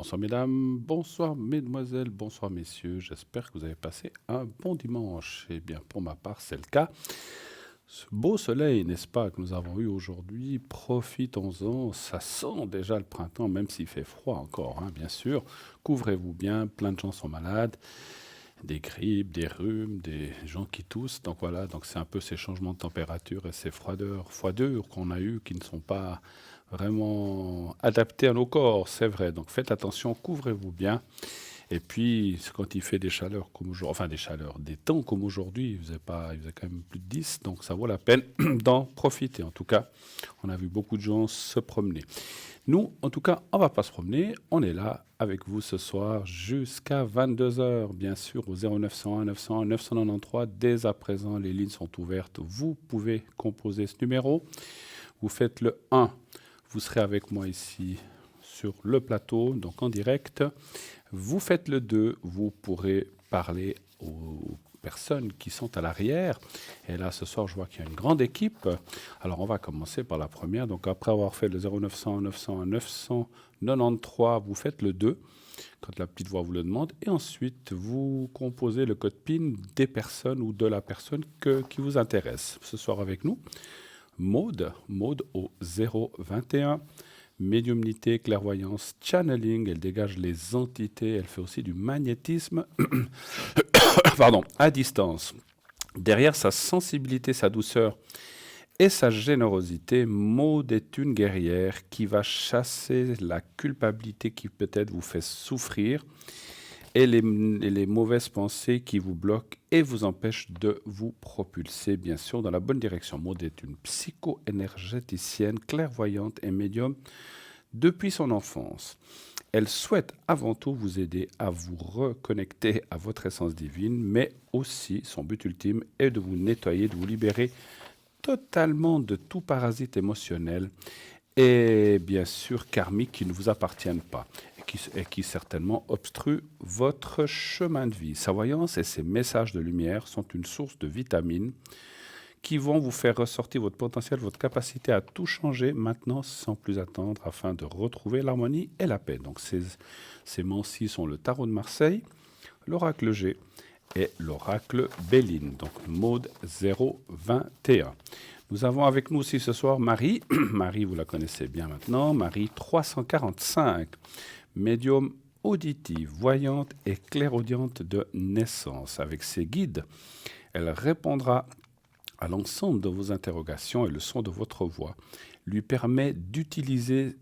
Bonsoir mesdames, bonsoir mesdemoiselles, bonsoir messieurs. J'espère que vous avez passé un bon dimanche. Eh bien, pour ma part, c'est le cas. Ce beau soleil, n'est-ce pas, que nous avons eu aujourd'hui, profitons-en. Ça sent déjà le printemps, même s'il fait froid encore, hein, bien sûr. Couvrez-vous bien, plein de gens sont malades. Des grippes, des rhumes, des gens qui toussent. Donc voilà, donc c'est un peu ces changements de température et ces froideurs qu'on a eues qui ne sont pas vraiment adaptés à nos corps, c'est vrai. Donc faites attention, couvrez-vous bien. Et puis, quand il fait des chaleurs comme aujourd'hui, enfin des chaleurs, des temps comme aujourd'hui, il faisait quand même plus de 10, donc ça vaut la peine d'en profiter. En tout cas, on a vu beaucoup de gens se promener. Nous, en tout cas, on ne va pas se promener. On est là avec vous ce soir jusqu'à 22 heures, bien sûr, au 0901 901 993. Dès à présent, les lignes sont ouvertes. Vous pouvez composer ce numéro. Vous faites le 1. Vous serez avec moi ici sur le plateau, donc en direct. Vous faites le 2. Vous pourrez parler aux personnes qui sont à l'arrière. Et là, ce soir, je vois qu'il y a une grande équipe. Alors, on va commencer par la première. Donc, après avoir fait le 0900 901 993, vous faites le 2 quand la petite voix vous le demande. Et ensuite, vous composez le code PIN des personnes ou de la personne qui vous intéresse. Ce soir avec nous, Maude au 021. Médiumnité, clairvoyance, channeling, elle dégage les entités, elle fait aussi du magnétisme pardon, à distance. Derrière sa sensibilité, sa douceur et sa générosité, Maud est une guerrière qui va chasser la culpabilité qui peut-être vous fait souffrir et les mauvaises pensées qui vous bloquent et vous empêchent de vous propulser, bien sûr, dans la bonne direction. Maud est une psycho-énergéticienne, clairvoyante et médium depuis son enfance. Elle souhaite avant tout vous aider à vous reconnecter à votre essence divine, mais aussi son but ultime est de vous nettoyer, de vous libérer totalement de tout parasite émotionnel et bien sûr karmique qui ne vous appartiennent pas et qui certainement obstrue votre chemin de vie. Sa voyance et ses messages de lumière sont une source de vitamines qui vont vous faire ressortir votre potentiel, votre capacité à tout changer maintenant sans plus attendre afin de retrouver l'harmonie et la paix. Donc ces mots-ci sont le tarot de Marseille, l'oracle G et l'oracle Béline, donc Maude 021. Nous avons avec nous aussi ce soir Marie. Marie, vous la connaissez bien maintenant. Marie 345, médium auditive, voyante et clairaudiente de naissance. Avec ses guides, elle répondra à l'ensemble de vos interrogations et le son de votre voix lui permet d'utiliser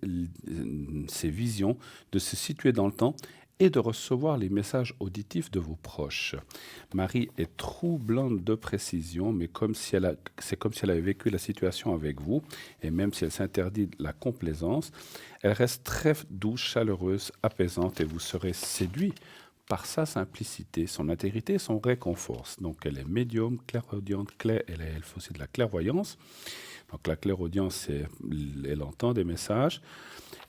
ses visions, de se situer dans le temps et de recevoir les messages auditifs de vos proches. Marie est troublante de précision, mais c'est comme si elle avait vécu la situation avec vous, et même si elle s'interdit la complaisance, elle reste très douce, chaleureuse, apaisante, et vous serez séduit par sa simplicité, son intégrité et son réconfort. Donc elle est médium, clairaudiente, elle fait aussi de la clairvoyance. Donc la clairaudience, elle entend des messages,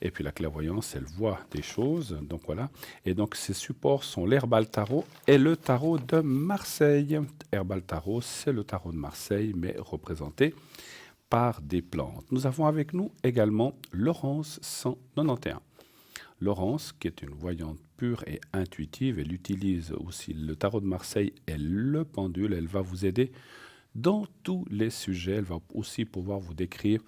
et puis la clairvoyance, elle voit des choses. Donc voilà. Et donc ses supports sont l'Herbal Tarot et le Tarot de Marseille. Herbal Tarot, c'est le Tarot de Marseille, mais représenté par des plantes. Nous avons avec nous également Laurence 191. Laurence, qui est une voyante pure et intuitive, elle utilise aussi le tarot de Marseille et le pendule. Elle va vous aider dans tous les sujets. Elle va aussi pouvoir vous décrire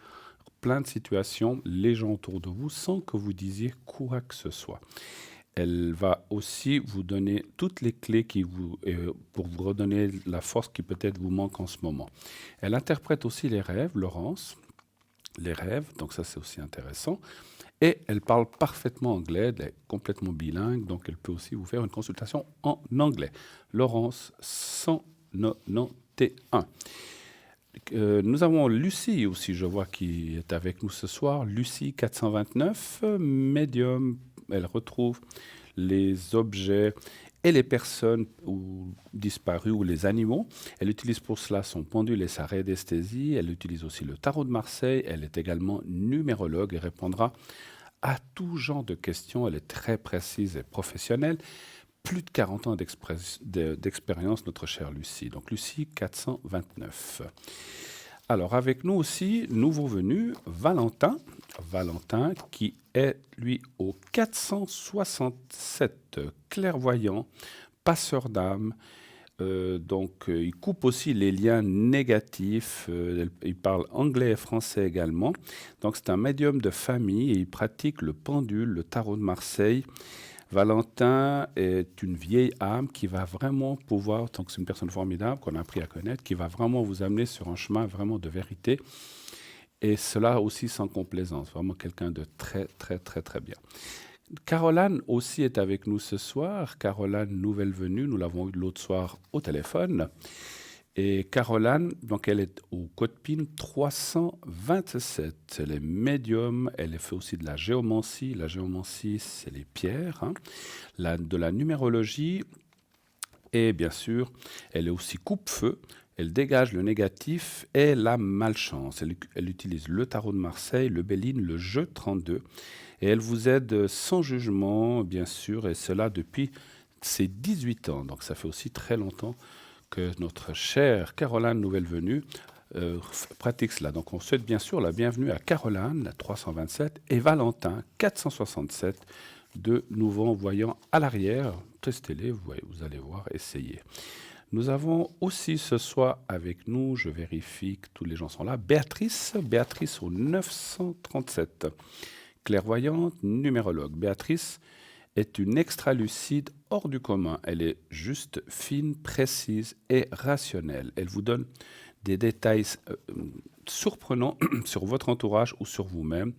plein de situations, les gens autour de vous, sans que vous disiez quoi que ce soit. Elle va aussi vous donner toutes les clés pour vous redonner la force qui peut-être vous manque en ce moment. Elle interprète aussi les rêves, Laurence. Les rêves, donc ça c'est aussi intéressant. Et elle parle parfaitement anglais, elle est complètement bilingue, donc elle peut aussi vous faire une consultation en anglais. Laurence 191. Nous avons Lucie aussi, je vois, qui est avec nous ce soir. Lucie 429, médium. Elle retrouve les objets et les personnes disparues ou les animaux. Elle utilise pour cela son pendule et sa radiesthésie. Elle utilise aussi le tarot de Marseille. Elle est également numérologue et répondra à tout genre de questions. Elle est très précise et professionnelle. Plus de 40 ans d'expérience, notre chère Lucie. Donc Lucie 429. Alors avec nous aussi, nouveau venu, Valentin. Valentin, qui est, lui, au 467, clairvoyant, passeur d'âme. Il coupe aussi les liens négatifs. Il parle anglais et français également. Donc, c'est un médium de famille et il pratique le pendule, le tarot de Marseille. Valentin est une vieille âme qui va vraiment pouvoir, donc c'est une personne formidable qu'on a appris à connaître, qui va vraiment vous amener sur un chemin vraiment de vérité. Et cela aussi sans complaisance. Vraiment quelqu'un de très, très, très, très bien. Caroline aussi est avec nous ce soir. Caroline, nouvelle venue, nous l'avons eu l'autre soir au téléphone. Et Caroline, donc elle est au code PIN 327. Elle est médium, elle fait aussi de la géomancie. La géomancie, c'est les pierres, hein. De la numérologie. Et bien sûr, elle est aussi coupe-feu. Elle dégage le négatif et la malchance. Elle utilise le tarot de Marseille, le Béline, le jeu 32. Et elle vous aide sans jugement, bien sûr, et cela depuis ses 18 ans. Donc ça fait aussi très longtemps que notre chère Caroline, nouvelle venue, pratique cela. Donc on souhaite bien sûr la bienvenue à Caroline, 327, et Valentin, 467, de nouveaux voyants à l'arrière. Testez-les, vous allez voir, essayez. Nous avons aussi ce soir avec nous, je vérifie que tous les gens sont là, Béatrice au 937. Clairvoyante, numérologue. Béatrice est une extra-lucide hors du commun. Elle est juste, fine, précise et rationnelle. Elle vous donne des détails surprenants sur votre entourage ou sur vous-même.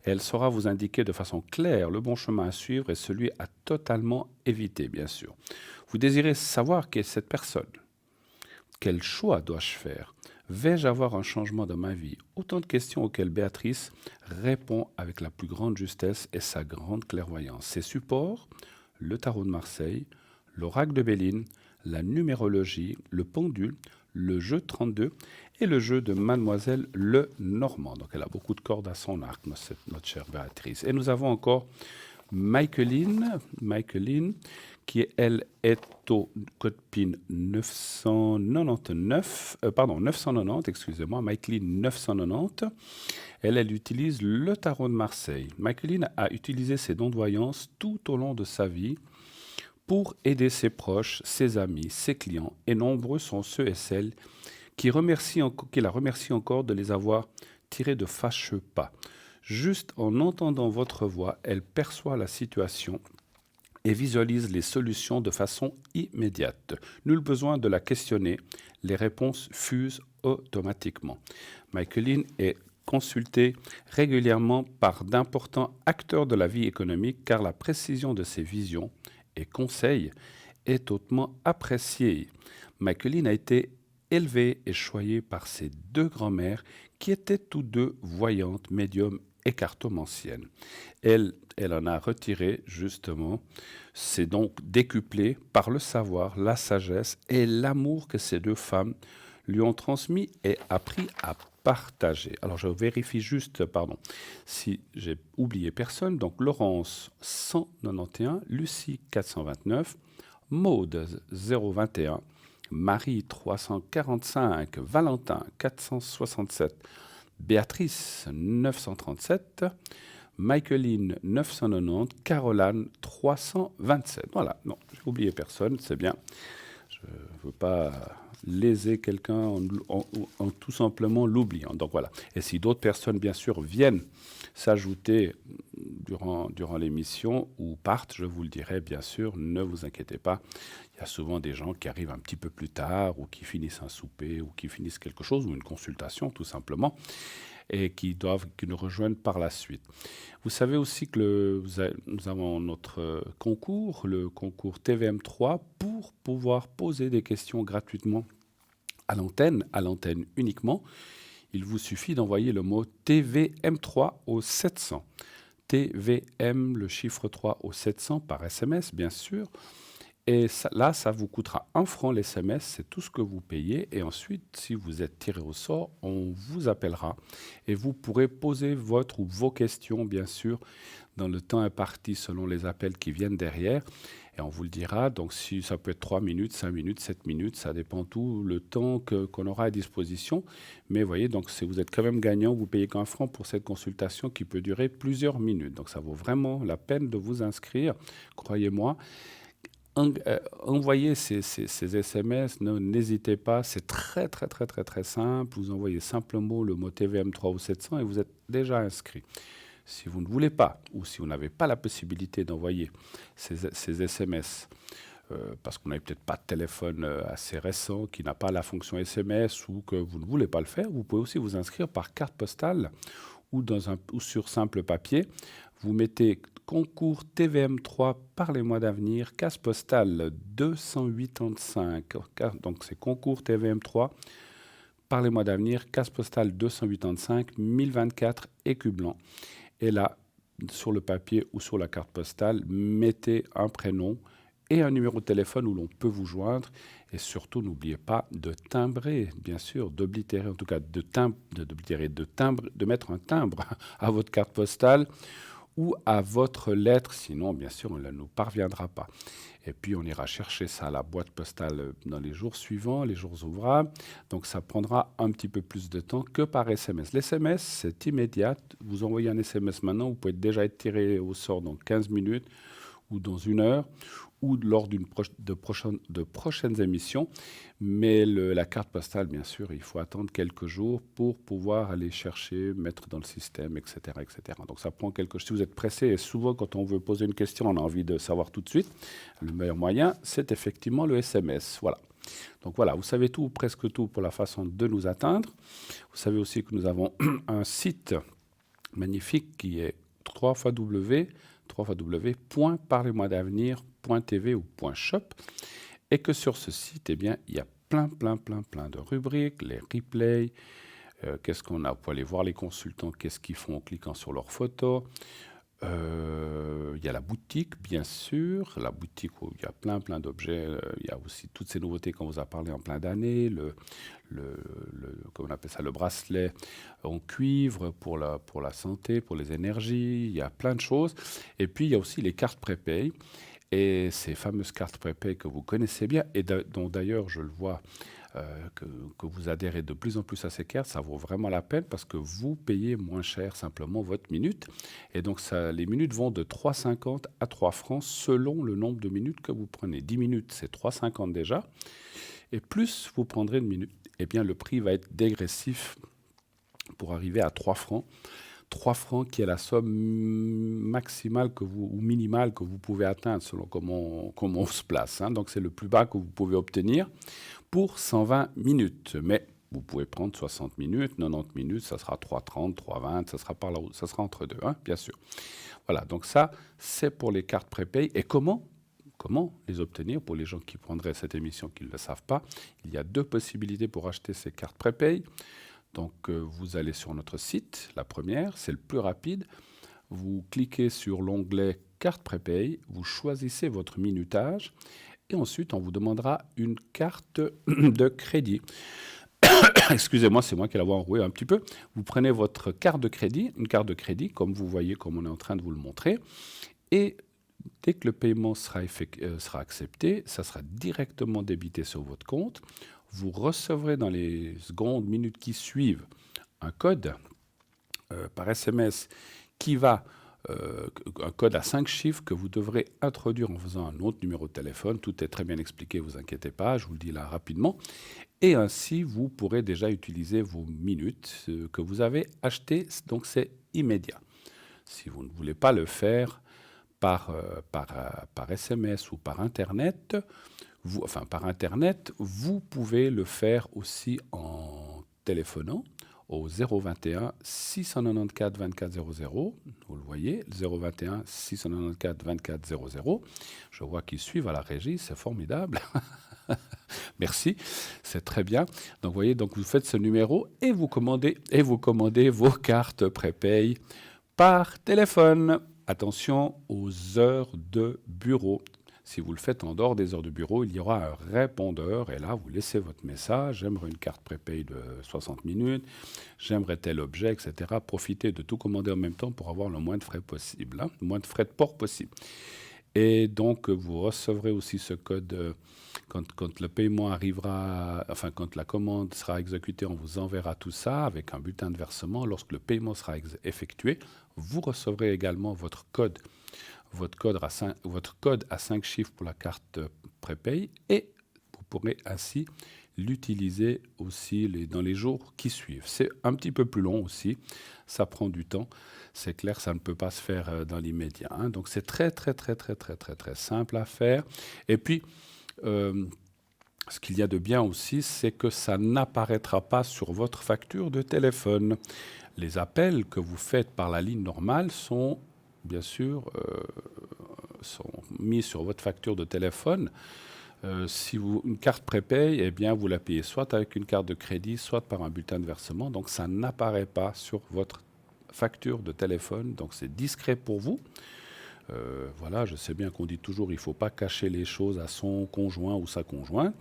Elle saura vous indiquer de façon claire le bon chemin à suivre et celui à totalement éviter, bien sûr. Vous désirez savoir qui est cette personne. Quel choix dois-je faire? Vais-je avoir un changement dans ma vie? Autant de questions auxquelles Béatrice répond avec la plus grande justesse et sa grande clairvoyance. Ses supports, le tarot de Marseille, l'oracle de Béline, la numérologie, le pendule, le jeu 32 et le jeu de Mademoiselle Le Normand. Donc elle a beaucoup de cordes à son arc, notre chère Béatrice. Et nous avons encore Michaeline, qui elle est au code PIN 990, excusez-moi, Michaeline 990. Elle utilise le tarot de Marseille. Michaeline a utilisé ses dons de voyance tout au long de sa vie pour aider ses proches, ses amis, ses clients, et nombreux sont ceux et celles qui la remercient encore de les avoir tirés de fâcheux pas. Juste en entendant votre voix, elle perçoit la situation et visualise les solutions de façon immédiate. Nul besoin de la questionner, les réponses fusent automatiquement. Michaeline est consultée régulièrement par d'importants acteurs de la vie économique car la précision de ses visions et conseils est hautement appréciée. Michaeline a été élevée et choyée par ses deux grands-mères qui étaient tous deux voyantes, médiums et cartomanciennes. Elle en a retiré justement, c'est donc décuplé par le savoir, la sagesse et l'amour que ces deux femmes lui ont transmis et appris à partager. Alors je vérifie juste, si j'ai oublié personne. Donc Laurence 191, Lucie 429, Maude 021, Marie 345, Valentin 467, Béatrice 937, Michaeline 990, Caroline 327. Voilà, non, j'ai oublié personne, c'est bien. Je ne veux pas léser quelqu'un en tout simplement l'oubliant. Donc voilà. Et si d'autres personnes, bien sûr, viennent s'ajouter durant l'émission ou partent, je vous le dirai, bien sûr, ne vous inquiétez pas. Il y a souvent des gens qui arrivent un petit peu plus tard ou qui finissent un souper ou qui finissent quelque chose ou une consultation, tout simplement, et qui nous rejoignent par la suite. Vous savez aussi que nous avons notre concours, le concours TVM3, pour pouvoir poser des questions gratuitement à l'antenne uniquement. Il vous suffit d'envoyer le mot TVM3 au 700. TVM, le chiffre 3 au 700 par SMS, bien sûr. Et ça vous coûtera 1 franc l'SMS, c'est tout ce que vous payez. Et ensuite, si vous êtes tiré au sort, on vous appellera et vous pourrez poser vos questions, bien sûr, dans le temps imparti selon les appels qui viennent derrière. et on vous le dira. Donc si ça peut être 3 minutes, 5 minutes, 7 minutes, ça dépend tout le temps qu'on aura à disposition. Mais vous voyez, donc si vous êtes quand même gagnant, vous payez qu'un franc pour cette consultation qui peut durer plusieurs minutes. Donc ça vaut vraiment la peine de vous inscrire, croyez-moi. Envoyez ces SMS, n'hésitez pas, c'est très très très très très simple. Vous envoyez simplement le mot TVM3 ou 700 et vous êtes déjà inscrit. Si vous ne voulez pas ou si vous n'avez pas la possibilité d'envoyer ces SMS, parce qu'on n'avez peut-être pas de téléphone assez récent qui n'a pas la fonction SMS ou que vous ne voulez pas le faire, vous pouvez aussi vous inscrire par carte postale ou sur simple papier. Vous mettez concours TVM3 par les mois d'avenir, case postale 285. Donc c'est concours TVM3 par les mois d'avenir, case postale 285, 1024 écus blancs. Et là, sur le papier ou sur la carte postale, mettez un prénom et un numéro de téléphone où l'on peut vous joindre. Et surtout, n'oubliez pas de timbrer, bien sûr, d'oblitérer, en tout cas de mettre un timbre à votre carte postale ou à votre lettre, sinon, bien sûr, elle ne nous parviendra pas. Et puis, on ira chercher ça à la boîte postale dans les jours suivants, les jours ouvrables. Donc, ça prendra un petit peu plus de temps que par SMS. L'SMS, c'est immédiat. Vous envoyez un SMS maintenant, vous pouvez déjà être tiré au sort dans 15 minutes ou dans 1 heure, ou lors de prochaines émissions. Mais la carte postale, bien sûr, il faut attendre quelques jours pour pouvoir aller chercher, mettre dans le système, etc. etc. Donc ça prend quelque chose. Si vous êtes pressé, et souvent quand on veut poser une question, on a envie de savoir tout de suite, le meilleur moyen, c'est effectivement le SMS. Voilà. Donc voilà, vous savez tout, presque tout pour la façon de nous atteindre. Vous savez aussi que nous avons un site magnifique qui est www.parlez-moi-d'avenir.tv ou .shop, et que sur ce site, eh bien, il y a plein de rubriques, les replays, qu'est-ce qu'on a, pour aller voir les consultants, qu'est-ce qu'ils font en cliquant sur leurs photos. Il y a la boutique, bien sûr, la boutique où il y a plein d'objets. Il y a aussi toutes ces nouveautés qu'on vous a parlé en plein d'années, comment on appelle ça, le bracelet en cuivre pour la santé, pour les énergies. Il y a plein de choses. Et puis, il y a aussi les cartes prépay. Et ces fameuses cartes prépay que vous connaissez bien, et dont d'ailleurs, je le vois, que vous adhérez de plus en plus à ces cartes, ça vaut vraiment la peine parce que vous payez moins cher simplement votre minute. Et donc, les minutes vont de 3,50 à 3 francs selon le nombre de minutes que vous prenez. 10 minutes, c'est 3,50 déjà. Et plus vous prendrez de minutes, eh bien, le prix va être dégressif pour arriver à 3 francs. 3 francs qui est la somme maximale ou minimale que vous pouvez atteindre selon comment on se place. Hein. Donc, c'est le plus bas que vous pouvez obtenir pour 120 minutes. Mais vous pouvez prendre 60 minutes, 90 minutes, ça sera 3,30, 3,20, ça sera par là, ça sera entre deux, hein, bien sûr. Voilà, donc ça, c'est pour les cartes prépay. Et comment les obtenir pour les gens qui prendraient cette émission qui ne le savent pas? Il y a 2 possibilités pour acheter ces cartes prépay. Donc, vous allez sur notre site, la première, c'est le plus rapide. Vous cliquez sur l'onglet carte prépay, vous choisissez votre minutage et ensuite, on vous demandera une carte de crédit. Excusez-moi, c'est moi qui ai la voix enrouée un petit peu. Vous prenez votre carte de crédit, une carte de crédit, comme vous voyez, comme on est en train de vous le montrer. Et dès que le paiement sera accepté, ça sera directement débité sur votre compte. Vous recevrez dans les secondes, minutes qui suivent un code par SMS qui va, un code à 5 chiffres que vous devrez introduire en faisant un autre numéro de téléphone. Tout est très bien expliqué, ne vous inquiétez pas, je vous le dis là rapidement. Et ainsi, vous pourrez déjà utiliser vos minutes que vous avez achetées, donc c'est immédiat. Si vous ne voulez pas le faire par SMS ou par Internet, vous pouvez le faire aussi en téléphonant au 021 694 24 00. Vous le voyez, 021 694 24 00. Je vois qu'ils suivent à la régie, c'est formidable. Merci, c'est très bien. Donc, vous voyez, donc vous faites ce numéro et vous commandez vos cartes prépay par téléphone. Attention aux heures de bureau. Si vous le faites en dehors des heures de bureau, il y aura un répondeur et là, vous laissez votre message. J'aimerais une carte prépay de 60 minutes, j'aimerais tel objet, etc. Profitez de tout commander en même temps pour avoir le moins de frais possible, hein, le moins de frais de port possible. Et donc, vous recevrez aussi ce code quand le paiement arrivera, enfin, quand la commande sera exécutée, on vous enverra tout ça avec un bulletin de versement. Lorsque le paiement sera effectué, vous recevrez également votre code à 5 chiffres pour la carte prépay et vous pourrez ainsi l'utiliser aussi dans les jours qui suivent. C'est un petit peu plus long aussi, ça prend du temps. C'est clair, ça ne peut pas se faire dans l'immédiat, hein. Donc c'est très très très très très très très simple à faire. Et puis ce qu'il y a de bien aussi, c'est que ça n'apparaîtra pas sur votre facture de téléphone. Les appels que vous faites par la ligne normale sont bien sûr sont mis sur votre facture de téléphone. Si une carte prépay, eh bien, vous la payez soit avec une carte de crédit, soit par un bulletin de versement. Donc, ça n'apparaît pas sur votre facture de téléphone. Donc, c'est discret pour vous. Voilà, je sais bien qu'on dit toujours il ne faut pas cacher les choses à son conjoint ou sa conjointe,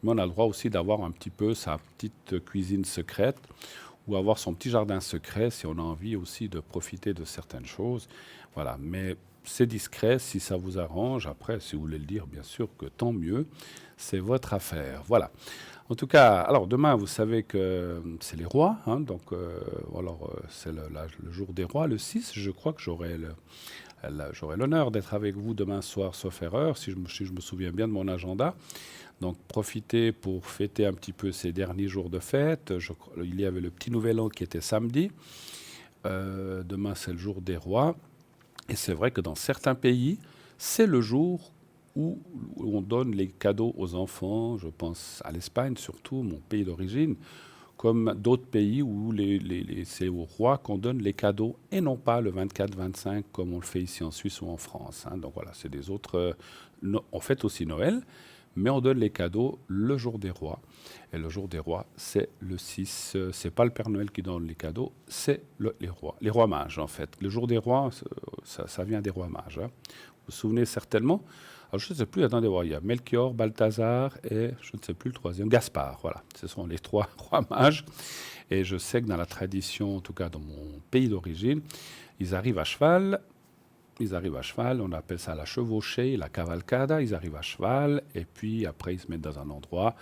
mais on a le droit aussi d'avoir un petit peu sa petite cuisine secrète ou avoir son petit jardin secret si on a envie aussi de profiter de certaines choses. Voilà, mais c'est discret si ça vous arrange. Après, si vous voulez le dire, bien sûr que tant mieux, c'est votre affaire. Voilà. En tout cas, alors demain, vous savez que c'est les rois, hein, donc c'est le jour des rois, le 6. Je crois que j'aurai l'honneur d'être avec vous demain soir, sauf erreur, si je me souviens bien de mon agenda. Donc profitez pour fêter un petit peu ces derniers jours de fête. Il y avait le petit nouvel an qui était samedi. Demain, c'est le jour des rois. Et c'est vrai que dans certains pays, c'est le jour où on donne les cadeaux aux enfants. Je pense à l'Espagne surtout, mon pays d'origine, comme d'autres pays où c'est aux rois qu'on donne les cadeaux et non pas le 24-25 comme on le fait ici en Suisse ou en France, hein. Donc voilà, c'est des autres. On fête aussi Noël, mais on donne les cadeaux le jour des rois. Et le jour des rois, c'est le 6. C'est pas le Père Noël qui donne les cadeaux, c'est les rois mages en fait. Le jour des rois, ça vient des rois mages, hein. Vous vous souvenez certainement. Alors, je ne sais plus, attendez, il y a Melchior, Balthazar et je ne sais plus le troisième, Gaspard. Voilà, ce sont les trois rois mages. Et je sais que dans la tradition, en tout cas dans mon pays d'origine, ils arrivent à cheval. On appelle ça la chevauchée, la cavalcada. Ils arrivent à cheval et puis après ils se mettent dans un endroit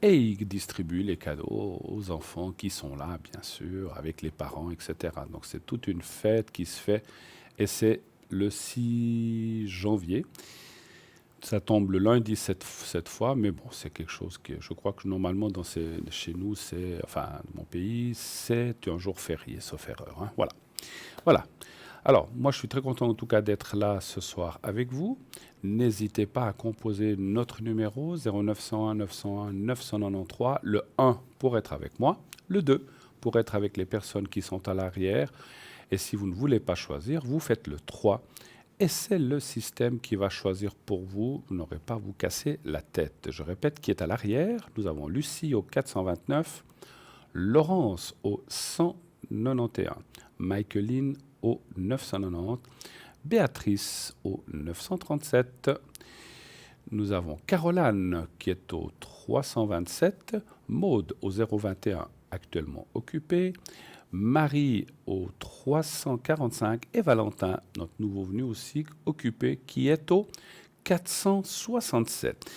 et ils distribuent les cadeaux aux enfants qui sont là, bien sûr, avec les parents, etc. Donc c'est toute une fête qui se fait et c'est le 6 janvier. Ça tombe le lundi cette fois, mais bon, c'est quelque chose que je crois que normalement chez nous, enfin, dans mon pays, c'est un jour férié, sauf erreur, hein. Voilà. Voilà. Alors, moi, je suis très content en tout cas d'être là ce soir avec vous. N'hésitez pas à composer notre numéro 0901 901 993, le 1 pour être avec moi, le 2 pour être avec les personnes qui sont à l'arrière. Et si vous ne voulez pas choisir, vous faites le 3. Et c'est le système qui va choisir pour vous. Vous n'aurez pas à vous casser la tête. Je répète, qui est à l'arrière. Nous avons Lucie au 429, Laurence au 191, Micheline au 990, Béatrice au 937. Nous avons Caroline qui est au 327, Maude au 021 actuellement occupée, Marie au 345 et Valentin, notre nouveau venu aussi occupé, qui est au 467.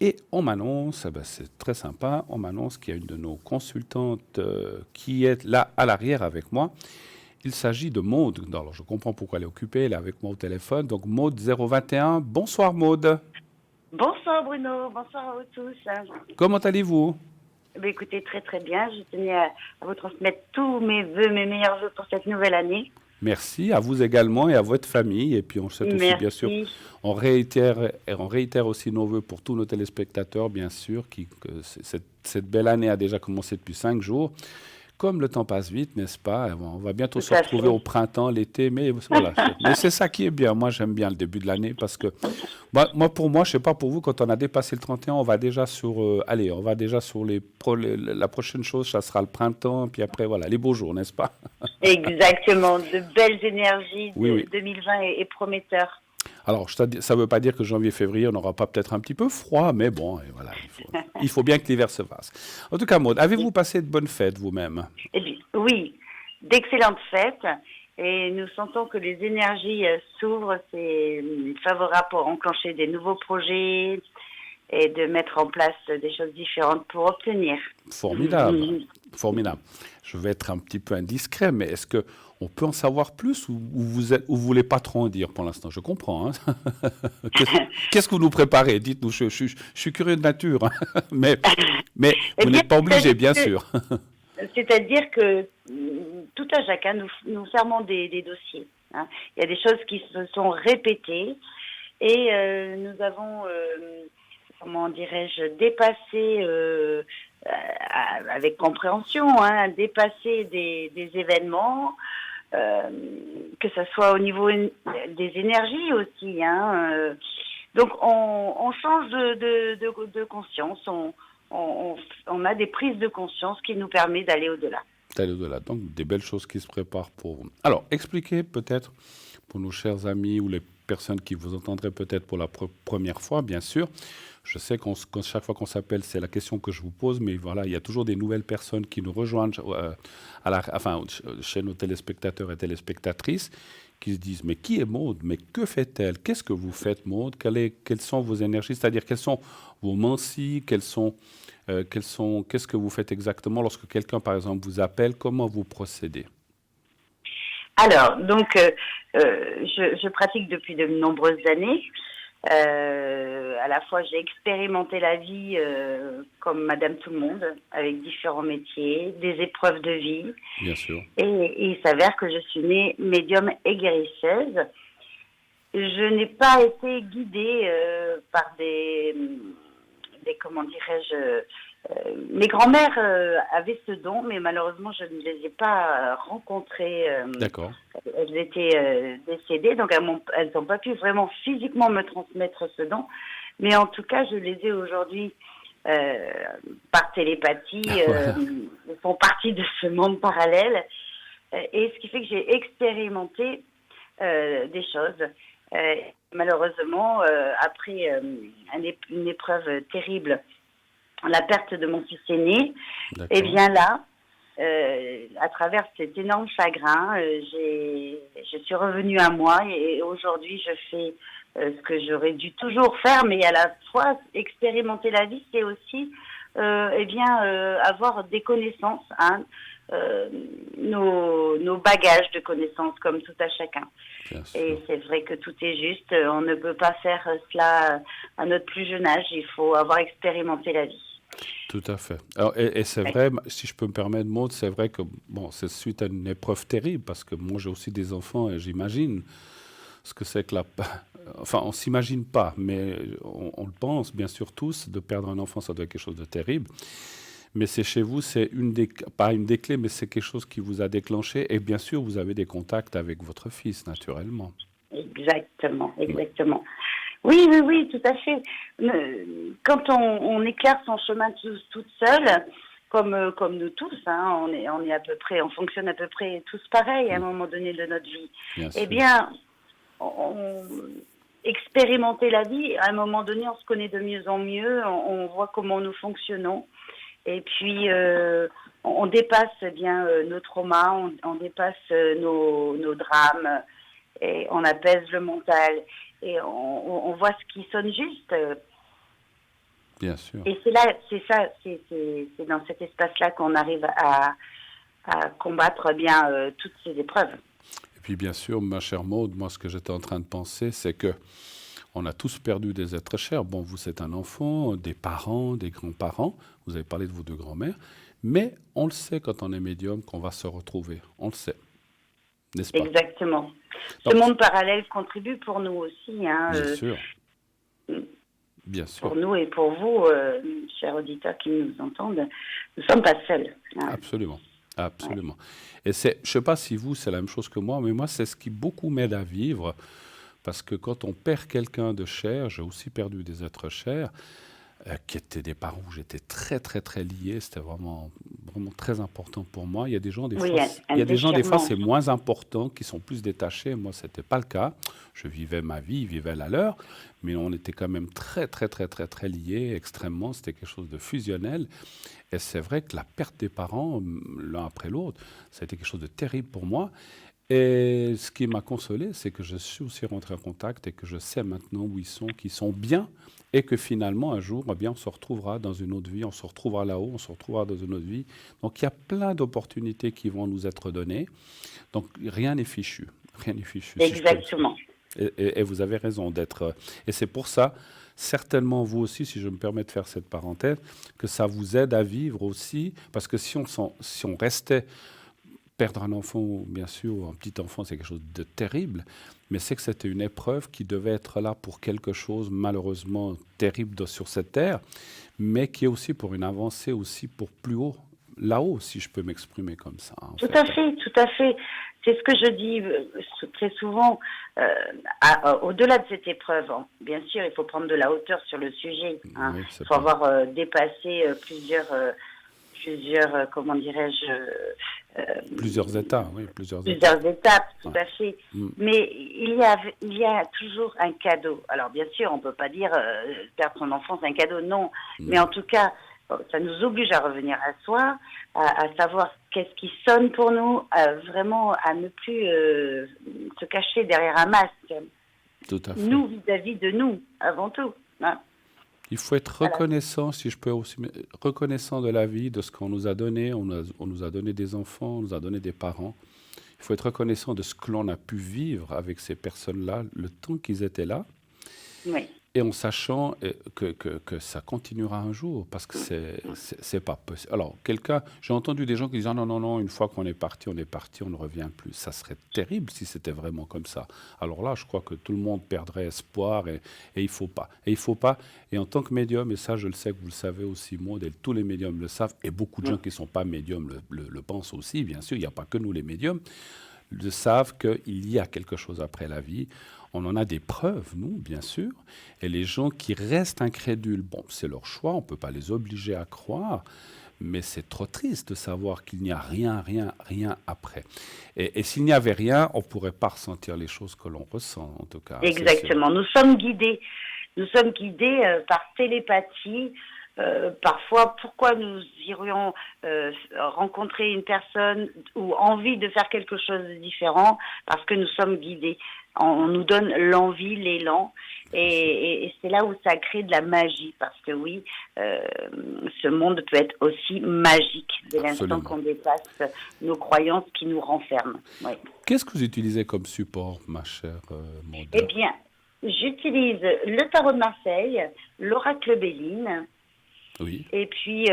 Et on m'annonce, c'est très sympa, on m'annonce qu'il y a une de nos consultantes qui est là à l'arrière avec moi. Il s'agit de Maude. Alors je comprends pourquoi elle est occupée, elle est avec moi au téléphone. Donc Maude 021, bonsoir Maude. Bonsoir Bruno, bonsoir à vous tous. Comment allez-vous? Écoutez, très très bien. Je tenais à vous transmettre tous mes vœux, mes meilleurs vœux pour cette nouvelle année. Merci, à vous également et à votre famille. Et puis on souhaite aussi, bien sûr, on réitère aussi nos vœux pour tous nos téléspectateurs, bien sûr, que cette belle année a déjà commencé depuis 5 jours. Comme le temps passe vite, n'est-ce pas? On va bientôt se retrouver au printemps, l'été, mais voilà. Mais c'est ça qui est bien. Moi, j'aime bien le début de l'année parce que, pour moi, je ne sais pas pour vous, quand on a dépassé le 31, on va déjà sur, la prochaine chose, ça sera le printemps, puis après, voilà, les beaux jours, n'est-ce pas? Exactement. De belles énergies. Oui. 2020 est prometteur. Alors, ça ne veut pas dire que janvier-février, on n'aura pas peut-être un petit peu froid, mais bon, et voilà, il faut bien que l'hiver se fasse. En tout cas, Maude, avez-vous passé de bonnes fêtes vous-même? Eh bien, oui, d'excellentes fêtes. et nous sentons que les énergies s'ouvrent. C'est favorable pour enclencher des nouveaux projets et de mettre en place des choses différentes pour obtenir. Formidable, formidable. Je vais être un petit peu indiscret, mais est-ce que on peut en savoir plus ou vous voulez pas trop en dire pour l'instant? Je comprends. Hein. Qu'est-ce que vous nous préparez? Dites-nous, je suis curieux de nature, hein. mais Eh vous bien, n'êtes pas obligé, bien sûr. c'est-à-dire que tout à chacun, nous fermons des dossiers. Hein. Il y a des choses qui se sont répétées et nous avons, comment dirais-je, dépassé, avec compréhension, hein, dépassé des événements, que ce soit au niveau des énergies aussi. Hein, donc on change de conscience, on a des prises de conscience qui nous permettent d'aller au-delà. D'aller au-delà. Donc, des belles choses qui se préparent pour vous. Alors, expliquez peut-être pour nos chers amis ou les personnes qui vous entendraient peut-être pour la première fois, bien sûr. Je sais qu'à chaque fois qu'on s'appelle, c'est la question que je vous pose, mais voilà, il y a toujours des nouvelles personnes qui nous rejoignent chez nos téléspectateurs et téléspectatrices qui se disent, mais qui est Maude? Mais que fait-elle? Qu'est-ce que vous faites, Maude? Quelles sont vos énergies? C'est-à-dire, quelles sont vos mancies? Qu'est-ce que vous faites exactement lorsque quelqu'un, par exemple, vous appelle? Comment vous procédez? Alors, donc, je pratique depuis de nombreuses années. À la fois, j'ai expérimenté la vie comme Madame Tout le Monde, avec différents métiers, des épreuves de vie. Bien sûr. Et il s'avère que je suis née médium et guérisseuse. Je n'ai pas été guidée par comment dirais-je, mes grands-mères avaient ce don, mais malheureusement, je ne les ai pas rencontrées. D'accord. Elles étaient décédées, donc elles n'ont pas pu vraiment physiquement me transmettre ce don. Mais en tout cas, je les ai aujourd'hui par télépathie. Elles font partie de ce monde parallèle. Et ce qui fait que j'ai expérimenté des choses. Malheureusement, après une épreuve terrible, la perte de mon fils aîné, et bien là, à travers cet énorme chagrin, je suis revenue à moi et aujourd'hui je fais ce que j'aurais dû toujours faire, mais à la fois expérimenter la vie, c'est aussi avoir des connaissances, hein, nos bagages de connaissances comme tout à chacun. Et c'est vrai que tout est juste, on ne peut pas faire cela à notre plus jeune âge, il faut avoir expérimenté la vie. Tout à fait. Alors, et c'est vrai, si je peux me permettre, Maude, c'est vrai que bon, c'est suite à une épreuve terrible, parce que moi j'ai aussi des enfants et j'imagine ce que c'est que Enfin, on ne s'imagine pas, mais on le pense bien sûr tous, de perdre un enfant, ça doit être quelque chose de terrible. Mais c'est chez vous, c'est pas une des clés, mais c'est quelque chose qui vous a déclenché. Et bien sûr, vous avez des contacts avec votre fils, naturellement. Exactement. Oui, tout à fait. Quand on éclaire son chemin toute seule, comme nous tous, hein, on fonctionne à peu près tous pareil à un moment donné de notre vie. Eh bien, expérimenter la vie, à un moment donné, on se connaît de mieux en mieux, on voit comment nous fonctionnons. Et puis, on dépasse nos traumas, on dépasse nos drames, et on apaise le mental, et on voit ce qui sonne juste. Bien sûr. Et c'est dans cet espace-là qu'on arrive à combattre toutes ces épreuves. Et puis, bien sûr, ma chère Maude, moi, ce que j'étais en train de penser, c'est que on a tous perdu des êtres chers. Bon, vous, c'est un enfant, des parents, des grands-parents. Vous avez parlé de vos deux grands-mères. Mais on le sait quand on est médium qu'on va se retrouver. On le sait. N'est-ce pas? Exactement. Ce monde parallèle contribue pour nous aussi. Hein, bien sûr. Bien sûr. Pour nous et pour vous, chers auditeurs qui nous entendent, nous ne sommes pas seuls. Hein. Absolument. Absolument. Ouais. Et je ne sais pas si vous, c'est la même chose que moi, mais moi, c'est ce qui beaucoup m'aide à vivre. Parce que quand on perd quelqu'un de cher, j'ai aussi perdu des êtres chers, qui étaient des parents où j'étais très, très, très lié. C'était vraiment, vraiment très important pour moi. Il y a des gens, des fois, c'est moins important, qui sont plus détachés. Moi, ce n'était pas le cas. Je vivais ma vie, ils vivaient la leur. Mais on était quand même très, très, très, très, très liés, extrêmement. C'était quelque chose de fusionnel. Et c'est vrai que la perte des parents, l'un après l'autre, ça a été quelque chose de terrible pour moi. Et ce qui m'a consolé, c'est que je suis aussi rentré en contact et que je sais maintenant où ils sont, qu'ils sont bien et que finalement, un jour, eh bien, on se retrouvera dans une autre vie, on se retrouvera là-haut, on se retrouvera dans une autre vie. Donc, il y a plein d'opportunités qui vont nous être données. Donc, rien n'est fichu. Rien n'est fichu, si je peux m'exprimer. Exactement. Et vous avez raison d'être. Et c'est pour ça, certainement vous aussi, si je me permets de faire cette parenthèse, que ça vous aide à vivre aussi. Parce que si on restait. Perdre un enfant, bien sûr, ou un petit enfant, c'est quelque chose de terrible, mais c'est que c'était une épreuve qui devait être là pour quelque chose, malheureusement, terrible sur cette terre, mais qui est aussi pour une avancée, aussi pour plus haut, là-haut, si je peux m'exprimer comme ça, en Tout fait. à fait, tout à fait. C'est ce que je dis très souvent. Au-delà de cette épreuve, hein, bien sûr, il faut prendre de la hauteur sur le sujet. Hein. Oui, Il c'est faut pas. avoir dépassé plusieurs, comment dirais-je, Plusieurs états, oui, plusieurs étapes. plusieurs étapes, tout Ouais. à fait. Mm. Mais il y a toujours un cadeau. Alors bien sûr, on ne peut pas dire perdre son enfant, c'est un cadeau, non. Mais en Non, tout cas, ça nous oblige à revenir à soi, à savoir qu'est-ce qui sonne pour nous, vraiment à ne plus se cacher derrière un masque. tout à fait. Nous vis-à-vis de nous, avant tout. Hein. Il faut être Voilà. reconnaissant, si je peux aussi, reconnaissant de la vie, de ce qu'on nous a donné. On nous a donné des enfants, on nous a donné des parents. Il faut être reconnaissant de ce que l'on a pu vivre avec ces personnes-là, le temps qu'ils étaient là, Oui. et en sachant que ça continuera un jour, parce que c'est pas possible. Alors, j'ai entendu des gens qui disent, ah non, non, non, une fois qu'on est parti, on ne revient plus. Ça serait terrible si c'était vraiment comme ça. Alors là, je crois que tout le monde perdrait espoir, et il faut pas. Et il faut pas. Et en tant que médium, et ça, je le sais que vous le savez aussi, Maud, et tous les médiums le savent, et beaucoup de gens qui ne sont pas médiums le pensent aussi, bien sûr, il n'y a pas que nous les médiums, le savent qu'il y a quelque chose après la vie. On en a des preuves, nous, bien sûr. Et les gens qui restent incrédules, bon, c'est leur choix, on ne peut pas les obliger à croire, mais c'est trop triste de savoir qu'il n'y a rien, rien, rien après. Et s'il n'y avait rien, on ne pourrait pas ressentir les choses que l'on ressent, en tout cas, c'est sûr. Exactement. Nous sommes guidés. Nous sommes guidés par télépathie. Parfois, pourquoi nous irions rencontrer une personne ou envie de faire quelque chose de différent? Parce que nous sommes guidés. On nous donne l'envie, l'élan. Et c'est là où ça crée de la magie. Parce que oui, ce monde peut être aussi magique dès l'instant Absolument. qu'on dépasse nos croyances qui nous renferment. Oui. Qu'est-ce que vous utilisez comme support, ma chère Maud? Eh bien, j'utilise le tarot de Marseille, l'oracle Béline, Oui, et puis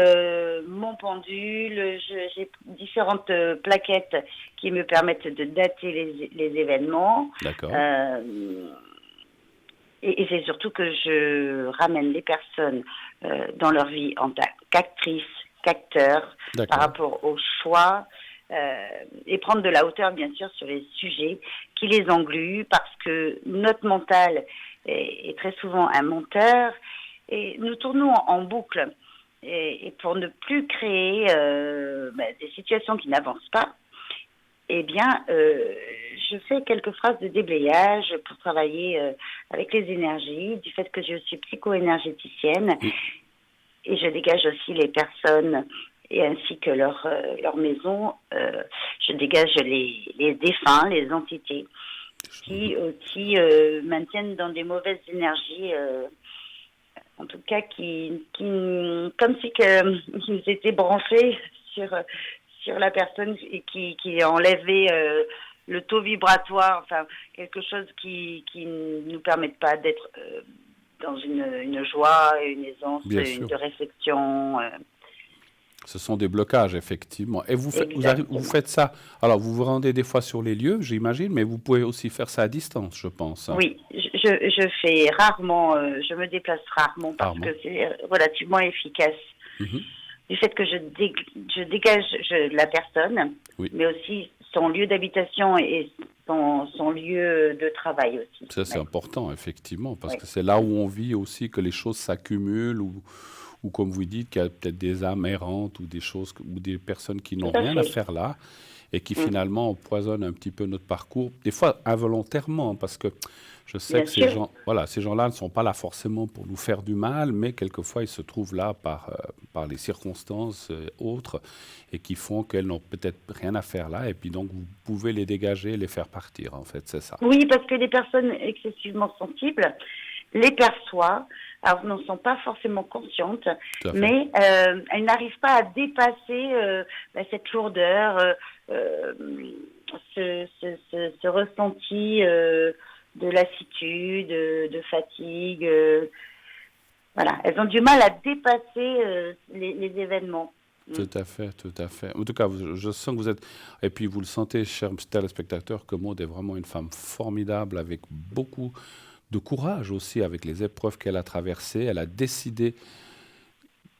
mon pendule. J'ai différentes plaquettes qui me permettent de dater les événements. d'accord, Euh, et c'est surtout que je ramène les personnes dans leur vie en tant qu'actrices, qu'acteurs, par d'accord, rapport au choix, et prendre de la hauteur, bien sûr, sur les sujets qui les engluent, parce que notre mental est très souvent un menteur, et nous tournons en boucle. Et pour ne plus créer des situations qui n'avancent pas, eh bien, je fais quelques phrases de déblayage pour travailler avec les énergies, du fait que je suis psycho-énergéticienne, oui, et je dégage aussi les personnes et ainsi que leur maison. Je dégage les défunts, les entités qui maintiennent dans des mauvaises énergies, en tout cas comme si ils étaient branchés sur la personne et qui enlevait le taux vibratoire, enfin quelque chose qui ne nous permette pas d'être dans une joie, une aisance, bien sûr. de réflexion. Ce sont des blocages, effectivement. Et vous Exactement. faites ça. Alors, vous vous rendez des fois sur les lieux, j'imagine, mais vous pouvez aussi faire ça à distance, je pense, hein. Oui, je fais rarement, je me déplace rarement parce Rarement. que c'est relativement efficace. Mhm. Du fait que je dégage la personne, Oui, mais aussi son lieu d'habitation et son lieu de travail aussi. ça c'est Oui, important, effectivement, parce oui, que c'est là où on vit aussi que les choses s'accumulent, ou comme vous dites, qu'il y a peut-être des âmes errantes ou des choses, ou des personnes qui tout n'ont à rien à fait. faire là, et qui finalement empoisonnent un petit peu notre parcours, des fois involontairement, parce que je sais Bien que sûr. ces gens-là ne sont pas là forcément pour nous faire du mal, mais quelquefois ils se trouvent là par les circonstances autres et qui font qu'elles n'ont peut-être rien à faire là, et puis donc vous pouvez les dégager, les faire partir, en fait, c'est ça. Oui, parce que les personnes excessivement sensibles les perçoivent, alors n'en sont pas forcément conscientes, Tout à fait. mais elles n'arrivent pas à dépasser cette lourdeur, euh, ce ressenti de lassitude, de fatigue. Voilà, elles ont du mal à dépasser les événements. Mm. Tout à fait, tout à fait. En tout cas, je sens que vous êtes, et puis vous le sentez, chers téléspectateurs, que Maud est vraiment une femme formidable, avec beaucoup de courage aussi, avec les épreuves qu'elle a traversées. Elle a décidé,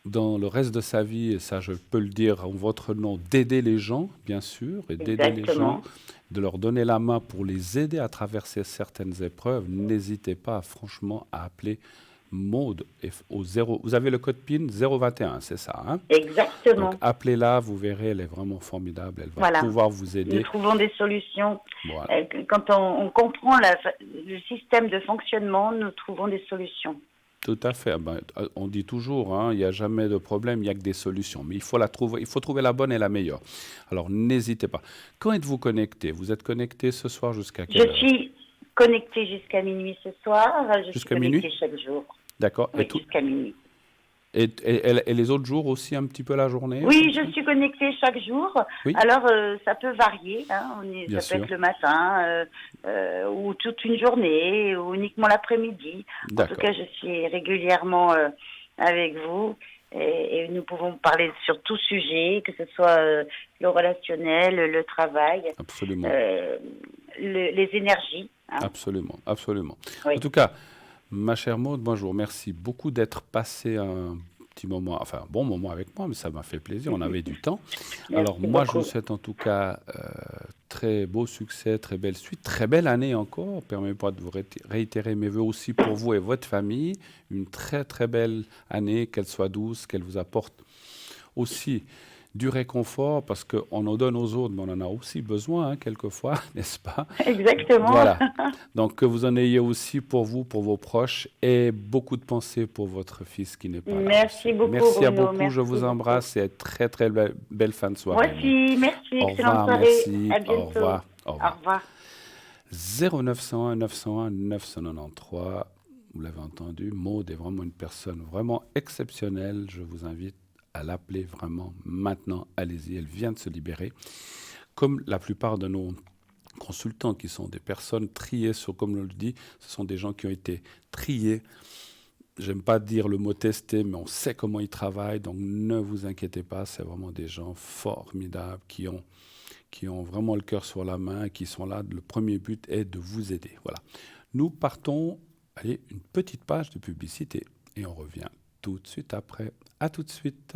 dans le reste de sa vie, et ça je peux le dire en votre nom, d'aider les gens, bien sûr, et d'aider les gens, Exactement. de leur donner la main pour les aider à traverser certaines épreuves. N'hésitez pas, franchement, à appeler Maud au 0. Vous avez le code PIN 021, c'est ça, hein? Donc Exactement. appelez-la, vous verrez, elle est vraiment formidable, elle va Voilà. pouvoir vous Nous aider. trouvons des solutions. Voilà, Quand on comprend le système de fonctionnement, nous trouvons des solutions. tout à fait. Ben, on dit toujours, hein, il n'y a jamais de problème, il n'y a que des solutions. Mais il faut trouver la bonne et la meilleure. Alors n'hésitez pas. Quand êtes-vous connecté? Vous êtes connecté ce soir jusqu'à quelle Je heure? suis connectée jusqu'à minuit ce soir. Je suis Jusqu'à minuit? connectée chaque jour. D'accord. Oui, jusqu'à minuit. Et les autres jours aussi, un petit peu la journée, comme Oui, ça? je suis connectée chaque jour. Oui, Alors, ça peut varier. Hein. bien Ça peut sûr. être le matin ou toute une journée ou uniquement l'après-midi. En tout D'accord. cas, je suis régulièrement avec vous et nous pouvons parler sur tout sujet, que ce soit le relationnel, le travail, Absolument. euh, les énergies. Hein. Absolument. Absolument. En Oui, tout cas, ma chère Maud, moi je vous remercie beaucoup d'être passé un petit moment, enfin un bon moment avec moi, mais ça m'a fait plaisir, on avait du temps. Alors merci moi je vous beaucoup. souhaite en tout cas très beau succès, très belle suite, très belle année encore. Permettez-moi de vous réitérer mes voeux aussi pour vous et votre famille. Une très très belle année, qu'elle soit douce, qu'elle vous apporte aussi du réconfort, parce qu'on en donne aux autres, mais on en a aussi besoin, hein, quelquefois, n'est-ce pas? Exactement. Voilà. Donc que vous en ayez aussi pour vous, pour vos proches, et beaucoup de pensées pour votre fils qui n'est pas là aussi. Merci beaucoup, Merci à Bruno. beaucoup, je Merci vous beaucoup. embrasse et très très belle fin de Moi soirée, Maud. aussi, merci. Au Excellente revoir, soirée. merci, À au bientôt. revoir, au Au revoir. revoir. 0901 901 993, vous l'avez entendu, Maud est vraiment une personne vraiment exceptionnelle. Je vous invite à l'appeler vraiment maintenant. Allez-y, elle vient de se libérer. Comme la plupart de nos consultants qui sont des personnes triées, comme on le dit, ce sont des gens qui ont été triés. J'aime pas dire le mot testé, mais on sait comment ils travaillent, donc ne vous inquiétez pas, c'est vraiment des gens formidables qui ont vraiment le cœur sur la main, qui sont là. Le premier but est de vous aider. Voilà. Nous partons, allez, une petite page de publicité et on revient tout de suite après. À tout de suite.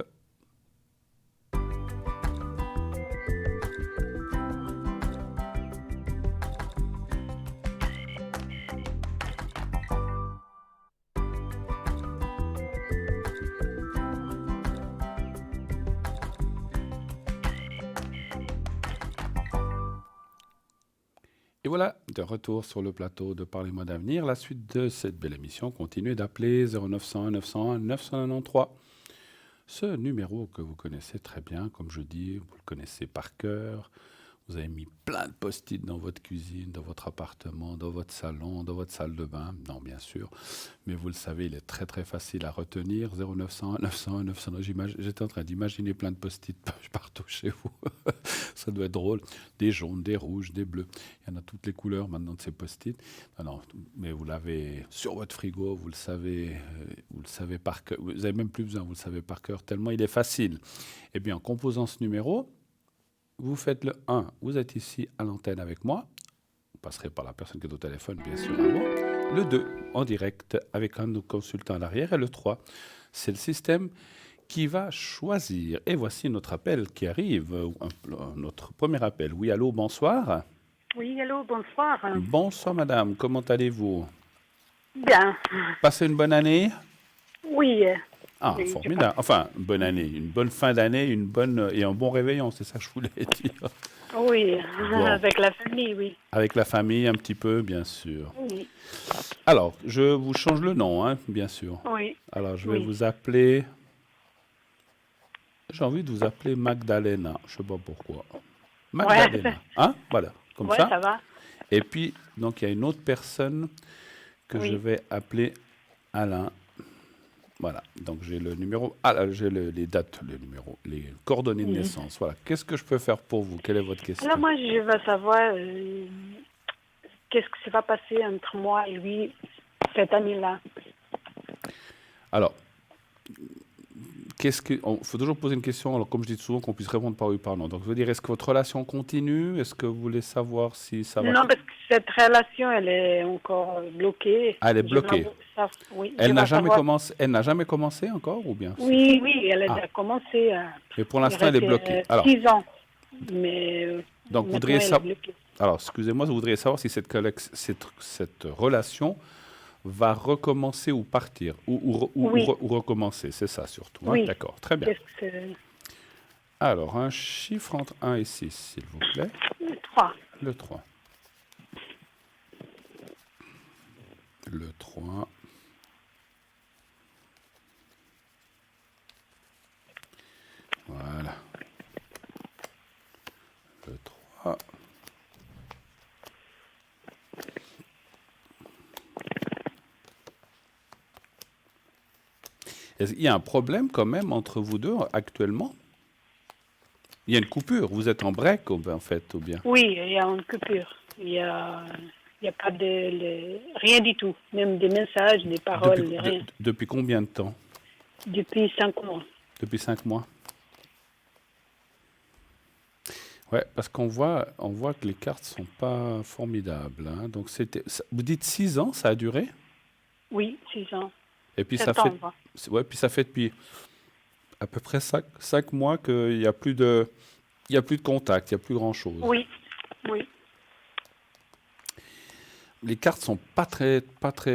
Et voilà, de retour sur le plateau de Parlez-moi d'avenir. La suite de cette belle émission, continuez d'appeler 0901 901 993. Ce numéro que vous connaissez très bien, comme je dis, vous le connaissez par cœur. Vous avez mis plein de post-it dans votre cuisine, dans votre appartement, dans votre salon, dans votre salle de bain. Non, bien sûr. Mais vous le savez, il est très très facile à retenir. 0901 901 901. J'étais en train d'imaginer plein de post-it partout chez vous. Ça doit être drôle. Des jaunes, des rouges, des bleus. Il y en a toutes les couleurs maintenant de ces post-it. Non, mais vous l'avez sur votre frigo, vous le savez par cœur. Vous n'avez même plus besoin, vous le savez par cœur, tellement il est facile. Eh bien, en composant ce numéro, vous faites le 1, vous êtes ici à l'antenne avec moi. Vous passerez par la personne qui est au téléphone, bien sûr, avant. Le 2, en direct, avec un de nos consultants à l'arrière. Et le 3, c'est le système qui va choisir. Et voici notre appel qui arrive, notre premier appel. Oui, allô, bonsoir. Oui, allô, bonsoir. Bonsoir, madame. Comment allez-vous? Bien. Passez une bonne année? Oui. Ah, Oui, formidable. Enfin, une bonne année, une bonne fin d'année, et un bon réveillon, c'est ça que je voulais dire. Oui, Bon, avec la famille, oui. avec la famille un petit peu, bien sûr. Oui, Alors, je vous change le nom, hein, bien sûr. oui, Alors, je vais oui. vous appeler, j'ai envie de vous appeler Magdalena, je sais pas pourquoi. Ouais, Magdalena, hein? Voilà, comme ouais, ça. ça va. Et puis, donc, il y a une autre personne que je Oui. vais appeler Alain. Voilà, donc j'ai le numéro, ah, là, j'ai les dates, les numéros, les coordonnées de Mhm. naissance. Voilà, qu'est-ce que je peux faire pour vous? Quelle est votre Alors question? moi, je veux savoir qu'est-ce qui se va passer entre moi et lui cette année-là. Alors, il faut toujours poser une question, alors, comme je dis souvent, qu'on puisse répondre par oui ou par non. Donc, je veux dire, est-ce que votre relation continue? Est-ce que vous voulez savoir si ça va... Non, parce que cette relation, elle est encore bloquée. Ah, elle est Je veux bloquée. oui, je veux savoir. Elle n'a jamais commencé encore, ou bien c'est... Oui, oui, elle a Ah, déjà commencé. mais pour Il l'instant, elle est bloquée. restait Alors, 6 ans, mais donc, vous maintenant voudriez elle est savoir... bloquée. Alors, excusez-moi, vous voudriez savoir si cette relation va recommencer ou partir, Oui, ou recommencer, c'est ça surtout, hein? oui. D'accord, très bien. Qu'est-ce que c'est? Alors, un chiffre entre 1 et 6, s'il vous plaît. 3. Le 3. Le 3. Voilà. Le 3. Est-ce qu'il y a un problème quand même entre vous deux actuellement? Il y a une coupure, vous êtes en break en fait, ou bien? Oui, il y a une coupure. Il y a pas rien du tout. Même des messages, des Depuis, paroles, rien. depuis combien de temps? Depuis 5 mois. Depuis 5 mois? Ouais, parce on voit que les cartes sont pas formidables, hein. Donc vous dites 6 ans, ça a duré? Oui, 6 ans. Et puis ça fait, Septembre. ouais, puis ça fait depuis à peu près 5 mois qu'il n'y a il y a plus de contact, il n'y a plus grand-chose. Oui, oui, Les cartes sont pas très,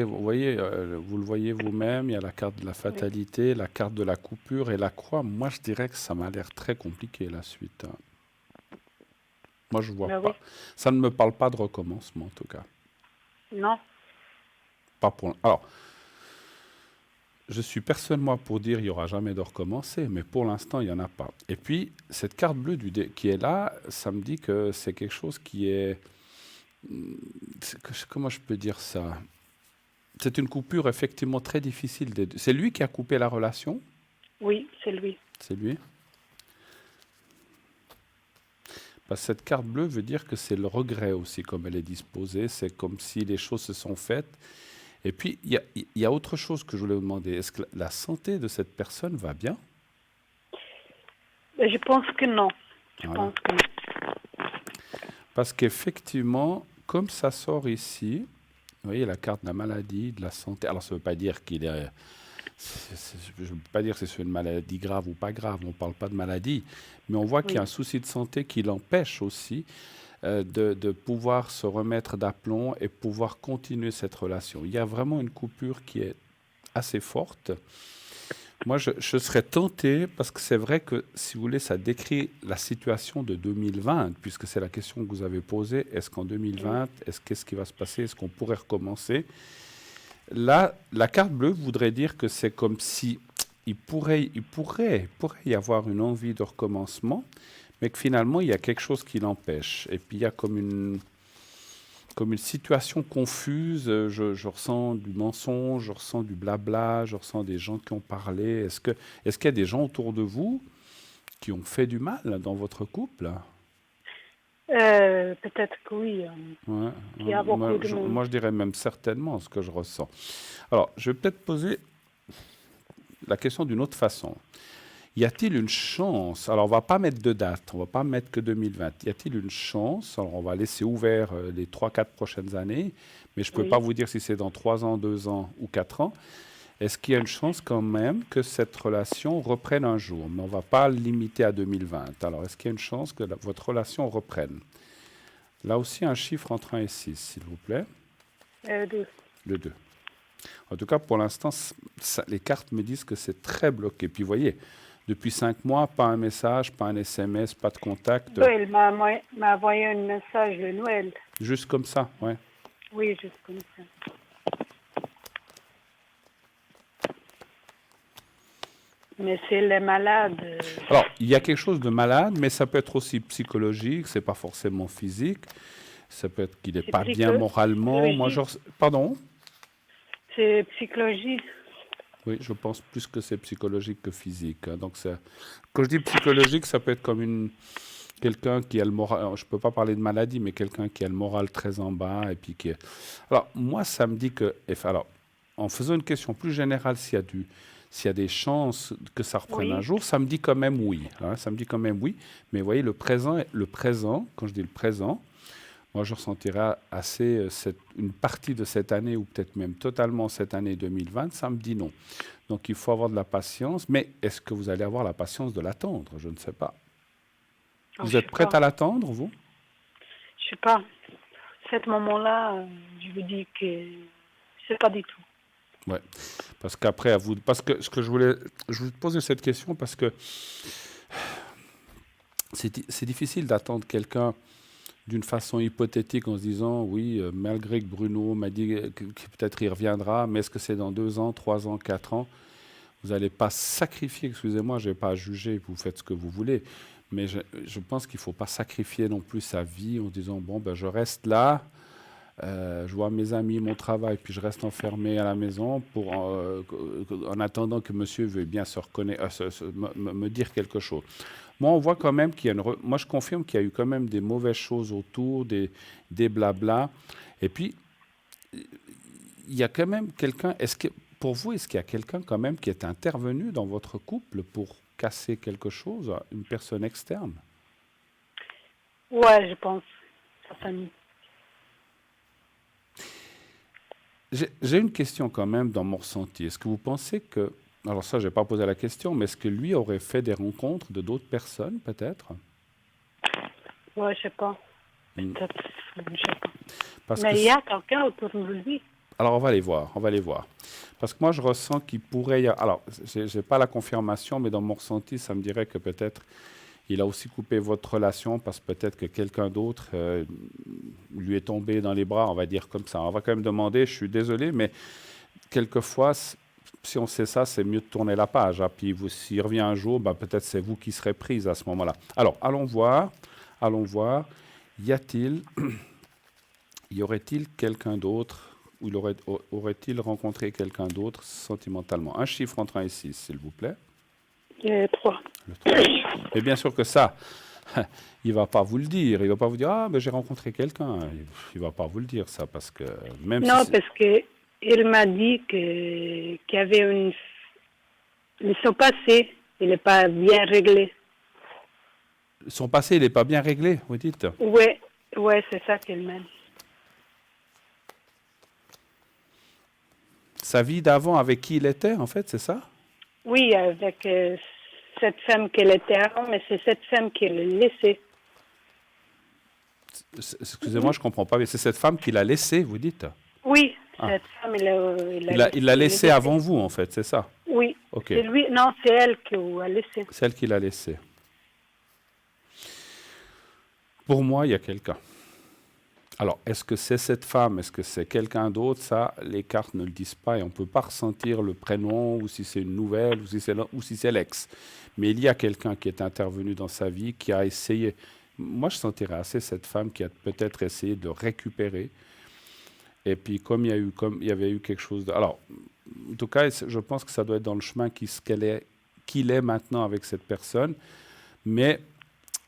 vous voyez, vous le voyez vous-même, il y a la carte de la oui. fatalité, la carte de la coupure et la croix. Moi, je dirais que ça m'a l'air très compliqué la suite, hein. Moi, je vois Ben oui. pas. Ça ne me parle pas de recommencement, en tout cas. Non. Pas pour. Alors, je suis personne, moi, pour dire il n'y aura jamais de recommencer, mais pour l'instant, il n'y en a pas. Et puis, cette carte bleue qui est là, ça me dit que c'est quelque chose qui est. Comment je peux dire ça? C'est une coupure effectivement très difficile des deux. C'est lui qui a coupé la relation? Oui, c'est lui. C'est lui? Parce que cette carte bleue veut dire que c'est le regret aussi, comme elle est disposée. C'est comme si les choses se sont faites. Et puis, il y a autre chose que je voulais vous demander. Est-ce que la santé de cette personne va bien? Ben, je pense que non. Je Voilà. pense que non. Parce qu'effectivement, comme ça sort ici, vous voyez la carte de la maladie, de la santé. Alors, ça ne veut pas dire qu'il est. Je ne veux pas dire que c'est une maladie grave ou pas grave, on ne parle pas de maladie, mais on voit qu'il y a un Oui. souci de santé qui l'empêche aussi de pouvoir se remettre d'aplomb et pouvoir continuer cette relation. Il y a vraiment une coupure qui est assez forte. Moi, je serais tenté, parce que c'est vrai que, si vous voulez, ça décrit la situation de 2020, puisque c'est la question que vous avez posée. Est-ce qu'en 2020, qu'est-ce qui va se passer? Est-ce qu'on pourrait recommencer? Là, la carte bleue voudrait dire que c'est comme si il pourrait y avoir une envie de recommencement, mais que finalement, il y a quelque chose qui l'empêche. Et puis, il y a comme une situation confuse. Je ressens du mensonge, je ressens du blabla, je ressens des gens qui ont parlé. Est-ce qu'il y a des gens autour de vous qui ont fait du mal dans votre couple? Peut-être que oui. Ouais, Il y a beaucoup de monde. moi, je dirais même certainement ce que je ressens. Alors, je vais peut-être poser la question d'une autre façon. Y a-t-il une chance? Alors, on ne va pas mettre de date, on ne va pas mettre que 2020. Y a-t-il une chance? Alors, on va laisser ouvert les 3-4 prochaines années, mais je ne peux pas Oui. vous dire si c'est dans 3 ans, 2 ans ou 4 ans. Est-ce qu'il y a une chance quand même que cette relation reprenne un jour? Mais on ne va pas le limiter à 2020. Alors, est-ce qu'il y a une chance que votre relation reprenne? Là aussi, un chiffre entre 1 et 6, s'il vous plaît. 2. Le 2. En tout cas, pour l'instant, les cartes me disent que c'est très bloqué. Puis, vous voyez, Depuis 5 mois, pas un message, pas un SMS, pas de contact, Oui, il m'a envoyé un message de Noël. juste comme ça, ouais. Oui, juste comme ça. Mais c'est les malades. Alors, il y a quelque chose de malade, mais ça peut être aussi psychologique, c'est pas forcément physique. Ça peut être qu'il n'est C'est pas bien moralement. Moi, psychologique. pardon? C'est psychologie. Oui, je pense plus que c'est psychologique que physique, hein. Donc, quand je dis psychologique, ça peut être comme quelqu'un qui a le moral. Alors, je peux pas parler de maladie, mais quelqu'un qui a le moral très en bas et puis qui. Alors, moi, ça me dit que. Alors, en faisant une question plus générale, s'il y a des chances que ça reprenne un Oui. jour, ça me dit quand même oui, hein, ça me dit quand même oui. Mais vous voyez, le présent, quand je dis le présent, moi, je ressentirais assez une partie de cette année, ou peut-être même totalement cette année 2020, ça me dit non. Donc, il faut avoir de la patience. Mais est-ce que vous allez avoir la patience de l'attendre? Je ne sais pas. Oh, Vous je êtes sais prête pas. à l'attendre, vous? Je sais pas. Ce moment-là, je vous dis que je sais pas du tout. Ouais. Parce qu'après, à vous. Parce que ce que je vous posais cette question parce que c'est difficile d'attendre quelqu'un d'une façon hypothétique en se disant oui, malgré que Bruno m'a dit que peut-être il reviendra, mais est-ce que c'est dans 2 ans, 3 ans, 4 ans? Vous n'allez pas sacrifier, excusez-moi, je n'ai pas à juger, vous faites ce que vous voulez, mais je pense qu'il ne faut pas sacrifier non plus sa vie en disant bon, ben, je reste là, je vois mes amis, mon travail, puis je reste enfermé à la maison en attendant que monsieur veuille bien se reconnaître, me dire quelque chose. Moi, on voit quand même qu'il y a moi, je confirme qu'il y a eu quand même des mauvaises choses autour, des blabla. Et puis, il y a quand même quelqu'un. Pour vous, est-ce qu'il y a quelqu'un quand même qui est intervenu dans votre couple pour casser quelque chose, une personne externe? Ouais, je pense. Sa famille. J'ai une question quand même dans mon ressenti. Est-ce que vous pensez que, alors ça, je n'ai pas posé la question, mais est-ce que lui aurait fait des rencontres de d'autres personnes, peut-être? Ouais, je sais pas. Hmm. Peut-être. Je sais pas. Parce que Mais il y a quelqu'un autour de lui. Alors, on va les voir, on va les voir. Parce que moi, je ressens qu'il pourrait y avoir. Alors, je n'ai pas la confirmation, mais dans mon ressenti, ça me dirait que peut-être il a aussi coupé votre relation parce que peut-être que quelqu'un d'autre lui est tombé dans les bras, on va dire comme ça. On va quand même demander, je suis désolé, mais quelquefois, si on sait ça, c'est mieux de tourner la page, hein. Puis s'il revient un jour, ben, peut-être c'est vous qui serez prise à ce moment-là. Alors, allons voir, allons voir. Y aurait-il quelqu'un d'autre, ou aurait-il rencontré quelqu'un d'autre sentimentalement? Un chiffre entre 1 et 6, s'il vous plaît. 3. Le 3. Mais bien sûr que ça, il ne va pas vous le dire. Il ne va pas vous dire, ah, ben, j'ai rencontré quelqu'un. Il ne va pas vous le dire, ça, parce que même Non, si parce que il m'a dit qu'il y avait son passé, il n'est pas bien réglé. son passé, il n'est pas bien réglé, vous dites. Ouais, ouais, c'est ça qu'il m'a dit. Sa vie d'avant, avec qui il était, en fait, c'est ça? Oui, avec cette femme qu'elle était avant, mais c'est cette femme qui l'a laissée. Excusez-moi, je ne comprends pas, mais c'est cette femme qui l'a laissé, vous dites? Oui, Ah. cette femme, il Il l'a laissé avant vous, en fait, c'est ça? Oui, Ok. c'est lui, non, c'est elle qui l'a laissé. Celle qui l'a laissé. Pour moi, il y a quelqu'un. Alors, est-ce que c'est cette femme? Est-ce que c'est quelqu'un d'autre? Ça, les cartes ne le disent pas et on ne peut pas ressentir le prénom ou si c'est une nouvelle ou si c'est l'ex. Mais il y a quelqu'un qui est intervenu dans sa vie, qui a essayé. Moi, je sentirais assez cette femme qui a peut-être essayé de le récupérer. Et puis, comme il y avait eu quelque chose de... Alors, en tout cas, je pense que ça doit être dans le chemin qu'il est maintenant avec cette personne. Mais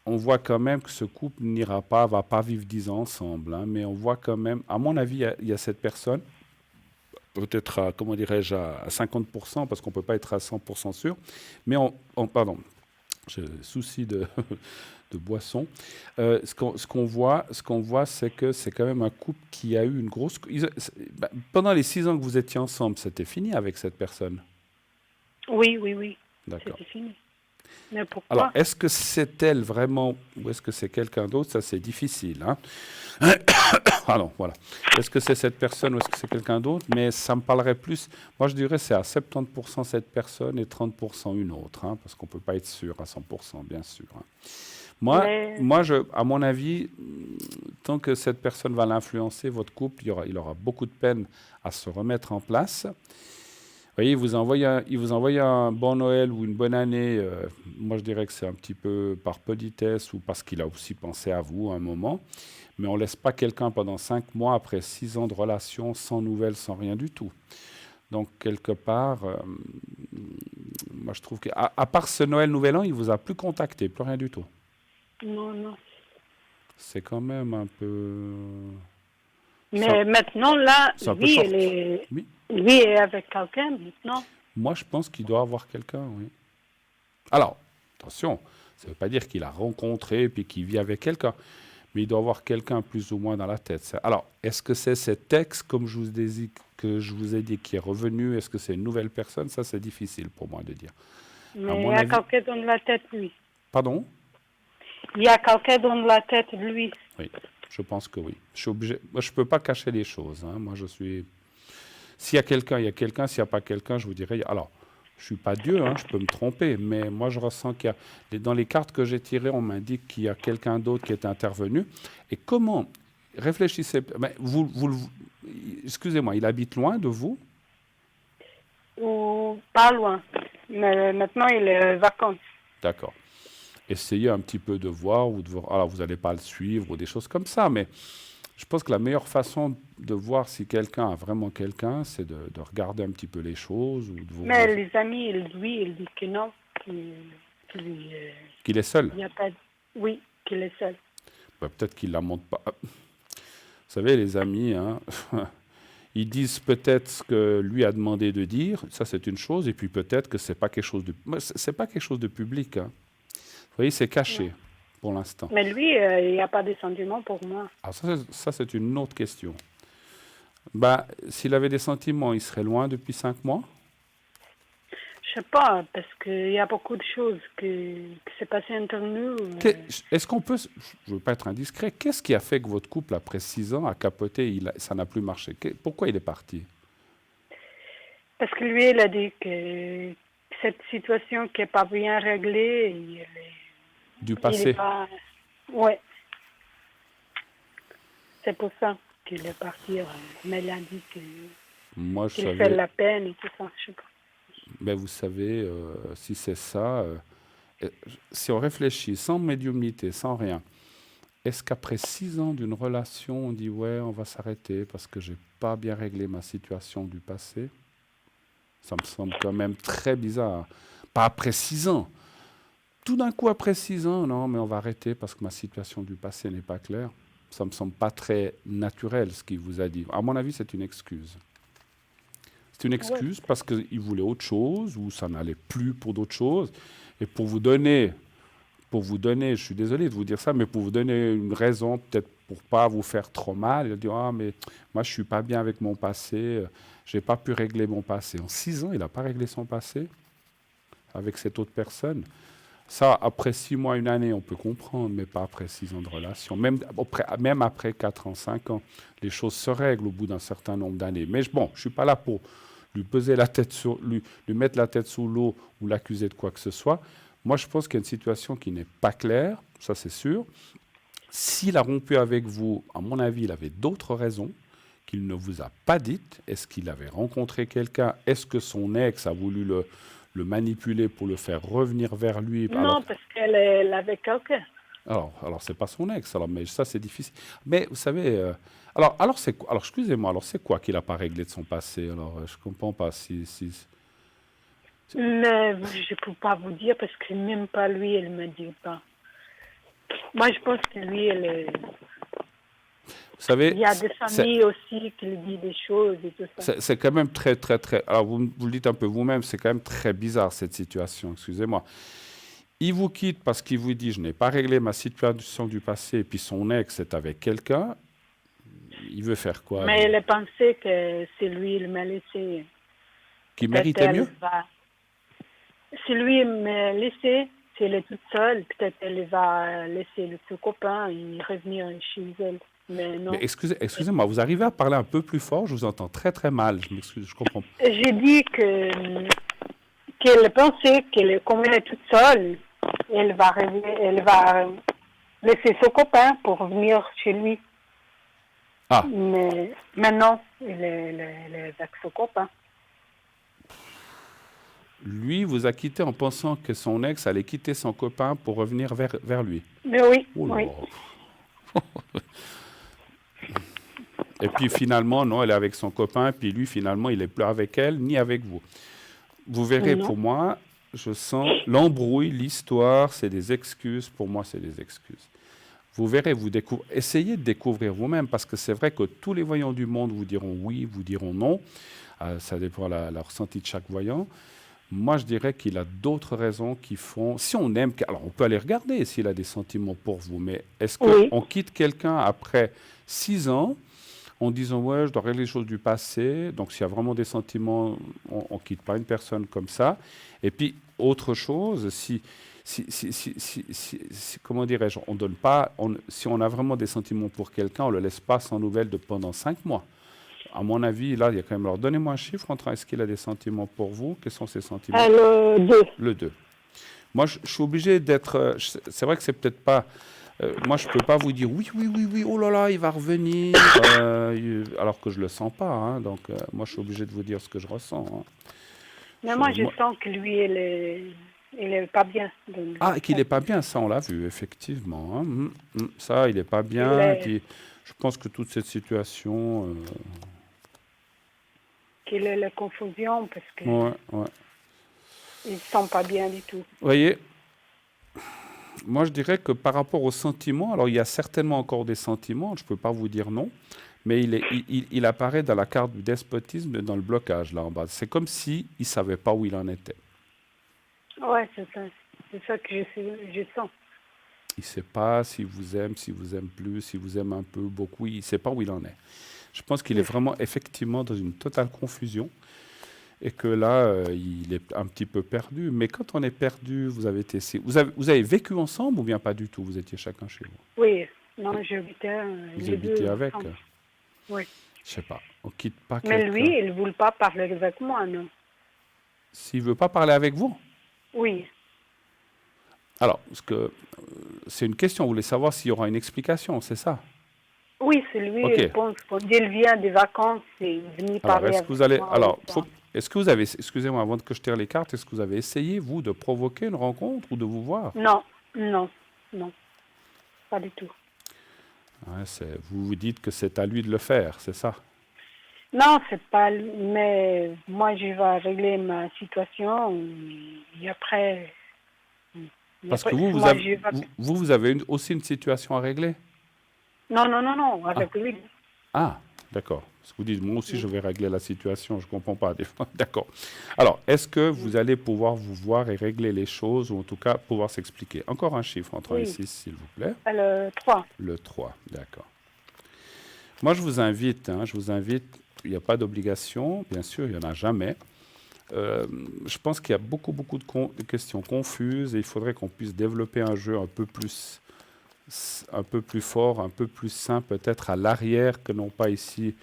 on voit quand même que ce couple n'ira pas, va pas vivre 10 ans ensemble, hein, mais on voit quand même, à mon avis, il y a cette personne, peut-être à, comment dirais-je, à 50%, parce qu'on ne peut pas être à 100% sûr, mais pardon, j'ai souci de, de boisson. Ce qu'on voit, c'est que c'est quand même un couple qui a eu une grosse... pendant les 6 ans que vous étiez ensemble, c'était fini avec cette personne? Oui, oui, oui. D'accord. C'était fini. Mais Alors, pourquoi? est-ce que c'est elle vraiment ou est-ce que c'est quelqu'un d'autre? Ça, c'est difficile, hein. Pardon, voilà. Est-ce que c'est cette personne ou est-ce que c'est quelqu'un d'autre? Mais ça me parlerait plus. Moi, je dirais c'est à 70% cette personne et 30% une autre, hein, parce qu'on ne peut pas être sûr à 100%, bien sûr, hein. Moi, Mais, à mon avis, tant que cette personne va l'influencer, votre couple, il aura beaucoup de peine à se remettre en place. Vous voyez, il vous envoie un bon Noël ou une bonne année. Moi, je dirais que c'est un petit peu par politesse ou parce qu'il a aussi pensé à vous à un moment. Mais on ne laisse pas quelqu'un pendant 5 mois après 6 ans de relation sans nouvelles, sans rien du tout. Donc, quelque part, moi, je trouve à part ce Noël, Nouvel An, il ne vous a plus contacté, plus rien du tout. non, non. C'est quand même un peu... Ça, Mais maintenant, là, c'est un peu short. Oui. lui est avec quelqu'un maintenant. Moi, je pense qu'il doit avoir quelqu'un, oui. Alors, attention, ça ne veut pas dire qu'il a rencontré puis qu'il vit avec quelqu'un, mais il doit avoir quelqu'un plus ou moins dans la tête. Alors, est-ce que c'est cet ex, comme que je vous ai dit, qui est revenu? Est-ce que c'est une nouvelle personne? Ça, c'est difficile pour moi de dire. À Mais il y mon a avis... quelqu'un dans la tête, lui. Pardon? Il y a quelqu'un dans la tête, lui. Oui, je pense que oui. Je suis obligé... Moi, je ne peux pas cacher les choses, hein. Moi, je suis... S'il y a quelqu'un, il y a quelqu'un. S'il n'y a pas quelqu'un, je vous dirais... Alors, je ne suis pas Dieu, hein, je peux me tromper, mais moi, je ressens qu'il y a... Dans les cartes que j'ai tirées, on m'indique qu'il y a quelqu'un d'autre qui est intervenu. Et comment... Réfléchissez... Mais excusez-moi, il habite loin de vous? Ou pas loin. Mais maintenant, il est en vacances. D'accord. Essayez un petit peu de voir, ou de voir... Alors, vous n'allez pas le suivre, ou des choses comme ça, mais... Je pense que la meilleure façon de voir si quelqu'un a vraiment quelqu'un, c'est de regarder un petit peu les choses ou de vous Mais les amis, il dit que non, qu'il est seul. il n'y a pas... Oui, qu'il est seul. Ben, peut-être qu'il la montre pas. Vous savez, les amis, hein, ils disent peut-être ce que lui a demandé de dire, ça c'est une chose, et puis peut-être que c'est pas quelque chose de, c'est pas quelque chose de public, hein. Vous voyez, c'est caché Ouais. pour l'instant. Mais lui, il n'y a pas de sentiments pour moi. Alors ça c'est une autre question. Ben, s'il avait des sentiments, il serait loin depuis 5 mois. Je sais pas, parce qu'il y a beaucoup de choses qui s'est passé entre nous. Est-ce qu'on peut, je ne veux pas être indiscret, qu'est-ce qui a fait que votre couple, après 6 ans, a capoté, ça n'a plus marché? Pourquoi il est parti? Parce que lui, il a dit que cette situation qui n'est pas bien réglée, Du il est passé? pas... Ouais, c'est pour ça qu'il est parti. Mais il a dit Moi, je qu'il fait savais, la peine et tout ça, je sais pas. mais vous savez, si c'est ça, euh, si on réfléchit sans médiumnité, sans rien, est-ce qu'après 6 ans d'une relation, on dit ouais, on va s'arrêter parce que j'ai pas bien réglé ma situation du passé? Ça me semble quand même très bizarre. Pas après 6 ans. Tout d'un coup, après 6 ans, non, mais on va arrêter parce que ma situation du passé n'est pas claire. Ça me semble pas très naturel ce qu'il vous a dit. À mon avis, c'est une excuse. C'est une Ouais. excuse parce qu'il voulait autre chose ou ça n'allait plus pour d'autres choses. Et pour vous donner, je suis désolé de vous dire ça, mais pour vous donner une raison, peut-être pour pas vous faire trop mal, il a dit ah mais moi je suis pas bien avec mon passé, j'ai pas pu régler mon passé. En 6 ans, il n'a pas réglé son passé avec cette autre personne. Ça, après 6 mois, une année, on peut comprendre, mais pas après 6 ans de relation. Même après 4 ans, 5 ans, les choses se règlent au bout d'un certain nombre d'années. Mais bon, je ne suis pas là pour lui peser la tête lui mettre la tête sous l'eau ou l'accuser de quoi que ce soit. Moi, je pense qu'il y a une situation qui n'est pas claire, ça c'est sûr. S'il a rompu avec vous, à mon avis, il avait d'autres raisons qu'il ne vous a pas dites. Est-ce qu'il avait rencontré quelqu'un? Est-ce que son ex a voulu le manipuler pour le faire revenir vers lui? Non, parce qu'elle est avec quelqu'un. Alors c'est pas son ex, alors, mais ça c'est difficile. Mais vous savez, alors excusez-moi, alors c'est quoi qu'il n'a pas réglé de son passé? Alors je comprends pas Mais je ne peux pas vous dire parce que même pas lui, elle me dit pas. Moi, je pense que lui, vous savez, il y a des familles aussi qui lui disent des choses et tout ça. c'est quand même très, très, très... Alors vous le dites un peu vous-même, c'est quand même très bizarre cette situation, excusez-moi. Il vous quitte parce qu'il vous dit, je n'ai pas réglé ma situation du passé, et puis son ex est avec quelqu'un. Il veut faire quoi, Mais lui? elle pensait que c'est lui, il m'a laissé. Qui Peut-être méritait elle mieux? va. si lui me laissait, si elle est toute seule, peut-être elle va laisser son copain et revenir chez elle. Mais Mais non. excusez-moi, vous arrivez à parler un peu plus fort? Je vous entends très très mal. Je m'excuse, je comprends. J'ai dit qu'elle pensait comme elle est toute seule, elle va revenir, elle va laisser son copain pour venir chez lui. Ah, Mais maintenant, elle est avec son copain. lui vous a quitté en pensant que son ex allait quitter son copain pour revenir vers lui. Mais oui, Oh oui. là. Et puis finalement, non, elle est avec son copain, puis lui, finalement, il n'est plus avec elle, ni avec vous. Vous verrez, Non. pour moi, je sens l'embrouille, l'histoire, c'est des excuses. Pour moi, c'est des excuses. Vous verrez, essayez de découvrir vous-même, parce que c'est vrai que tous les voyants du monde vous diront oui, vous diront non. Ça dépend de la ressenti de chaque voyant. Moi, je dirais qu'il a d'autres raisons qui font. Si on aime. Alors, on peut aller regarder s'il a des sentiments pour vous, mais est-ce Oui. qu'on quitte quelqu'un après 6 ans en disant ouais, je dois régler les choses du passé? Donc, s'il y a vraiment des sentiments, on ne quitte pas une personne comme ça. Et puis, autre chose, comment dirais-je, on donne pas. Si on a vraiment des sentiments pour quelqu'un, on ne le laisse pas sans nouvelles pendant 5 mois. À mon avis, là, il y a quand même. Alors, donnez-moi un chiffre entre est-ce qu'il a des sentiments pour vous? Quels sont ses sentiments? Le 2. Le 2. Moi, je suis obligé d'être. C'est vrai que c'est peut-être pas. Moi, je ne peux pas vous dire oui, oui, oui, oui, oh là là, il va revenir, alors que je ne le sens pas. Hein. Donc, moi, je suis obligé de vous dire ce que je ressens. Hein. Mais moi, je sens que lui, il est pas bien. Ah, qu'il n'est pas bien, ça, on l'a vu, effectivement. Hein. Ça, il n'est pas bien. Puis, je pense que toute cette situation. Qu'il ait la confusion parce que Ouais, ouais. il ne se sent pas bien du tout. Vous voyez, moi je dirais que par rapport aux sentiments, alors il y a certainement encore des sentiments, je ne peux pas vous dire non, mais il apparaît dans la carte du despotisme, dans le blocage là en bas. C'est comme s'il ne savait pas où il en était. Ouais, c'est ça que je sens. Il ne sait pas s'il vous aime plus, s'il vous aime un peu, beaucoup, il ne sait pas où il en est. Je pense qu'il est vraiment effectivement dans une totale confusion et que là, il est un petit peu perdu. Mais quand on est perdu, vous avez vécu ensemble ou bien pas du tout? Vous étiez chacun chez vous? Oui, non, j'habitais Vous les habitez deux avec? ensemble. Oui. Je sais pas. On quitte pas Mais quelqu'un. lui, il ne voulait pas parler avec moi, non. S'il veut pas parler avec vous? Oui. Alors, c'est une question. Vous voulez savoir s'il y aura une explication, c'est ça? Oui, c'est lui, Ok. il pense quand il vient des vacances, il vient Alors, parler est-ce avec que vous allez. moi. Alors, est-ce que vous avez. Excusez-moi, avant que je tire les cartes, est-ce que vous avez essayé, vous, de provoquer une rencontre ou de vous voir? Non, non, non, pas du tout. Ouais, vous vous dites que c'est à lui de le faire, c'est ça? Non, c'est pas, mais moi, je vais régler ma situation et après, Parce que vous, moi, je vais... vous avez aussi une situation à régler? Non, non, non, non, Ah, avec lui. ah, d'accord. Parce que vous dites, moi aussi, je vais régler la situation, je ne comprends pas. Des fois. D'accord. Alors, est-ce que vous allez pouvoir vous voir et régler les choses, ou en tout cas pouvoir s'expliquer? Encore un chiffre entre 1 et 6, s'il vous plaît. Le 3. Le 3, d'accord. Moi, je vous invite, il n'y a pas d'obligation, bien sûr, il n'y en a jamais. Je pense qu'il y a beaucoup de questions confuses et il faudrait qu'on puisse développer un jeu un peu plus fort, un peu plus sain, peut-être à l'arrière que non pas ici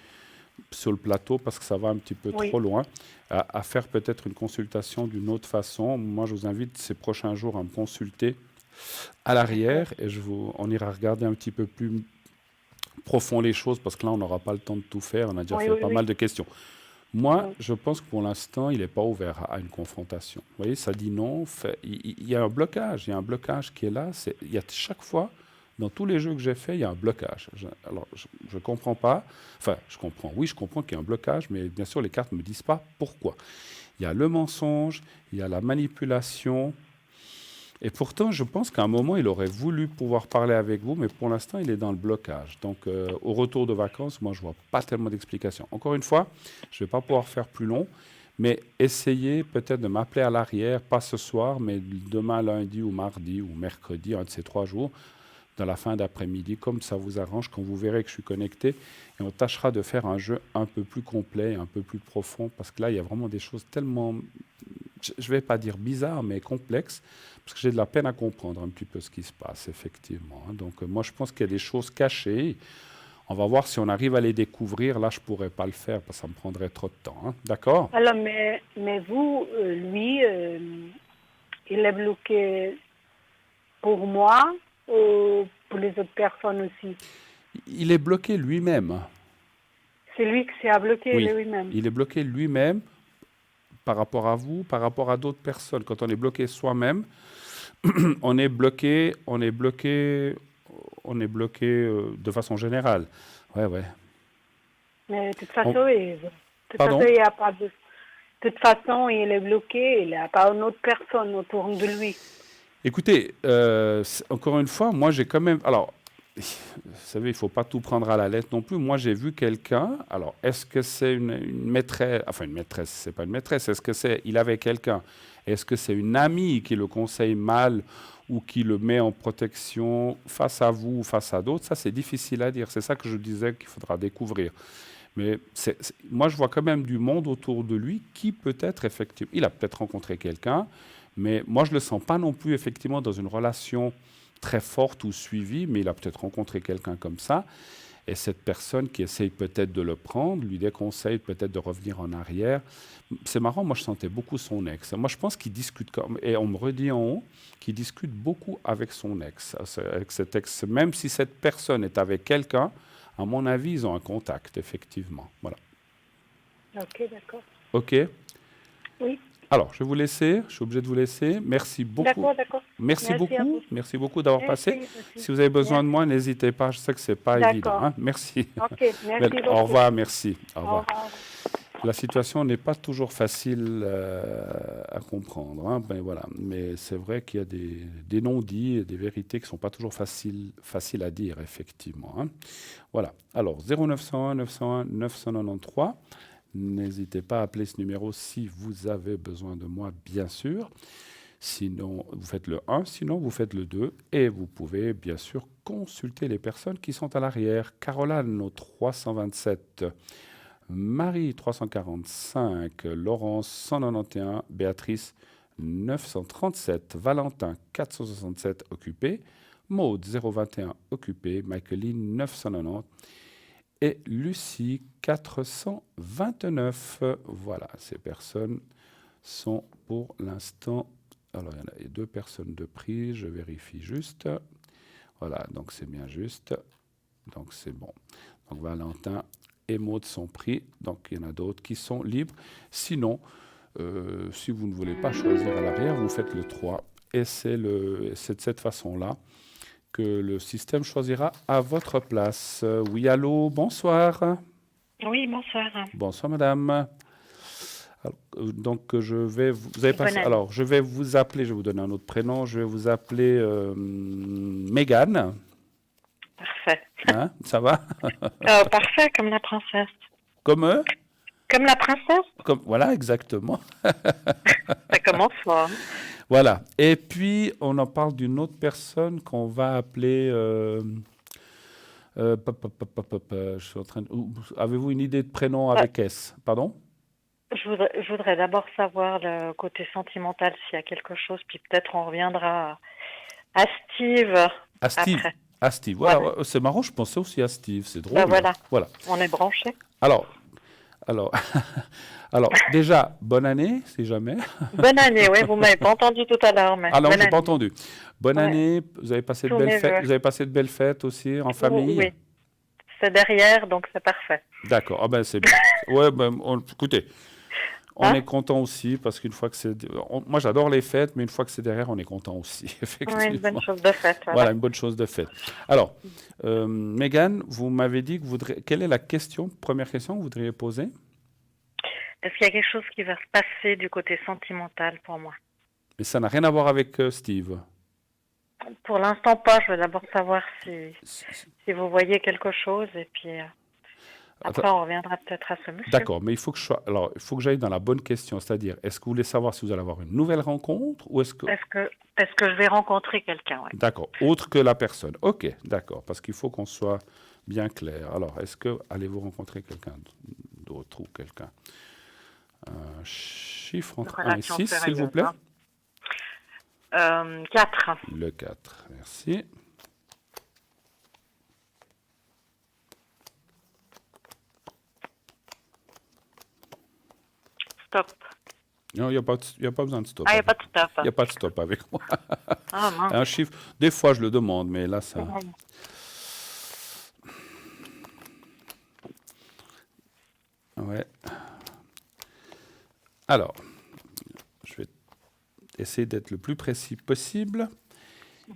sur le plateau, parce que ça va un petit peu trop loin, à faire peut-être une consultation d'une autre façon. Moi, je vous invite ces prochains jours à me consulter à l'arrière et on ira regarder un petit peu plus profond les choses, parce que là, on n'aura pas le temps de tout faire. On a déjà fait pas mal de questions. Moi, je pense que pour l'instant, il n'est pas ouvert à une confrontation. Vous voyez, ça dit non. Il y a un blocage. Il y a un blocage qui est là. Il y a chaque fois, dans tous les jeux que j'ai faits, il y a un blocage. Alors, je ne comprends pas. Enfin, je comprends. Oui, je comprends qu'il y a un blocage, mais bien sûr, les cartes ne me disent pas pourquoi. Il y a le mensonge, il y a la manipulation. Et pourtant, je pense qu'à un moment, il aurait voulu pouvoir parler avec vous, mais pour l'instant, il est dans le blocage. Donc, au retour de vacances, moi, je ne vois pas tellement d'explications. Encore une fois, je ne vais pas pouvoir faire plus long, mais essayez peut-être de m'appeler à l'arrière, pas ce soir, mais demain, lundi ou mardi ou mercredi, un de ces 3 jours, dans la fin d'après-midi, comme ça vous arrange, quand vous verrez que je suis connecté. Et on tâchera de faire un jeu un peu plus complet, un peu plus profond, parce que là, il y a vraiment des choses tellement je vais pas dire bizarre, mais complexe, parce que j'ai de la peine à comprendre un petit peu ce qui se passe, effectivement. Hein. Donc, moi, je pense qu'il y a des choses cachées. On va voir si on arrive à les découvrir. Là, je pourrais pas le faire parce que ça me prendrait trop de temps. Hein. D'accord? Alors, mais vous, lui, il est bloqué pour moi ou pour les autres personnes aussi? Il est bloqué lui-même. C'est lui qui s'est bloqué Oui, lui-même. il est bloqué lui-même par rapport à vous, par rapport à d'autres personnes. Quand on est bloqué soi-même, on est bloqué, de façon générale. Ouais, ouais. Mais de toute On- façon, Pardon? il y a pas de... De toute façon, il est bloqué, il n'y a pas une autre personne autour de lui. Écoutez, encore une fois, moi j'ai quand même. Alors, vous savez, il ne faut pas tout prendre à la lettre non plus. Moi j'ai vu quelqu'un. Alors, est-ce que c'est une maîtresse? Enfin, une maîtresse, c'est pas une maîtresse. Est-ce que c'est. Il avait quelqu'un? Est-ce que c'est une amie qui le conseille mal ou qui le met en protection face à vous ou face à d'autres? Ça, c'est difficile à dire. C'est ça que je disais qu'il faudra découvrir. Mais moi, je vois quand même du monde autour de lui qui peut-être, effectivement, il a peut-être rencontré quelqu'un, mais moi, je ne le sens pas non plus, effectivement, dans une relation très forte ou suivie, mais il a peut-être rencontré quelqu'un comme ça, et cette personne qui essaye peut-être de le prendre, lui déconseille peut-être de revenir en arrière. C'est marrant, moi, je sentais beaucoup son ex. Moi, je pense qu'il discute, et on me redit en haut, qu'il discute beaucoup avec son ex, avec cet ex, même si cette personne est avec quelqu'un. À mon avis, ils ont un contact, effectivement. Voilà. Ok, d'accord. OK. Oui, Alors, je vais vous laisser. Je suis obligé de vous laisser. Merci beaucoup. d'accord. Merci Merci à beaucoup. vous. Merci beaucoup d'avoir passé. Merci. Si vous avez besoin de Merci. moi, n'hésitez pas. Je sais que c'est pas D'accord. évident. Hein. Merci. Ok, merci beaucoup. Au revoir. Merci. Au Au revoir. revoir. La situation n'est pas toujours facile à comprendre. Hein. Ben voilà. Mais c'est vrai qu'il y a des non-dits et des vérités qui ne sont pas toujours faciles à dire, effectivement. Hein. Voilà. Alors, 0901 901 993. N'hésitez pas à appeler ce numéro si vous avez besoin de moi, bien sûr. Sinon, vous faites le 1, sinon vous faites le 2. Et vous pouvez, bien sûr, consulter les personnes qui sont à l'arrière. Caroline au 327. Marie 345, Laurence 191, Béatrice 937, Valentin 467 occupé, Maude 021 occupé, Michaeline 990 et Lucie 429. Voilà, ces personnes sont pour l'instant. Alors, il y en a 2 personnes de prise, je vérifie juste. Voilà, donc c'est bien juste. Donc c'est bon. Donc Valentin et Maud sont pris, donc il y en a d'autres qui sont libres. Sinon, si vous ne voulez pas choisir à l'arrière, vous faites le 3. Et c'est de cette façon-là que le système choisira à votre place. Oui, allô, bonsoir. Oui, bonsoir. Bonsoir, madame. Alors, donc, vous avez passé, Bonne année. alors, je vais vous appeler, je vais vous donner un autre prénom, je vais vous appeler Mégane. Parfait. Hein, ça va? Parfait, comme la princesse. Comme eux? Comme la princesse? Voilà, exactement. Ça commence fort. Voilà. Et puis, on en parle d'une autre personne qu'on va appeler. Je suis en train de- Avez-vous une idée de prénom avec S? Pardon? Je voudrais d'abord savoir le côté sentimental, s'il y a quelque chose, puis peut-être on reviendra à Steve À Steve. après. À Steve. Voilà, Voilà. ouais, c'est marrant, je pensais aussi à Steve. C'est drôle. Ben voilà. Voilà. On est branchés. Alors, alors, déjà, bonne année, si jamais. Bonne année, oui, vous m'avez pas entendu tout à l'heure, mais Ah non, bonne j'ai pas année. entendu. Bonne Ouais. année. Vous avez passé de Tous belles mes fêtes. vœux. Vous avez passé de belles fêtes aussi en famille. Oui, c'est derrière, donc c'est parfait. D'accord. Ah ben c'est bien. Ouais, ben, écoutez, on Hein? est content aussi parce qu'une fois que moi j'adore les fêtes, mais une fois que c'est derrière, on est content aussi, Oui, effectivement. une bonne chose de faite. Voilà, une bonne chose de faite. Alors, Mégane, vous m'avez dit que quelle est la première question que vous voudriez poser? Est-ce qu'il y a quelque chose qui va se passer du côté sentimental pour moi? Mais ça n'a rien à voir avec Steve. Pour l'instant, pas. Je veux d'abord savoir si C'est- vous voyez quelque chose et puis après Attends. on reviendra peut-être à ce monsieur. D'accord, mais il faut que il faut que j'aille dans la bonne question, c'est-à-dire, est-ce que vous voulez savoir si vous allez avoir une nouvelle rencontre ou est-ce que... Est-ce que je vais rencontrer quelqu'un? Ouais. D'accord, autre que la personne. Ok, d'accord, parce qu'il faut qu'on soit bien clair. Alors, est-ce que allez-vous rencontrer quelqu'un d'autre ou quelqu'un? Un chiffre Une entre 1 et relation 6, s'il vous sérieuse, plaît. hein. 4. Le 4, merci. Stop. Non, il n'y a pas besoin de stop. Ah, il n'y a pas de stop. Il n'y a pas de stop avec moi. Ah, mince. Un chiffre, des fois je le demande, mais là, ça... Ouais. Alors, je vais essayer d'être le plus précis possible.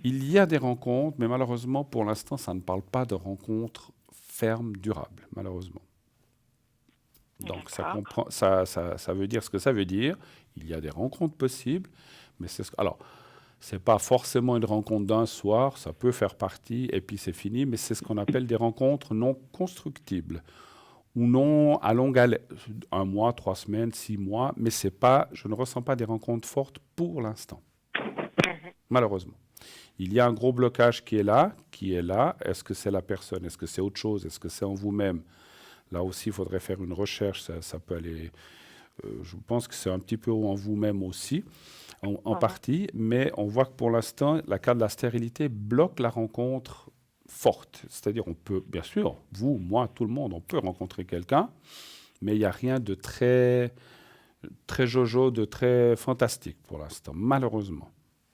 Il y a des rencontres, mais malheureusement, pour l'instant, ça ne parle pas de rencontres fermes, durables, malheureusement. Donc, ça veut dire ce que ça veut dire. Il y a des rencontres possibles, mais alors, c'est pas forcément une rencontre d'un soir, ça peut faire partie, et puis c'est fini, mais c'est ce qu'on appelle des rencontres non constructibles, ou non à longue haleine, 1 mois, 3 semaines, 6 mois, mais c'est pas, je ne ressens pas des rencontres fortes pour l'instant, malheureusement. Il y a un gros blocage qui est là. Est-ce que c'est la personne? Est-ce que c'est autre chose? Est-ce que c'est en vous-même? Là aussi, il faudrait faire une recherche. Ça peut aller. Je pense que c'est un petit peu en vous-même aussi, en partie. Mais on voit que pour l'instant, la carte de la stérilité bloque la rencontre forte. C'est-à-dire, on peut, bien sûr, vous, moi, tout le monde, on peut rencontrer quelqu'un, mais il n'y a rien de très, très jojo, de très fantastique pour l'instant, malheureusement.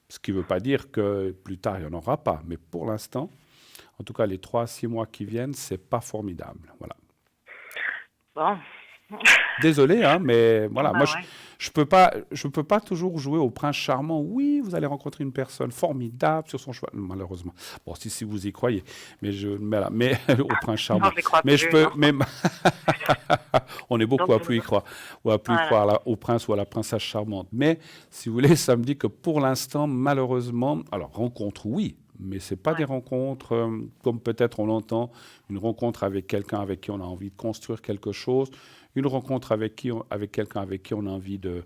Ce qui ne veut pas dire que plus tard, il n'y en aura pas. Mais pour l'instant, en tout cas, les 3 à 6 mois qui viennent, ce n'est pas formidable. Voilà. Bon. Désolé, hein, mais voilà, Bah moi, ouais. je peux pas toujours jouer au prince charmant. Oui, vous allez rencontrer une personne formidable sur son cheval, malheureusement. Bon, si vous y croyez, mais au prince charmant. Non, je ne crois Mais plus. je peux, Non. mais on est beaucoup Donc, à plus y croire, ou à plus voilà. croire au prince ou à la princesse charmante. Mais si vous voulez, ça me dit que pour l'instant, malheureusement, alors rencontre, oui. Mais ce n'est pas des Ouais. rencontres comme peut-être on l'entend, une rencontre avec quelqu'un avec qui on a envie de construire quelque chose, une rencontre avec quelqu'un avec qui on a envie de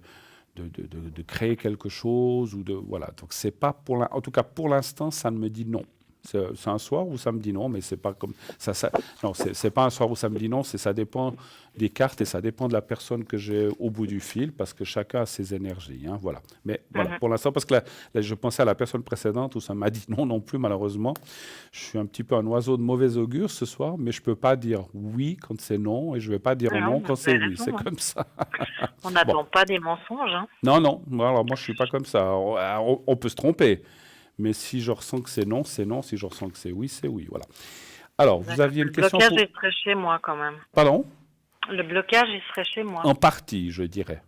créer quelque chose. Voilà. Donc, c'est pas en tout cas, pour l'instant, ça ne me dit non. C'est un soir où ça me dit non, mais c'est pas comme non, c'est pas un soir où ça me dit non, ça dépend des cartes et ça dépend de la personne que j'ai au bout du fil parce que chacun a ses énergies, hein, voilà. Mais voilà, pour l'instant, parce que là, je pensais à la personne précédente où ça m'a dit non plus, malheureusement. Je suis un petit peu un oiseau de mauvais augure ce soir, mais je peux pas dire oui quand c'est non et je vais pas dire Non, non vous quand c'est avez oui. raison, C'est hein. comme ça. On Bon, n'attend pas des mensonges. Hein. non. Alors moi, je suis pas comme ça. On peut se tromper. Mais si je ressens que c'est non, c'est non. Si je ressens que c'est oui, voilà. Alors, vous D'accord. aviez une Le question blocage, pour... il serait chez moi quand même. Pardon? Le blocage, il serait chez moi. En partie, je dirais.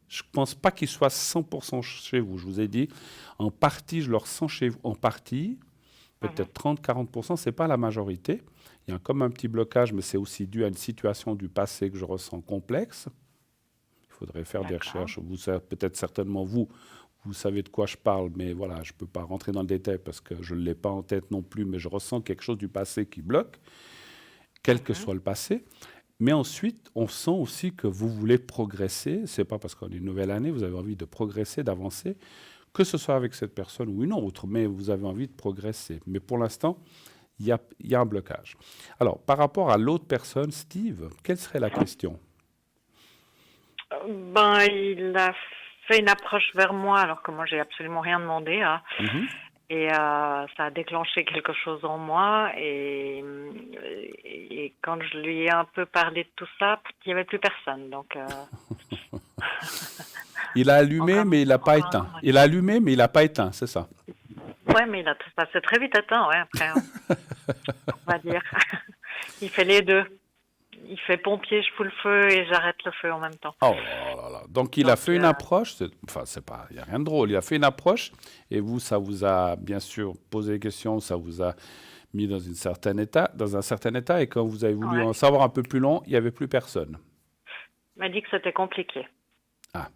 Je ne pense pas qu'il soit 100% chez vous. Je vous ai dit, en partie, je le ressens chez vous. En partie, peut-être 30-40%, ce n'est pas la majorité. Il y a comme un petit blocage, mais c'est aussi dû à une situation du passé que je ressens complexe. Il faudrait faire des recherches. Peut-être certainement vous savez de quoi je parle, mais voilà, je ne peux pas rentrer dans le détail parce que je ne l'ai pas en tête non plus, mais je ressens quelque chose du passé qui bloque, quel que soit le passé. Mais ensuite, on sent aussi que vous voulez progresser. Ce n'est pas parce qu'on est une nouvelle année, vous avez envie de progresser, d'avancer, que ce soit avec cette personne ou une autre, mais vous avez envie de progresser. Mais pour l'instant, il y a un blocage. Alors, par rapport à l'autre personne, Steve, quelle serait la question? Ben, il a fait une approche vers moi alors que moi, j'ai absolument rien demandé. Hein. Et ça a déclenché quelque chose en moi. Et quand je lui ai un peu parlé de tout ça, il n'y avait plus personne. Donc, il a allumé, mais il n'a pas éteint. Il a allumé, mais il n'a pas éteint, c'est ça? Ouais, mais ça s'est très vite atteint, ouais, après. Hein. On va dire. Il fait les deux. Il fait pompier, je fous le feu et j'arrête le feu en même temps. Oh là là. Donc, il a fait une approche. Enfin, il n'y a rien de drôle. Il a fait une approche et vous, ça vous a bien sûr posé des questions, ça vous a mis dans un certain état. Et quand vous avez voulu en savoir un peu plus long, il n'y avait plus personne. Il m'a dit que c'était compliqué. Ah.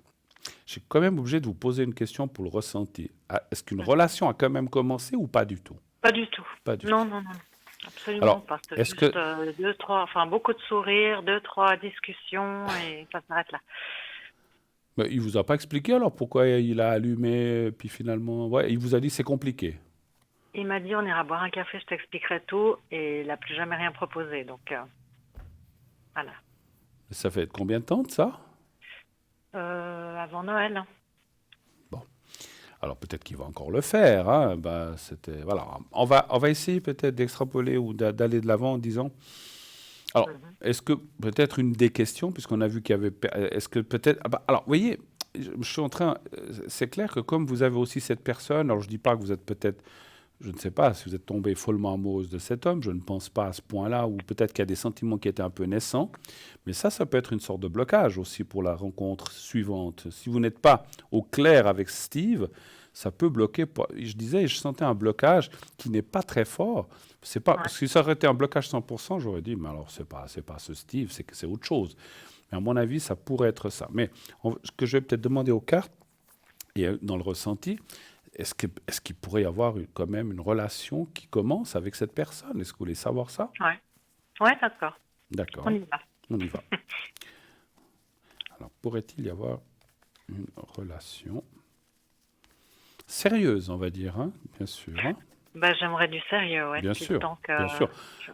Je suis quand même obligé de vous poser une question pour le ressenti. Est-ce qu'une relation a quand même commencé ou pas du tout? Pas du tout. Pas du non, tout. non. Absolument Alors, pas. C'est est-ce juste 2, 3, enfin beaucoup de sourires, 2, 3 discussions et ça s'arrête là. Mais il vous a pas expliqué alors pourquoi il a allumé puis finalement, ouais, il vous a dit c'est compliqué. Il m'a dit on ira boire un café, je t'expliquerai tout et il n'a plus jamais rien proposé donc voilà. Ça fait combien de temps de ça? Avant Noël. Bon. Alors peut-être qu'il va encore le faire. Hein. Ben, voilà. On va essayer peut-être d'extrapoler ou d'aller de l'avant en disant. Alors, est-ce que peut-être une des questions, puisqu'on a vu qu'il y avait. Est-ce que peut-être. Alors, vous voyez, je suis en train. C'est clair que comme vous avez aussi cette personne, alors je ne dis pas que vous êtes peut-être. Je ne sais pas si vous êtes tombée follement amoureuse de cet homme, je ne pense pas à ce point-là, ou peut-être qu'il y a des sentiments qui étaient un peu naissants, mais ça peut être une sorte de blocage aussi pour la rencontre suivante. Si vous n'êtes pas au clair avec Steve, ça peut bloquer. Je disais, je sentais un blocage qui n'est pas très fort. C'est pas, parce que si ça aurait été un blocage 100%, j'aurais dit, mais alors c'est pas ce Steve, c'est autre chose. Mais à mon avis, ça pourrait être ça. Mais ce que je vais peut-être demander aux cartes, et dans le ressenti, est-ce qu'il pourrait y avoir quand même une relation qui commence avec cette personne? Est-ce que vous voulez savoir ça? Ouais, d'accord. D'accord. On y va. On y va. Alors, pourrait-il y avoir une relation sérieuse, on va dire, hein, bien sûr. Hein? J'aimerais du sérieux, ouais. Bien sûr, bien sûr.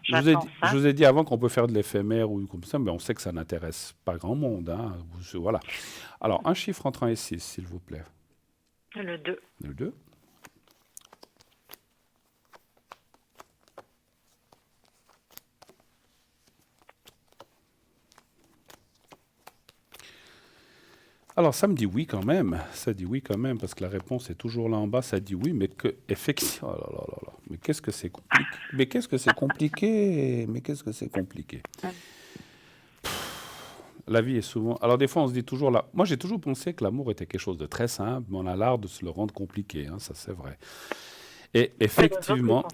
Je je vous ai dit avant qu'on peut faire de l'éphémère ou comme ça, mais on sait que ça n'intéresse pas grand monde. Hein, voilà. Alors, un chiffre entre 1 et 6, s'il vous plaît. Le 2. Le 2. Alors, ça me dit oui quand même. Ça dit oui quand même, parce que la réponse est toujours là en bas. Ça dit oui, mais que effectivement. Oh là là là là. Mais qu'est-ce que c'est compliqué. Mais qu'est-ce que c'est compliqué. Mais qu'est-ce que c'est compliqué. La vie est souvent. Alors, des fois, on se dit toujours là. Moi, j'ai toujours pensé que l'amour était quelque chose de très simple, mais on a l'art de se le rendre compliqué. Hein, ça, c'est vrai. Et effectivement,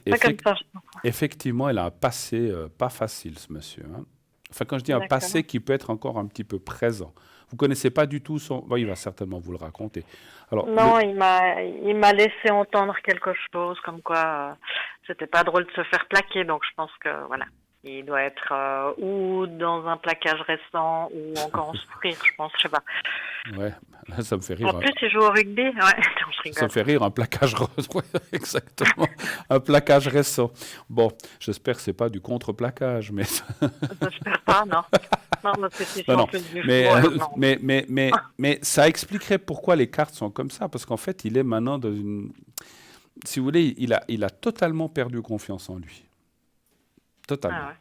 effectivement, il a un passé pas facile, ce monsieur. Hein. Enfin, quand je dis un passé qui peut être encore un petit peu présent. Vous connaissez pas du tout son. Bon, il va certainement vous le raconter. Alors, non, il m'a laissé entendre quelque chose, comme quoi c'était pas drôle de se faire plaquer. Donc, je pense que voilà. Il doit être ou dans un plaquage récent ou encore en souffrir, je pense, je sais pas. Ouais, là, ça me fait rire. En plus, il joue au rugby. Ouais, non, je rigole. Ça me fait rire, un plaquage ouais, exactement, un plaquage récent. Bon, j'espère que c'est pas du contre-plaquage, mais. J'espère pas, non. Non, mais ça expliquerait pourquoi les cartes sont comme ça, parce qu'en fait, il est maintenant dans une. Si vous voulez, il a totalement perdu confiance en lui. Totalement. Ah ouais.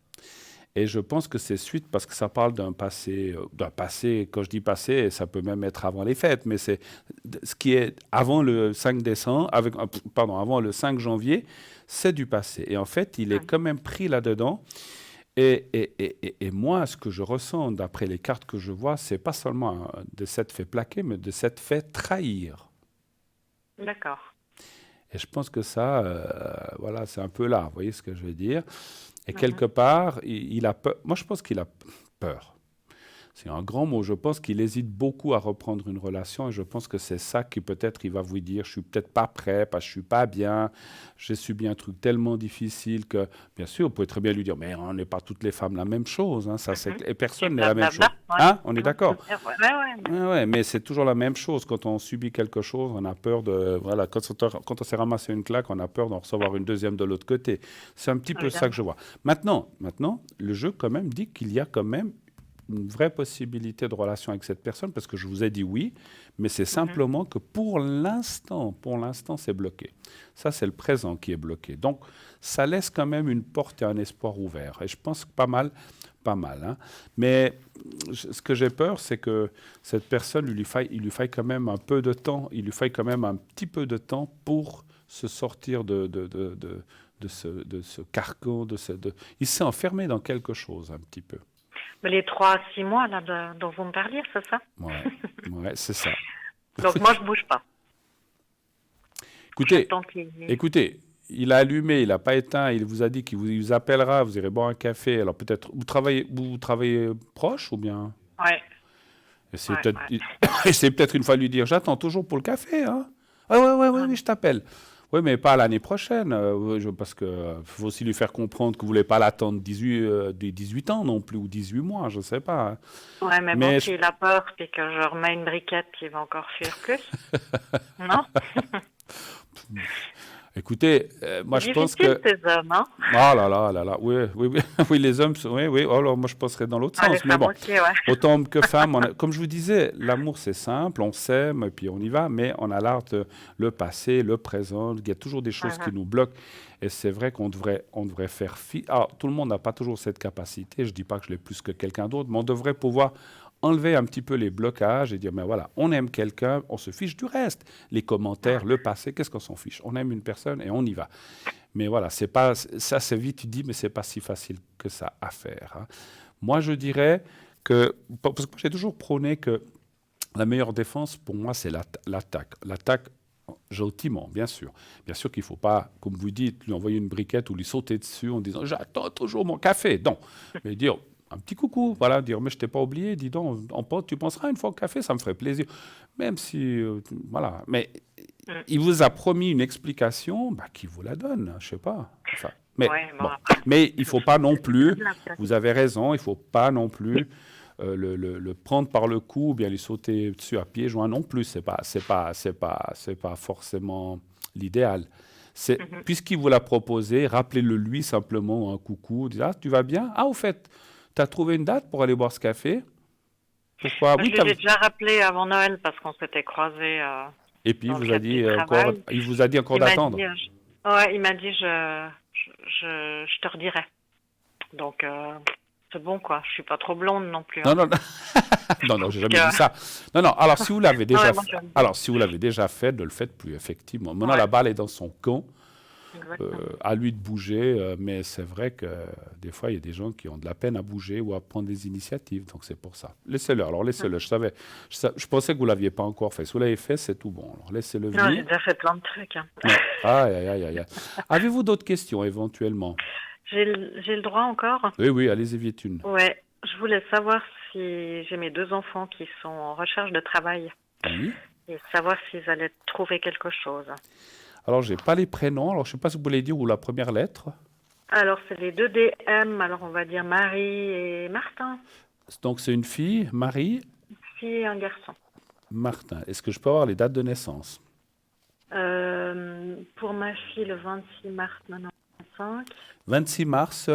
Et je pense que c'est suite parce que ça parle d'un passé, quand je dis passé, ça peut même être avant les fêtes, mais c'est ce qui est avant le 5 décembre, avant le 5 janvier, c'est du passé. Et en fait, il est quand même pris là-dedans. Et moi, ce que je ressens d'après les cartes que je vois, c'est pas seulement de s'être fait plaquer, mais de s'être fait trahir. D'accord. Et je pense que ça, voilà, c'est un peu là, vous voyez ce que je veux dire? Et quelque part, il a peur. Moi, je pense qu'il a peur. C'est un grand mot. Je pense qu'il hésite beaucoup à reprendre une relation et je pense que c'est ça qui peut-être il va vous dire, je suis peut-être pas prêt, parce que je suis pas bien, j'ai subi un truc tellement difficile que, bien sûr, vous pouvez très bien lui dire, mais on n'est pas toutes les femmes la même chose, hein, ça c'est et personne n'est la même chose. Hein, on est d'accord? Ouais, mais c'est toujours la même chose. Quand on subit quelque chose, on a peur de, voilà, quand on s'est ramassé une claque, on a peur d'en recevoir une deuxième de l'autre côté. C'est un petit peu ça que je vois. Maintenant, le jeu quand même dit qu'il y a quand même une vraie possibilité de relation avec cette personne, parce que je vous ai dit oui, mais c'est simplement que pour l'instant, c'est bloqué. Ça, c'est le présent qui est bloqué. Donc, ça laisse quand même une porte et un espoir ouvert. Et je pense que pas mal. Hein. Mais ce que j'ai peur, c'est que cette personne, il lui faille quand même un peu de temps, il lui faille quand même un petit peu de temps pour se sortir de ce carcan, il s'est enfermé dans quelque chose un petit peu. Les 3 à 6 mois là, dont vous me parliez, c'est ça? Ouais, c'est ça. Donc moi, je ne bouge pas. Écoutez, il a allumé, il n'a pas éteint, il vous a dit qu'il vous appellera, vous irez boire un café. Alors peut-être, vous travaillez proche ou bien? Ouais. C'est peut-être une fois lui dire, j'attends toujours pour le café. Hein? Oui, je t'appelle. Oui, mais pas l'année prochaine, parce qu'il faut aussi lui faire comprendre que vous ne voulez pas l'attendre 18 ans non plus, ou 18 mois, je ne sais pas. Hein. Oui, mais bon, s'il a peur et que je remets une briquette, il va encore fuir plus. Non? Écoutez, moi je C'est pense difficile, que... ces hommes, hein. Ah là là là là, oui, oui, oui, oui, les hommes, oui, oui, oh, alors moi je penserais dans l'autre Ah, les sens, mais femmes bon, aussi, ouais. autant homme que femme, comme je vous disais, l'amour c'est simple, on s'aime et puis on y va, mais on a l'art de le passé, le présent, il y a toujours des choses qui Mhm. nous bloquent et c'est vrai on devrait faire fi. Alors tout le monde n'a pas toujours cette capacité, je ne dis pas que je l'ai plus que quelqu'un d'autre, mais on devrait pouvoir enlever un petit peu les blocages et dire, mais voilà, on aime quelqu'un, on se fiche du reste. Les commentaires, le passé, qu'est-ce qu'on s'en fiche? On aime une personne et on y va. Mais voilà, c'est pas, ça c'est vite dit, mais c'est pas si facile que ça à faire, hein. Moi, je dirais que, parce que j'ai toujours prôné que la meilleure défense, pour moi, c'est l'attaque. L'attaque, gentiment, bien sûr. Bien sûr qu'il ne faut pas, comme vous dites, lui envoyer une briquette ou lui sauter dessus en disant «J'attends toujours mon café». Non, mais dire un petit coucou, voilà, dire «Mais je t'ai pas oublié, dis donc, tu penseras une fois au café, ça me ferait plaisir». Même si, voilà, mais Mm. il vous a promis une explication, bah, qu'il vous la donne, je sais pas. Enfin, mais Ouais, bon, bon, après, mais il faut pas non plus. là, ça. Vous avez raison, il faut pas non plus le prendre par le cou ou bien lui sauter dessus à pieds joints non plus. C'est pas forcément l'idéal. Mhm. Puisqu'il vous l'a proposé, rappelez-le lui simplement un coucou, dites, ah tu vas bien? Ah au fait, tu as trouvé une date pour aller boire ce café? Pourquoi? Je Oui, les ai déjà rappelés avant Noël parce qu'on s'était croisés et puis dans le vous a cadre du dit encore, travail. il vous a dit encore Il m'a d'attendre. dit, ouais, il m'a dit, je te redirai. Donc, c'est bon, quoi. Je suis pas trop blonde non plus, Non, hein. non, non, non, non, j'ai jamais Donc, dit ça. Non, non. Alors si vous l'avez déjà, ouais, moi, j'aime bien. alors si vous l'avez déjà fait, ne le faites plus effectivement. Maintenant Ouais, la balle est dans son camp, exactement. à lui de bouger. Mais c'est vrai que des fois il y a des gens qui ont de la peine à bouger ou à prendre des initiatives. Donc c'est pour ça. Laissez-le. Alors laissez-le. Je pensais que vous l'aviez pas encore fait. Si vous l'avez fait, c'est tout bon. Alors laissez-le Non, j'ai venir. déjà fait plein de trucs, hein. Ouais. Aïe, aïe, aïe, aïe, aïe. Avez-vous d'autres questions éventuellement? J'ai le droit encore? Oui, oui. Allez-y vite une. Ouais, je voulais savoir si j'ai mes deux enfants qui sont en recherche de travail Oui. et savoir s'ils allaient trouver quelque chose. Alors j'ai pas les prénoms. Alors je sais pas si vous voulez dire ou la première lettre. Alors, c'est les deux DM, alors on va dire Marie et Martin. Donc c'est une fille, Marie. Fille et un garçon. Martin, est-ce que je peux avoir les dates de naissance? Pour ma fille, le 26 mars 95. 26 mars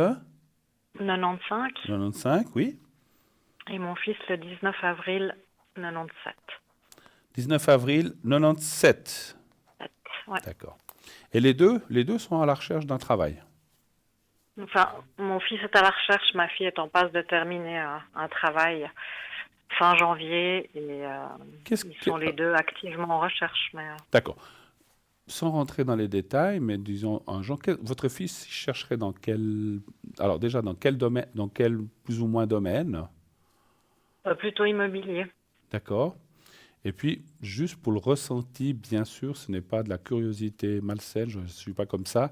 95. 95, oui. Et mon fils, le 19 avril 97. 19 avril 97. Ouais. D'accord. Et les deux sont à la recherche d'un travail. Enfin, mon fils est à la recherche, ma fille est en passe de terminer un travail fin janvier et ils sont les deux activement en recherche. Mais, D'accord. Sans rentrer dans les détails, mais disons, votre fils chercherait dans quel... Alors déjà, dans quel domaine, dans quel plus ou moins domaine? plutôt immobilier. D'accord. Et puis, juste pour le ressenti, bien sûr, ce n'est pas de la curiosité malsaine, je ne suis pas comme ça.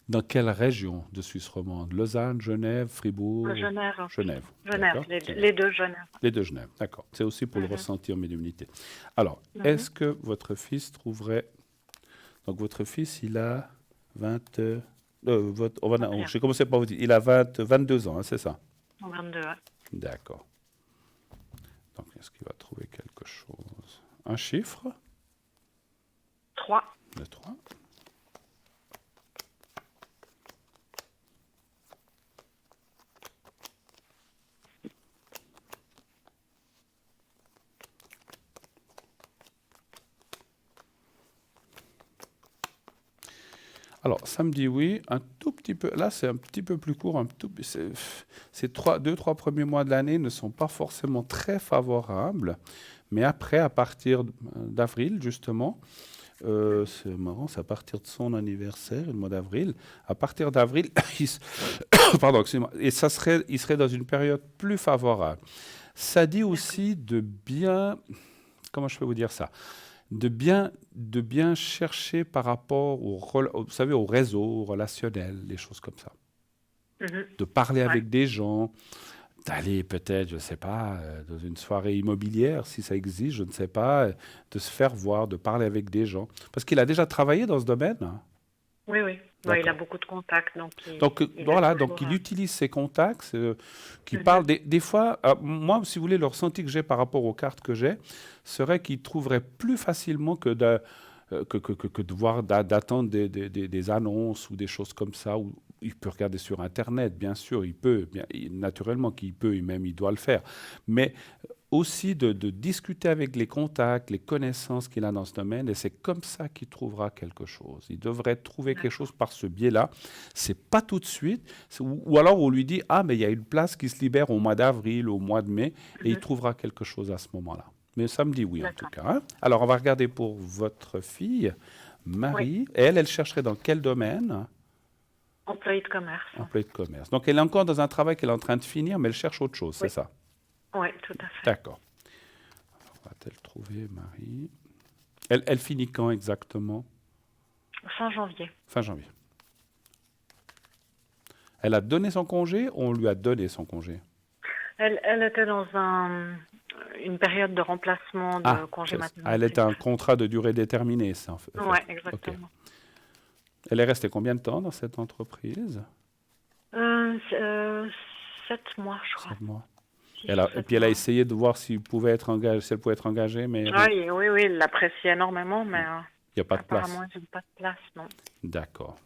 Dans quelle région de Suisse romande? Lausanne, Genève, Fribourg? Genève. Genève. Genève, les deux Genève. Les deux Genève, d'accord. C'est aussi pour le ressenti en médiumnité. Alors, est-ce que votre fils trouverait... Donc, votre fils, il a 20... J'ai commencé par vous dire, il a 22 ans, hein, c'est ça? 22, ouais. D'accord. Donc, est-ce qu'il va trouver quelque chose? Un chiffre? 3. Le 3. Alors, ça me dit oui, un tout petit peu. Là, c'est un petit peu plus court. Ces 2-3 premiers mois de l'année ne sont pas forcément très favorables. Mais après, à partir d'avril, justement, c'est marrant, c'est à partir de son anniversaire, le mois d'avril. À partir d'avril, pardon, excusez-moi, et il serait dans une période plus favorable. Ça dit aussi de bien, comment je peux vous dire ça? De bien chercher par rapport vous savez, au réseau, au relationnel, les choses comme ça. De parler avec des gens, d'aller peut-être, je ne sais pas, dans une soirée immobilière, si ça existe, je ne sais pas, de se faire voir, de parler avec des gens. Parce qu'il a déjà travaillé dans ce domaine. Oui, oui. Ouais, il a beaucoup de contacts. Donc il utilise ses contacts, qui parlent des fois. Moi, si vous voulez, le ressenti que j'ai par rapport aux cartes que j'ai, serait qu'il trouverait plus facilement que que de voir, d'attendre des annonces ou des choses comme ça. Ou il peut regarder sur Internet, bien sûr, il peut, naturellement qu'il peut, et même il doit le faire. Mais aussi de discuter avec les contacts, les connaissances qu'il a dans ce domaine, et c'est comme ça qu'il trouvera quelque chose. Il devrait trouver quelque chose par ce biais-là. C'est pas tout de suite, ou alors on lui dit, ah, mais il y a une place qui se libère au mois d'avril, au mois de mai, et il trouvera quelque chose à ce moment-là. Mais ça me dit oui, en tout cas. Hein. Alors, on va regarder pour votre fille, Marie. Oui. Et elle chercherait dans quel domaine? Employé de commerce. Employé de commerce. Donc, elle est encore dans un travail qu'elle est en train de finir, mais elle cherche autre chose, c'est ça? Oui, tout à fait. D'accord. Va-t-elle trouver, Marie? Elle finit quand exactement? Fin janvier. Fin janvier. Elle a donné son congé ou on lui a donné son congé? Elle était dans une période de remplacement de congé maternité. Elle était un contrat de durée déterminée, ça, en fait. Oui, exactement. Okay. Elle est restée combien de temps dans cette entreprise? 7 mois, je crois. 7 mois. Et puis elle a essayé de voir si elle pouvait être engagée, mais... Oui, elle l'appréciait énormément, mais il n'y a pas de place. Apparemment, il n'y a pas de place, non. D'accord.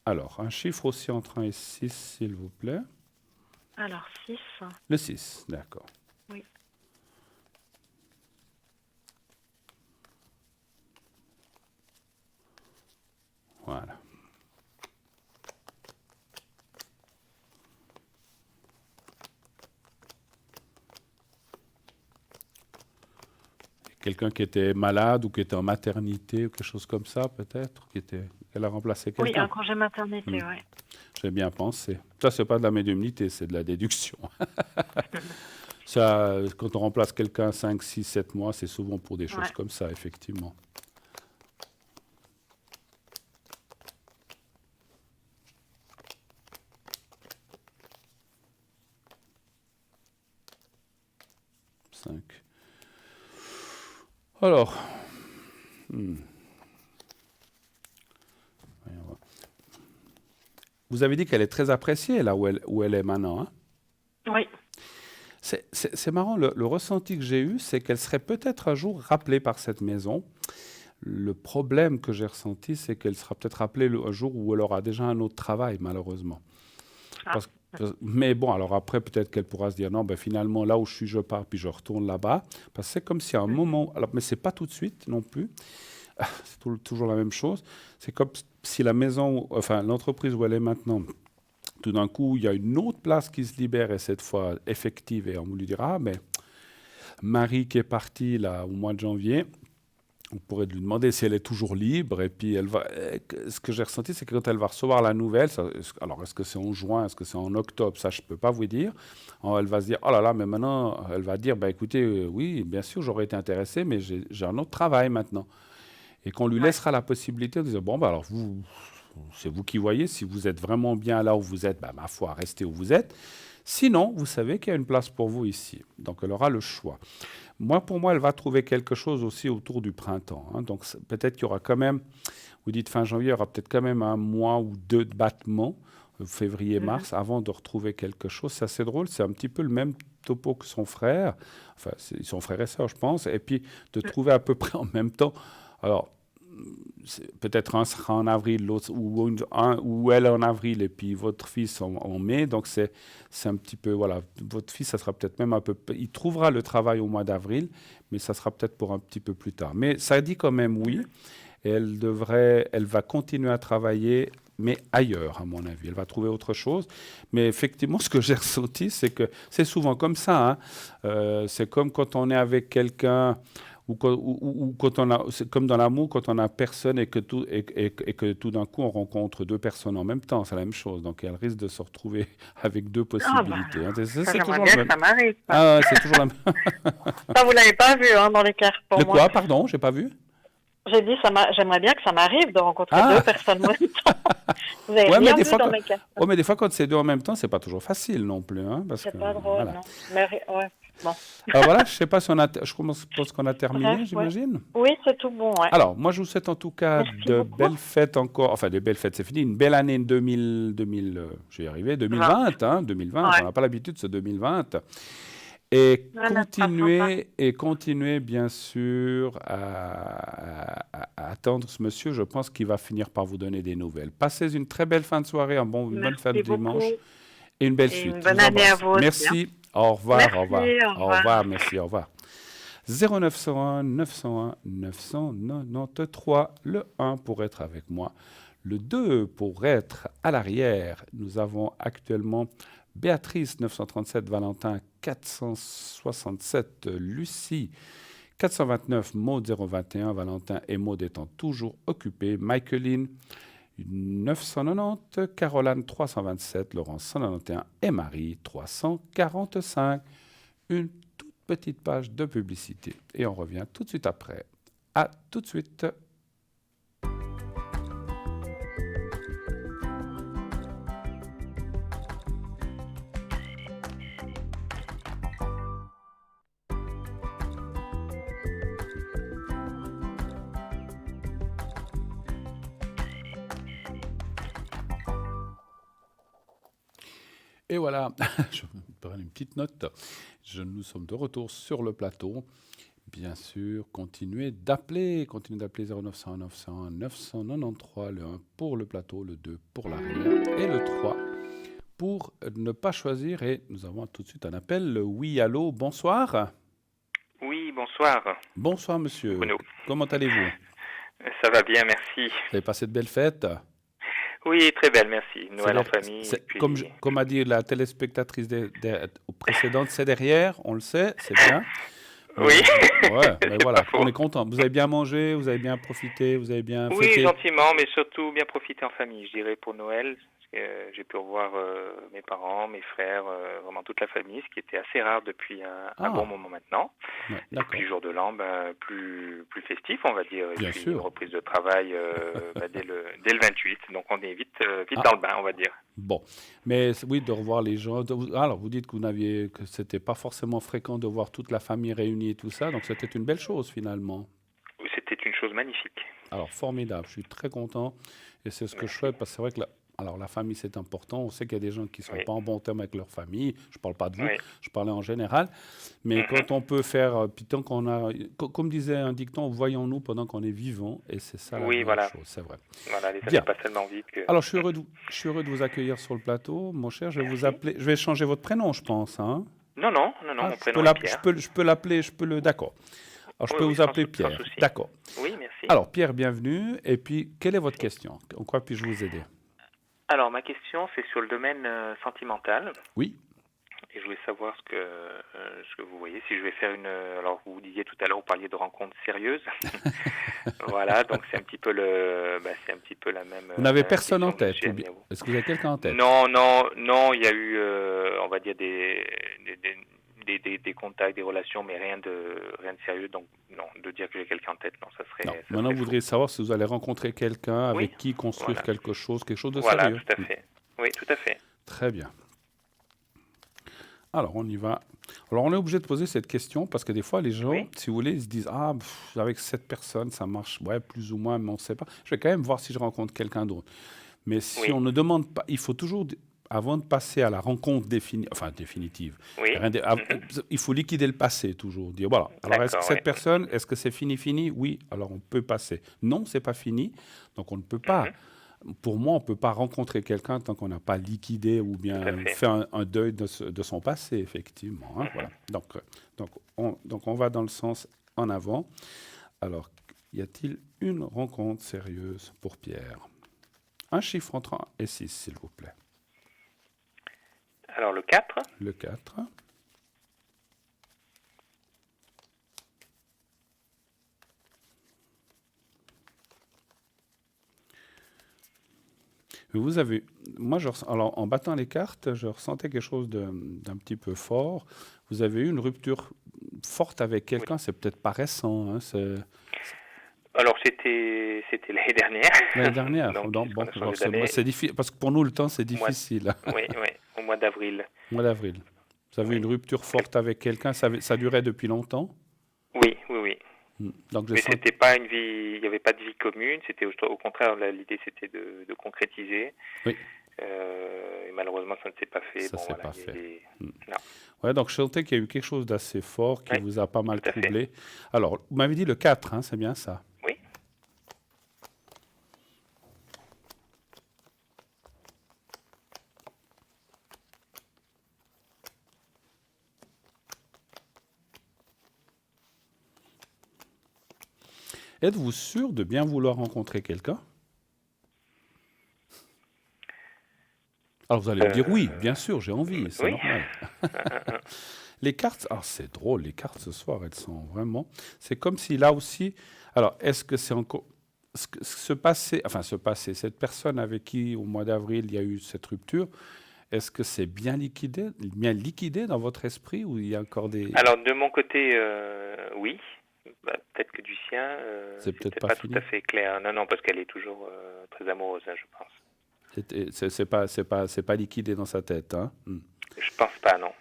Alors, un chiffre aussi entre 1 et 6, s'il vous plaît. Alors, 6. Le 6, d'accord. Oui. Voilà. Quelqu'un qui était malade ou qui était en maternité ou quelque chose comme ça, peut-être, qu'elle a remplacé quelqu'un. Oui, un congé maternité, oui. J'ai bien pensé. Ça, c'est pas de la médiumnité, c'est de la déduction. Ça, quand on remplace quelqu'un 5, 6, 7 mois, c'est souvent pour des choses comme ça, effectivement. Alors, vous avez dit qu'elle est très appréciée là où elle est maintenant. Hein? Oui. C'est marrant, le ressenti que j'ai eu, c'est qu'elle serait peut-être un jour rappelée par cette maison. Le problème que j'ai ressenti, c'est qu'elle sera peut-être rappelée un jour où elle aura déjà un autre travail, malheureusement. Mais bon, alors après, peut-être qu'elle pourra se dire, non, ben finalement, là où je suis, je pars, puis je retourne là-bas. Parce que c'est comme si à un moment, alors, mais ce n'est pas tout de suite non plus, c'est toujours la même chose. C'est comme si la maison, enfin l'entreprise où elle est maintenant, tout d'un coup, il y a une autre place qui se libère, et cette fois effective, et on lui dira, ah, mais Marie qui est partie là, au mois de janvier, on pourrait lui demander si elle est toujours libre, et puis ce que j'ai ressenti, c'est que quand elle va recevoir la nouvelle, alors est-ce que c'est en juin, est-ce que c'est en octobre, ça je ne peux pas vous dire, alors, elle va se dire, oh là là, mais maintenant, elle va dire, bah, écoutez, oui, bien sûr, j'aurais été intéressée, mais j'ai un autre travail maintenant. Et qu'on lui laissera la possibilité de dire, bon, bah, alors c'est vous qui voyez, si vous êtes vraiment bien là où vous êtes, bah, ma foi, restez où vous êtes. Sinon, vous savez qu'il y a une place pour vous ici. Donc, elle aura le choix. Pour moi, elle va trouver quelque chose aussi autour du printemps. Hein. Donc, peut-être qu'il y aura quand même, vous dites fin janvier, il y aura peut-être quand même 1 mois ou 2 de battement, février-mars, avant de retrouver quelque chose. C'est assez drôle, c'est un petit peu le même topo que son frère. Enfin, ils sont frères et sœurs, je pense. Et puis, de trouver à peu près en même temps. Alors, peut-être un sera en avril, l'autre, ou elle en avril, et puis votre fils en mai. Donc, c'est un petit peu, voilà, votre fils, ça sera peut-être même un peu... Il trouvera le travail au mois d'avril, mais ça sera peut-être pour un petit peu plus tard. Mais ça dit quand même oui. Et elle va continuer à travailler, mais ailleurs, à mon avis. Elle va trouver autre chose. Mais effectivement, ce que j'ai ressenti, c'est que c'est souvent comme ça. Hein. C'est comme quand on est avec quelqu'un... Ou quand on a, c'est comme dans l'amour, quand on a personne et que tout d'un coup on rencontre 2 personnes en même temps, c'est la même chose. Donc elle risque de se retrouver avec 2 possibilités. Ah bah, c'est toujours bien que ça m'arrive. Ah, c'est toujours la même. Ça, vous l'avez pas vu hein, dans les cartes pour moi. Quoi, pardon, j'ai pas vu. J'ai dit, j'aimerais bien que ça m'arrive de rencontrer 2 personnes en même temps. Vous avez rien vu dans mes cartes. Oui, mais des fois, quand c'est 2 en même temps, c'est pas toujours facile non plus. Hein, c'est pas drôle, non. Mais, ouais. Bon. Alors voilà, je ne sais pas si je pense qu'on a terminé, j'imagine. Oui, c'est tout bon. Ouais. Alors, moi, je vous souhaite en tout cas belles fêtes encore. Enfin, de belles fêtes, c'est fini. Une belle année 2020, hein, 2020. Ouais. On n'a pas l'habitude, ce 2020. Et Voilà, pas sympa. continuez bien sûr à attendre ce monsieur. Je pense qu'il va finir par vous donner des nouvelles. Passez une très belle fin de soirée, une bonne fin de Merci dimanche beaucoup et une belle et suite. une Je bonne vous année à embrasse. vous aussi, hein. Merci. Au revoir, au revoir. Merci, au Au revoir, revoir. merci, au revoir. 0901 901 993, le 1 pour être avec moi, le 2 pour être à l'arrière. Nous avons actuellement Béatrice 937, Valentin 467, Lucie 429, Maud 021, Valentin et Maud étant toujours occupés, Michaeline 990, Caroline 327, Laurent 191 et Marie 345. Une toute petite page de publicité et on revient tout de suite après. À tout de suite. Et voilà, je vais prendre une petite note. Nous sommes de retour sur le plateau. Bien sûr, continuez d'appeler 0901 901 993, le 1 pour le plateau, le 2 pour l'arrière et le 3 pour ne pas choisir. Et nous avons tout de suite un appel. Oui, allô, bonsoir. Oui, bonsoir. Bonsoir, monsieur. Bruno. Comment allez-vous? Ça va bien, merci. Vous avez passé de belles fêtes? Oui, très belle, merci. Noël en famille. Et puis... comme a dit la téléspectatrice précédente, c'est derrière, on le sait, c'est bien. Oui. Ouais, mais voilà, on est content. Vous avez bien mangé, vous avez bien profité, vous avez bien oui, fêté? gentiment, mais surtout bien profiter en famille, je dirais, pour Noël. J'ai pu revoir mes parents, mes frères, vraiment toute la famille, ce qui était assez rare depuis un bon moment maintenant. Ouais, et puis jour de l'an, plus festif, on va dire. Bien et puis sûr. une reprise de travail dès le 28. Donc on est vite dans le bain, on va dire. Bon, mais oui, de revoir les gens. Alors, vous dites que c'était pas forcément fréquent de voir toute la famille réunie et tout ça, donc c'était une belle chose finalement. C'était une chose magnifique. Alors, formidable, je suis très content et c'est ce que je souhaite parce que c'est vrai que la famille c'est important. On sait qu'il y a des gens qui ne sont pas en bon terme avec leur famille. Je ne parle pas de vous, je parlais en général. Mais quand on peut faire, puis tant qu'on a, comme disait un dicton, voyons-nous pendant qu'on est vivant, et c'est ça la meilleure chose, c'est vrai. Voilà, les années passent tellement vite que... Alors, je suis heureux de vous accueillir sur le plateau, mon cher. Je vais vous appeler. Je vais changer votre prénom, je pense. Hein? Non, mon prénom est Pierre. Je peux l'appeler, d'accord. Alors, je peux vous appeler Pierre. D'accord. Oui, merci. Alors, Pierre, bienvenue. Et puis, quelle est votre question? En quoi puis-je vous aider? Alors, ma question, c'est sur le domaine sentimental. Oui. Et je voulais savoir ce que vous voyez. Si je vais faire alors, vous disiez tout à l'heure, vous parliez de rencontres sérieuses. Voilà, donc c'est un petit peu la même. Vous n'avez personne en tête? Est-ce que vous avez quelqu'un en tête? Non, il y a eu, on va dire, des contacts, des relations, mais rien de sérieux. Donc, non, de dire que j'ai quelqu'un en tête, non, ça serait... Non. Maintenant, vous voudriez savoir si vous allez rencontrer quelqu'un avec qui construire quelque chose de sérieux. Voilà, tout à fait. Oui, tout à fait. Très bien. Alors, on y va. Alors, on est obligé de poser cette question parce que des fois, les gens, si vous voulez, ils se disent « Ah, avec cette personne, ça marche, plus ou moins, mais on ne sait pas. Je vais quand même voir si je rencontre quelqu'un d'autre. » Mais si on ne demande pas, il faut toujours... Avant de passer à la rencontre définitive, il faut liquider le passé toujours. Dire voilà. Alors est-ce que cette personne, est-ce que c'est fini? Oui. Alors on peut passer. Non, c'est pas fini. Donc on ne peut pas. Pour moi, on ne peut pas rencontrer quelqu'un tant qu'on n'a pas liquidé ou bien fait un deuil de son passé, effectivement. Hein, voilà. Donc on va dans le sens en avant. Alors, y a-t-il une rencontre sérieuse pour Pierre? Un chiffre entre 1 et 6, s'il vous plaît. Alors, le 4. Le 4. Vous avez... Moi, alors, en battant les cartes, je ressentais quelque chose d'un petit peu fort. Vous avez eu une rupture forte avec quelqu'un. C'est peut-être pas récent. Hein, alors, c'était l'année dernière. L'année dernière. Donc, c'est difficile, parce que pour nous, le temps, c'est difficile. Oui, au mois d'avril. Au mois d'avril. Vous avez eu une rupture forte avec quelqu'un. Ça durait depuis longtemps? Oui. Donc, mais c'était pas une vie, il n'y avait pas de vie commune. C'était au contraire, l'idée, c'était de concrétiser. Oui. Et malheureusement, ça ne s'est pas fait. Ça Bon, s'est voilà, pas il y a fait. des... Mm. Non, Ouais, donc je sentais qu'il y a eu quelque chose d'assez fort qui oui, vous a pas mal tout à fait. troublé. Alors, vous m'avez dit le 4, hein, c'est bien ça? Oui. Êtes-vous sûr de bien vouloir rencontrer quelqu'un? Alors vous allez me dire oui, bien sûr, j'ai envie, c'est Oui. normal. Les cartes, alors c'est drôle, les cartes ce soir, elles sont vraiment. C'est comme si là aussi. Alors, est-ce que c'est encore. Cette personne avec qui au mois d'avril il y a eu cette rupture, est-ce que c'est bien liquidé dans votre esprit ou il y a encore des. Alors, de mon côté, oui. Bah, peut-être que du sien, C'est c'est peut-être peut-être pas pas tout fini? à fait clair. Non, non, parce qu'elle est toujours très amoureuse, hein, je pense. C'est pas liquidé dans sa tête, hein? Je pense pas, non.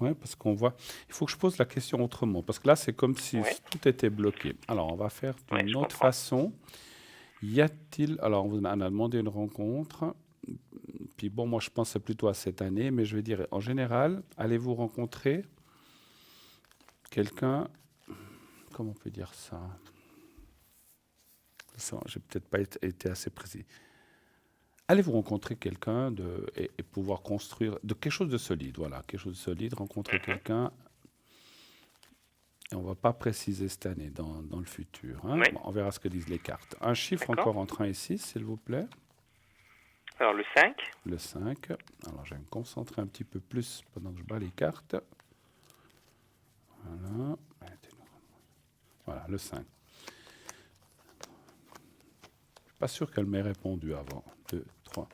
Ouais, parce qu'on voit. Il faut que je pose la question autrement, parce que là, c'est comme si Ouais, tout était bloqué. Alors, on va faire ouais, d'une je autre comprends. façon. Y a-t-il. Alors, on a demandé une rencontre. Puis bon, moi, je pense que c'est plutôt à cette année, mais je vais dire, en général, allez-vous rencontrer quelqu'un. Comment on peut dire ça? J'ai peut-être pas été assez précis. Allez-vous rencontrer quelqu'un et pouvoir construire de quelque chose de solide, voilà, quelque chose de solide, rencontrer quelqu'un, et on ne va pas préciser cette année, dans le futur, hein. Oui, Bon, on verra ce que disent les cartes. Un chiffre d'accord. encore entre 1 et 6, s'il vous plaît. Alors, le 5. Le 5. Alors, je vais me concentrer un petit peu plus pendant que je bats les cartes. Voilà. Voilà, le 5. Je suis pas sûr qu'elle m'ait répondu avant. 2, 3.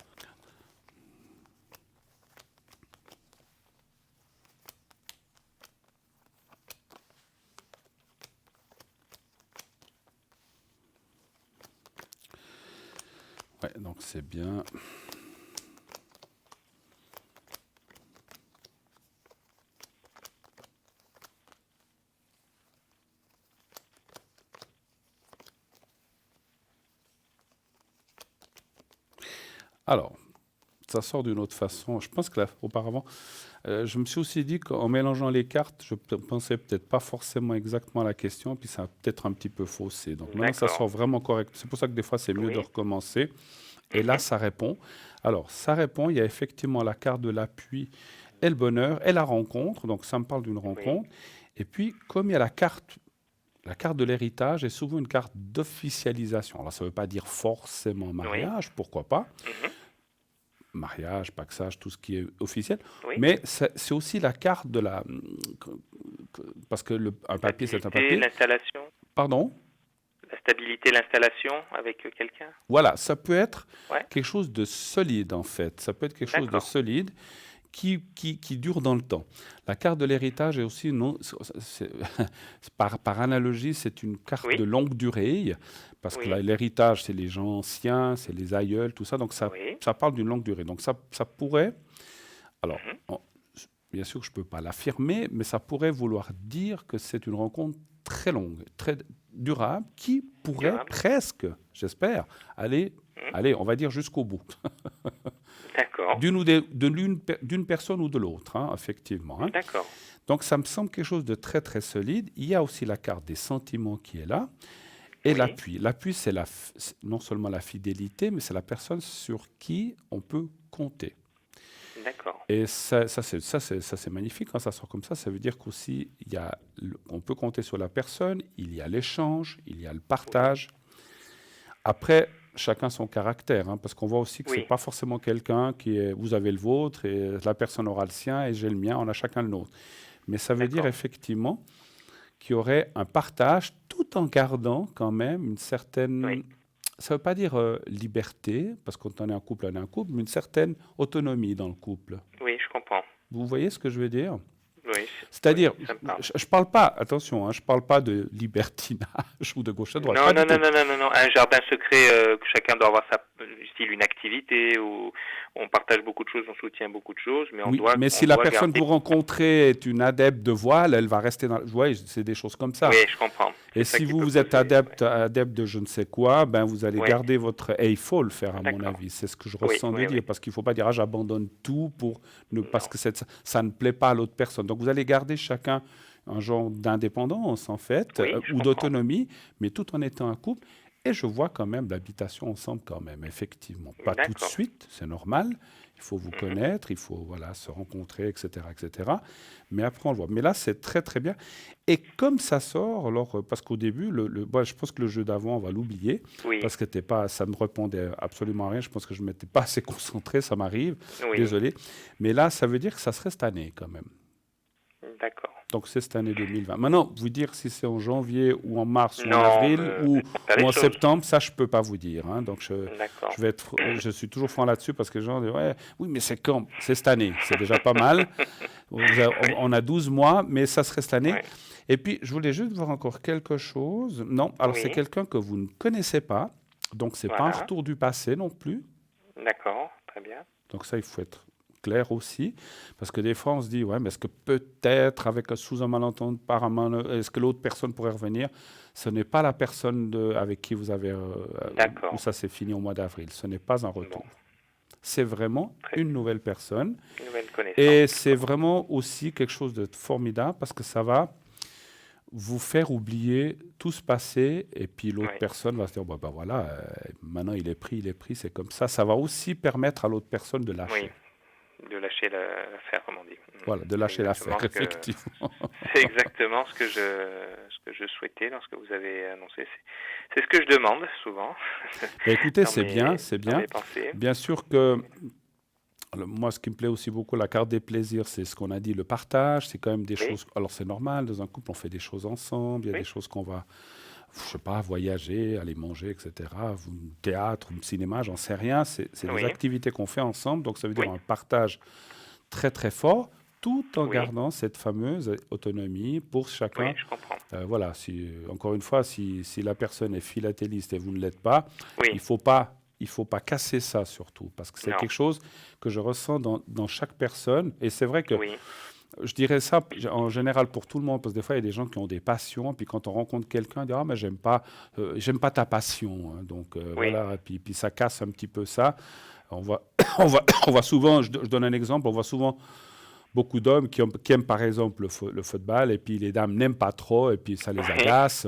Ouais, donc c'est bien. Alors, ça sort d'une autre façon. Je pense que auparavant, je me suis aussi dit qu'en mélangeant les cartes, je pensais peut-être pas forcément exactement à la question, puis ça a peut-être un petit peu faussé. Donc maintenant, ça D'accord. sort vraiment correct. C'est pour ça que des fois, c'est mieux de Oui. recommencer. Et là, ça répond. Alors, ça répond. Il y a effectivement la carte de l'appui et le bonheur et la rencontre. Donc, ça me parle d'une Oui. rencontre. Et puis, comme il y a la carte de l'héritage est souvent une carte d'officialisation. Alors, ça ne veut pas dire forcément Oui. mariage, pourquoi pas. Mhm. Mariage, paxage, tout ce qui est officiel. Oui. Mais c'est aussi la carte de la. Parce que un papier, c'est un Stabilité, papier. l'installation. Pardon? La stabilité, l'installation avec quelqu'un. Voilà, ça peut être Ouais. quelque chose de solide, en fait. Ça peut être quelque chose de D'accord. solide qui dure dans le temps. La carte de l'héritage est aussi, non, par analogie, c'est une carte Oui. de longue durée, parce que Oui. l'héritage, c'est les gens anciens, c'est les aïeuls, tout ça, donc Oui. ça parle d'une longue durée. Donc ça pourrait, alors, Mhm. bien sûr que je ne peux pas l'affirmer, mais ça pourrait vouloir dire que c'est une rencontre très longue, très durable, qui pourrait Durable. presque, j'espère, aller, on va dire jusqu'au bout. D'accord. D'une personne ou de l'autre, hein, effectivement, hein. D'accord. Donc, ça me semble quelque chose de très, très solide. Il y a aussi la carte des sentiments qui est là. Et Oui. l'appui. L'appui, c'est non seulement la fidélité, mais c'est la personne sur qui on peut compter. D'accord. Et ça c'est magnifique quand ça sort comme ça. Ça veut dire qu'aussi, on peut compter sur la personne, il y a l'échange, il y a le partage. Après, chacun son caractère, hein, parce qu'on voit aussi que Oui. c'est pas forcément quelqu'un qui est, vous avez le vôtre et la personne aura le sien et j'ai le mien, on a chacun le nôtre. Mais ça veut dire D'accord. effectivement qu'il y aurait un partage tout en gardant quand même une certaine, Oui. ça veut pas dire liberté, parce que quand on est en couple, on est en couple, mais une certaine autonomie dans le couple. Oui, je comprends. Vous voyez ce que je veux dire? Oui. C'est-à-dire, Oui, ça me parle. je parle pas, attention, hein, je parle pas de libertinage ou de gauche à droite, Non, pas non, du non, tout. non, non, non, non. Un jardin secret que chacun doit avoir style une activité où on partage beaucoup de choses, on soutient beaucoup de choses, mais Oui, mais si on la doit personne que garder. vous rencontrez est une adepte de voile, elle va rester dans. Vous voyez, c'est des choses comme ça. Oui, je comprends. Et c'est ça si qui vous, peut vous êtes poser. adepte de je ne sais quoi, ben vous allez Oui, garder votre... Et il faut le faire, à mon d'accord. avis. C'est ce que je Oui, ressens de oui, oui. dire. Parce qu'il ne faut pas dire, ah, j'abandonne tout parce Non. que ça ne plaît pas à l'autre personne. Donc vous allez garder chacun un genre d'indépendance, en fait, Oui, je ou comprends. d'autonomie, mais tout en étant un couple. Et je vois quand même l'habitation ensemble, quand même, effectivement. Pas tout de D'accord. suite, c'est normal. Il faut vous Mhm. connaître, il faut voilà, se rencontrer, etc., etc. Mais après, on le voit. Mais là, c'est très, très bien. Et comme ça sort, alors, parce qu'au début, bon, je pense que le jeu d'avant, on va l'oublier, Oui, parce que ça me répondait absolument à rien. Je pense que je ne m'étais pas assez concentré, ça m'arrive. oui, Désolé. Mais là, ça veut dire que ça serait cette année, quand même. d'accord. Donc, c'est cette année 2020. Maintenant, vous dire si c'est en janvier ou en mars ou en Non, avril me pas ou les en choses. septembre, ça, je ne peux pas vous dire, hein. Donc, D'accord. je suis toujours franc là-dessus parce que les gens disent, ouais, oui, mais c'est quand? C'est cette année. C'est déjà pas mal. Oui, On a 12 mois, mais ça serait cette année. oui, Et puis, je voulais juste voir encore quelque chose. Non, alors c'est oui, quelqu'un que vous ne connaissez pas. Donc, c'est pas un voilà. retour du passé non plus. D'accord, très bien. Donc ça, il faut être clair aussi. Parce que des fois, on se dit, ouais, mais est-ce que peut-être, sous un malentendu, par un est-ce que l'autre personne pourrait revenir? Ce n'est pas la personne avec qui vous avez, où D'accord. ça s'est fini au mois d'avril. Ce n'est pas un Bon, retour. C'est vraiment très une bien. nouvelle personne. Nouvelle connaissance. Et c'est vraiment aussi quelque chose de formidable parce que ça va vous faire oublier tout ce passé et puis l'autre Oui, personne va se dire, bah voilà, maintenant il est pris, c'est comme ça. Ça va aussi permettre à l'autre personne de oui, lâcher. de lâcher l'affaire, comme on dit. Voilà, de C'est lâcher l'affaire, exactement ce que, effectivement. c'est exactement ce que je souhaitais lorsque vous avez annoncé. C'est ce que je demande souvent Ben écoutez, dans c'est bien, c'est dans bien. mes pensées. Bien sûr que moi, ce qui me plaît aussi beaucoup, la carte des plaisirs, c'est ce qu'on a dit, le partage. C'est quand même des Oui, choses. Alors, c'est normal, dans un couple, on fait des choses ensemble. Il y a des oui, choses qu'on va, je sais pas, voyager, aller manger, etc. Théâtre, cinéma, j'en sais rien. C'est des oui, activités qu'on fait ensemble. Donc, ça veut dire oui, un partage très, très fort, tout en oui, gardant cette fameuse autonomie pour oui, chacun. je comprends. Voilà, encore une fois, si la personne est philatéliste et vous ne l'êtes pas, Oui, il faut pas casser ça surtout, parce que c'est non, quelque chose que je ressens dans chaque personne. Et c'est vrai que oui, je dirais ça en général pour tout le monde, parce que des fois, il y a des gens qui ont des passions, puis quand on rencontre quelqu'un, ils disent, ah, mais j'aime pas ta passion, hein. Donc oui, voilà, puis ça casse un petit peu ça. On voit, on voit souvent, je donne un exemple, on voit souvent beaucoup d'hommes qui aiment par exemple le football, et puis les dames n'aiment pas trop, et puis ça les oui, agace.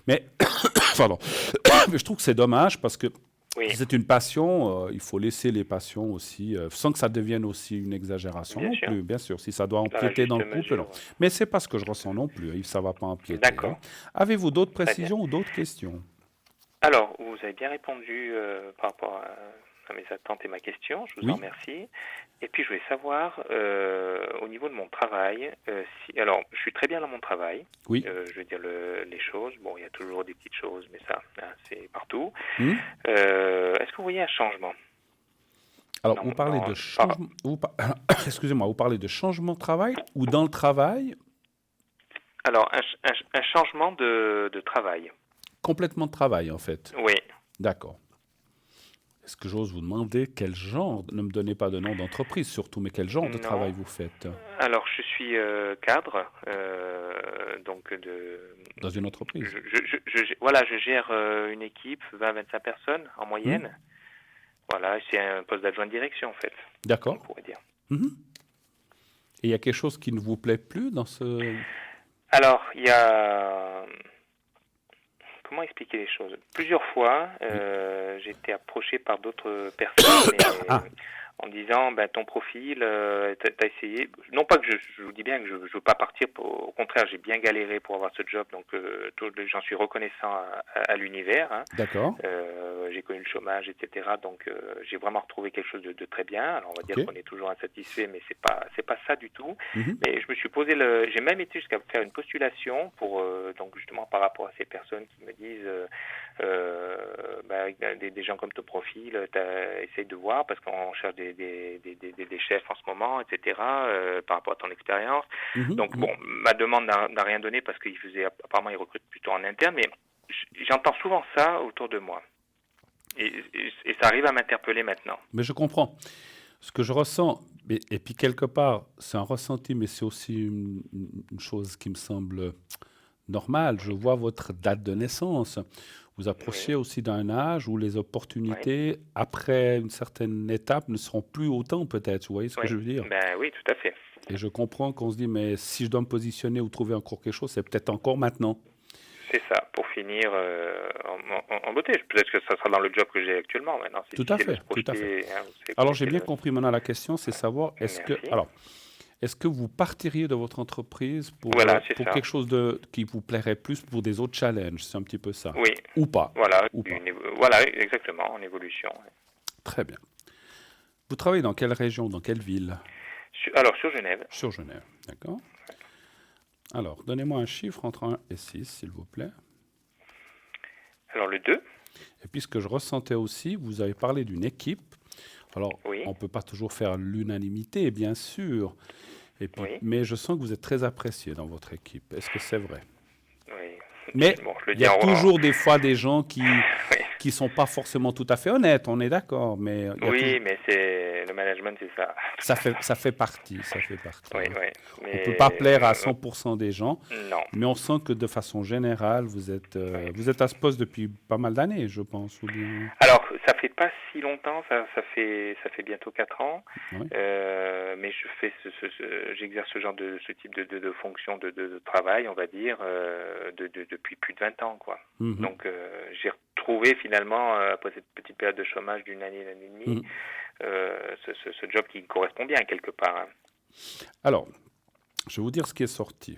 Mais, pardon. Mais je trouve que c'est dommage parce que oui, si c'est une passion, il faut laisser les passions aussi, sans que ça devienne aussi une exagération bien non sûr. plus, bien sûr. Si ça doit Dans la empiéter dans juste le couple, non. mesure. Mais c'est pas ce que je ressens non plus, hein, ça va pas empiéter, hein. D'accord, Avez-vous d'autres très bien. précisions ou d'autres questions? Alors, vous avez bien répondu par rapport à mes attentes et ma question, je vous en Oui, remercie. Et puis, je voulais savoir, au niveau de mon travail, alors, je suis très bien dans mon travail, oui. je veux dire les choses, bon, il y a toujours des petites choses, mais ça, hein, c'est partout. Hmm. Est-ce que vous voyez un changement Alors, dans, vous parlez de par- changement, excusez-moi, vous parlez de changement de travail ou dans le travail, alors, un changement de travail, complètement de travail en fait. oui. D'accord. Est-ce que j'ose vous demander quel genre, ne me donnez pas de nom d'entreprise surtout, mais quel genre de travail Non. vous faites Alors, je suis cadre, donc dans une entreprise? voilà, je gère une équipe, 20-25 personnes en Hmm. moyenne. Voilà, c'est un poste d'adjoint de direction en fait, on D'accord. pourrait dire. Mhm. Et il y a quelque chose qui ne vous plaît plus dans ce... Alors, il y a... Comment expliquer les choses? Plusieurs fois, Oui. j'ai été approché par d'autres personnes Ah, en disant, ben, ton profil, t'as essayé. Non pas que je vous dis bien que je veux pas partir, au contraire, j'ai bien galéré pour avoir ce job, donc j'en suis reconnaissant à l'univers, hein. d'accord. J'ai connu le chômage, etc. Donc j'ai vraiment retrouvé quelque chose de très bien. Alors on va Ok. dire qu'on est toujours insatisfait, mais c'est pas ça du tout. Mhm. Mais je me suis posé j'ai même été jusqu'à faire une postulation pour donc justement par rapport à ces personnes qui me disent avec des gens comme ton profil, essaye de voir parce qu'on cherche des chefs en ce moment, etc. Par rapport à ton expérience. Mhm. Donc Mhm. bon, ma demande n'a rien donné parce apparemment ils recrutent plutôt en interne, mais j'entends souvent ça autour de moi. Et ça arrive à m'interpeller maintenant. Mais je comprends. Ce que je ressens, et puis quelque part, c'est un ressenti, mais c'est aussi une chose qui me semble normal. Je vois votre date de naissance. Vous approchez Oui, aussi d'un âge où les opportunités, après une certaine étape, ne seront plus autant peut-être. Vous voyez ce que oui, je veux dire? ben oui, tout à fait. Et je comprends qu'on se dit, mais si je dois me positionner ou trouver encore quelque chose, c'est peut-être encore maintenant. C'est ça, pour finir en beauté. Peut-être que ça sera dans le job que j'ai actuellement. Maintenant, c'est Tout à difficile de fait, se tout à fait. projeter. Hein, c'est Alors j'ai compliqué bien de... compris maintenant la question, c'est savoir, Merci. est-ce que vous partiriez de votre entreprise Voilà, c'est pour ça. quelque chose qui vous plairait plus pour des autres challenges? C'est un petit peu ça. Oui, Ou pas? voilà, Ou pas? voilà, exactement, en évolution. Très bien. Vous travaillez dans quelle région, dans quelle ville? Alors, sur Genève, Sur Genève, d'accord? Alors, donnez-moi un chiffre entre 1 et 6, s'il vous plaît. alors le 2, Et puis, ce que je ressentais aussi, vous avez parlé d'une équipe. Alors, oui, on ne peut pas toujours faire l'unanimité, bien sûr. Et puis, oui, mais je sens que vous êtes très apprécié dans votre équipe. Est-ce que c'est vrai? oui. Mais Bon, je le il y dis a en... toujours des fois des gens Oui, qui sont pas forcément tout à fait honnêtes, on est d'accord, mais il y a toujours, oui, mais c'est le management, c'est ça. ça fait partie, ça fait partie. Oui, Hein. oui, On peut pas plaire à mais 100% des gens, non. mais on sent que de façon générale, Oui. vous êtes à ce poste depuis pas mal d'années, je pense, ou bien... Alors, ça fait pas si longtemps, ça fait bientôt 4 ans, Ouais. mais je fais j'exerce ce type de fonction de travail, on va dire, depuis plus de 20 ans, quoi. Mhm. Donc, j'ai retrouvé finalement, après cette petite période de chômage d'une année et demie, Mhm. ce job qui me correspond bien quelque part. Hein. Alors, je vais vous dire ce qui est sorti.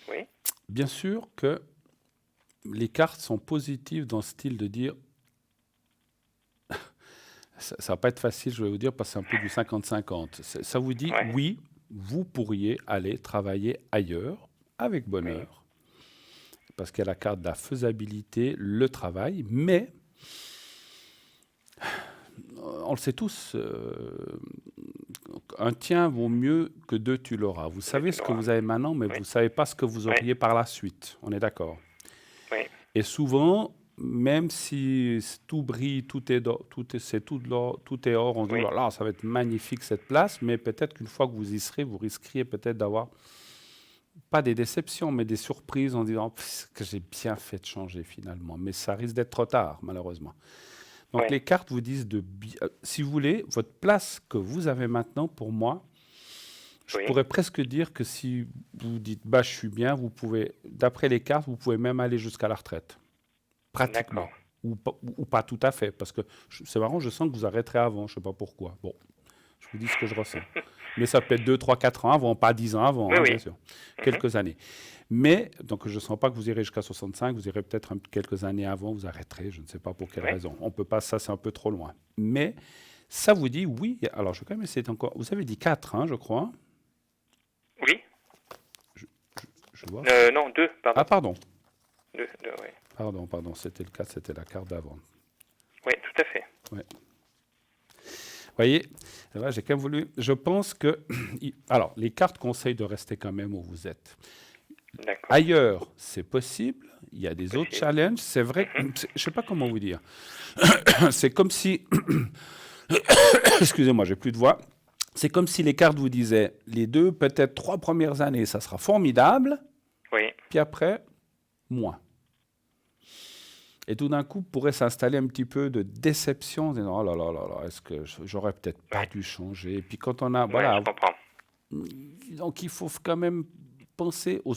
Oui, Bien sûr que les cartes sont positives dans le style de dire, ça va pas être facile, je vais vous dire, parce que c'est un peu du 50-50. Ça vous dit, ouais, oui, vous pourriez aller travailler ailleurs avec oui, bonheur, parce qu'il y a la carte de la faisabilité, le travail, mais on le sait tous, un tien vaut mieux que deux tu l'auras. Vous savez tu ce que l'auras. vous avez maintenant, mais Oui, vous ne savez pas ce que vous oui, auriez par la suite. On est d'accord? oui, Et souvent, même si tout brille, tout est or, on se dit, oui, oh là là, ça va être magnifique cette place, mais peut-être qu'une fois que vous y serez, vous risqueriez peut-être d'avoir, pas des déceptions, mais des surprises en disant que j'ai bien fait de changer finalement. Mais ça risque d'être trop tard, malheureusement. Donc oui, les cartes vous disent si vous voulez, votre place que vous avez maintenant, pour moi, je oui, pourrais presque dire que si vous dites, bah, je suis bien, vous pouvez, d'après les cartes, vous pouvez même aller jusqu'à la retraite. Pratiquement. d'accord. Ou pas tout à fait. Parce que c'est marrant, je sens que vous arrêterez avant. Je ne sais pas pourquoi. Bon, je vous dis ce que je ressens. Mais ça peut être 2, 3, 4 ans avant, pas 10 ans avant, Oui, hein, oui. bien sûr. Mhm. Quelques années. Mais, donc je ne sens pas que vous irez jusqu'à 65, vous irez peut-être quelques années avant, vous arrêterez, je ne sais pas pour quelle Oui, raison. On ne peut pas, ça c'est un peu trop loin. Mais ça vous dit, oui, alors je vais quand même essayer encore. Vous avez dit 4, hein, je crois. oui. Je vois. Non, 2, pardon. Ah, pardon. 2, oui. Pardon, c'était le 4, c'était la carte d'avant. Oui, tout à fait. Ouais. Vous voyez, là, j'ai quand même voulu. Je pense que. Alors, les cartes conseillent de rester quand même où vous êtes. D'accord. Ailleurs, c'est possible. Il y a des autres Possible. challenges. C'est vrai. Je ne sais pas comment vous dire. C'est comme si. Excusez-moi, j'ai plus de voix. C'est comme si les cartes vous disaient les 2, peut-être 3 premières années, ça sera formidable. Oui, Puis après, moins. Et tout d'un coup, pourrait s'installer un petit peu de déception, en disant, oh là là là là, est-ce que j'aurais peut-être pas Ouais. dû changer? Et puis quand on a, ouais, voilà, je comprends. donc il faut quand même penser aux...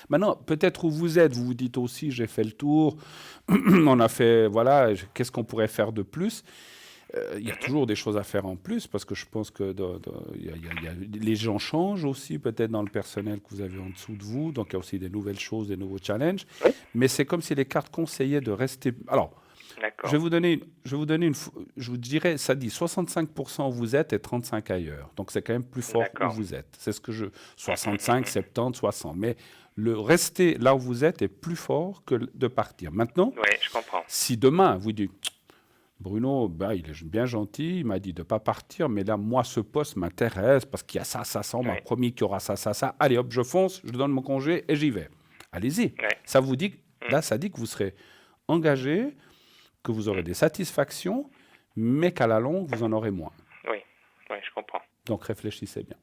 Maintenant, peut-être où vous êtes, vous vous dites aussi, j'ai fait le tour, on a fait, voilà, qu'est-ce qu'on pourrait faire de plus? Il y a toujours des choses à faire en plus, parce que je pense que les gens changent aussi, peut-être dans le personnel que vous avez en dessous de vous, donc il y a aussi des nouvelles choses, des nouveaux challenges. Oui. Mais c'est comme si les cartes conseillaient de rester... Alors, D'accord. je vais vous donner je vous dirais, ça dit 65% où vous êtes et 35% ailleurs. Donc c'est quand même plus fort où D'accord. vous êtes. C'est ce que 65, 70, 60. Mais le rester là où vous êtes est plus fort que de partir. Maintenant, Oui, je comprends. si demain vous dites, Bruno, bah, il est bien gentil, il m'a dit de ne pas partir, mais là, moi, ce poste m'intéresse parce qu'il y a ça, on m'a Oui. promis qu'il y aura ça. Allez, hop, je fonce, je donne mon congé et j'y vais. Allez-y. Oui. Ça vous dit, là, ça dit que vous serez engagé, que vous aurez des satisfactions, mais qu'à la longue, vous en aurez moins. Oui, oui, je comprends. Donc, réfléchissez bien.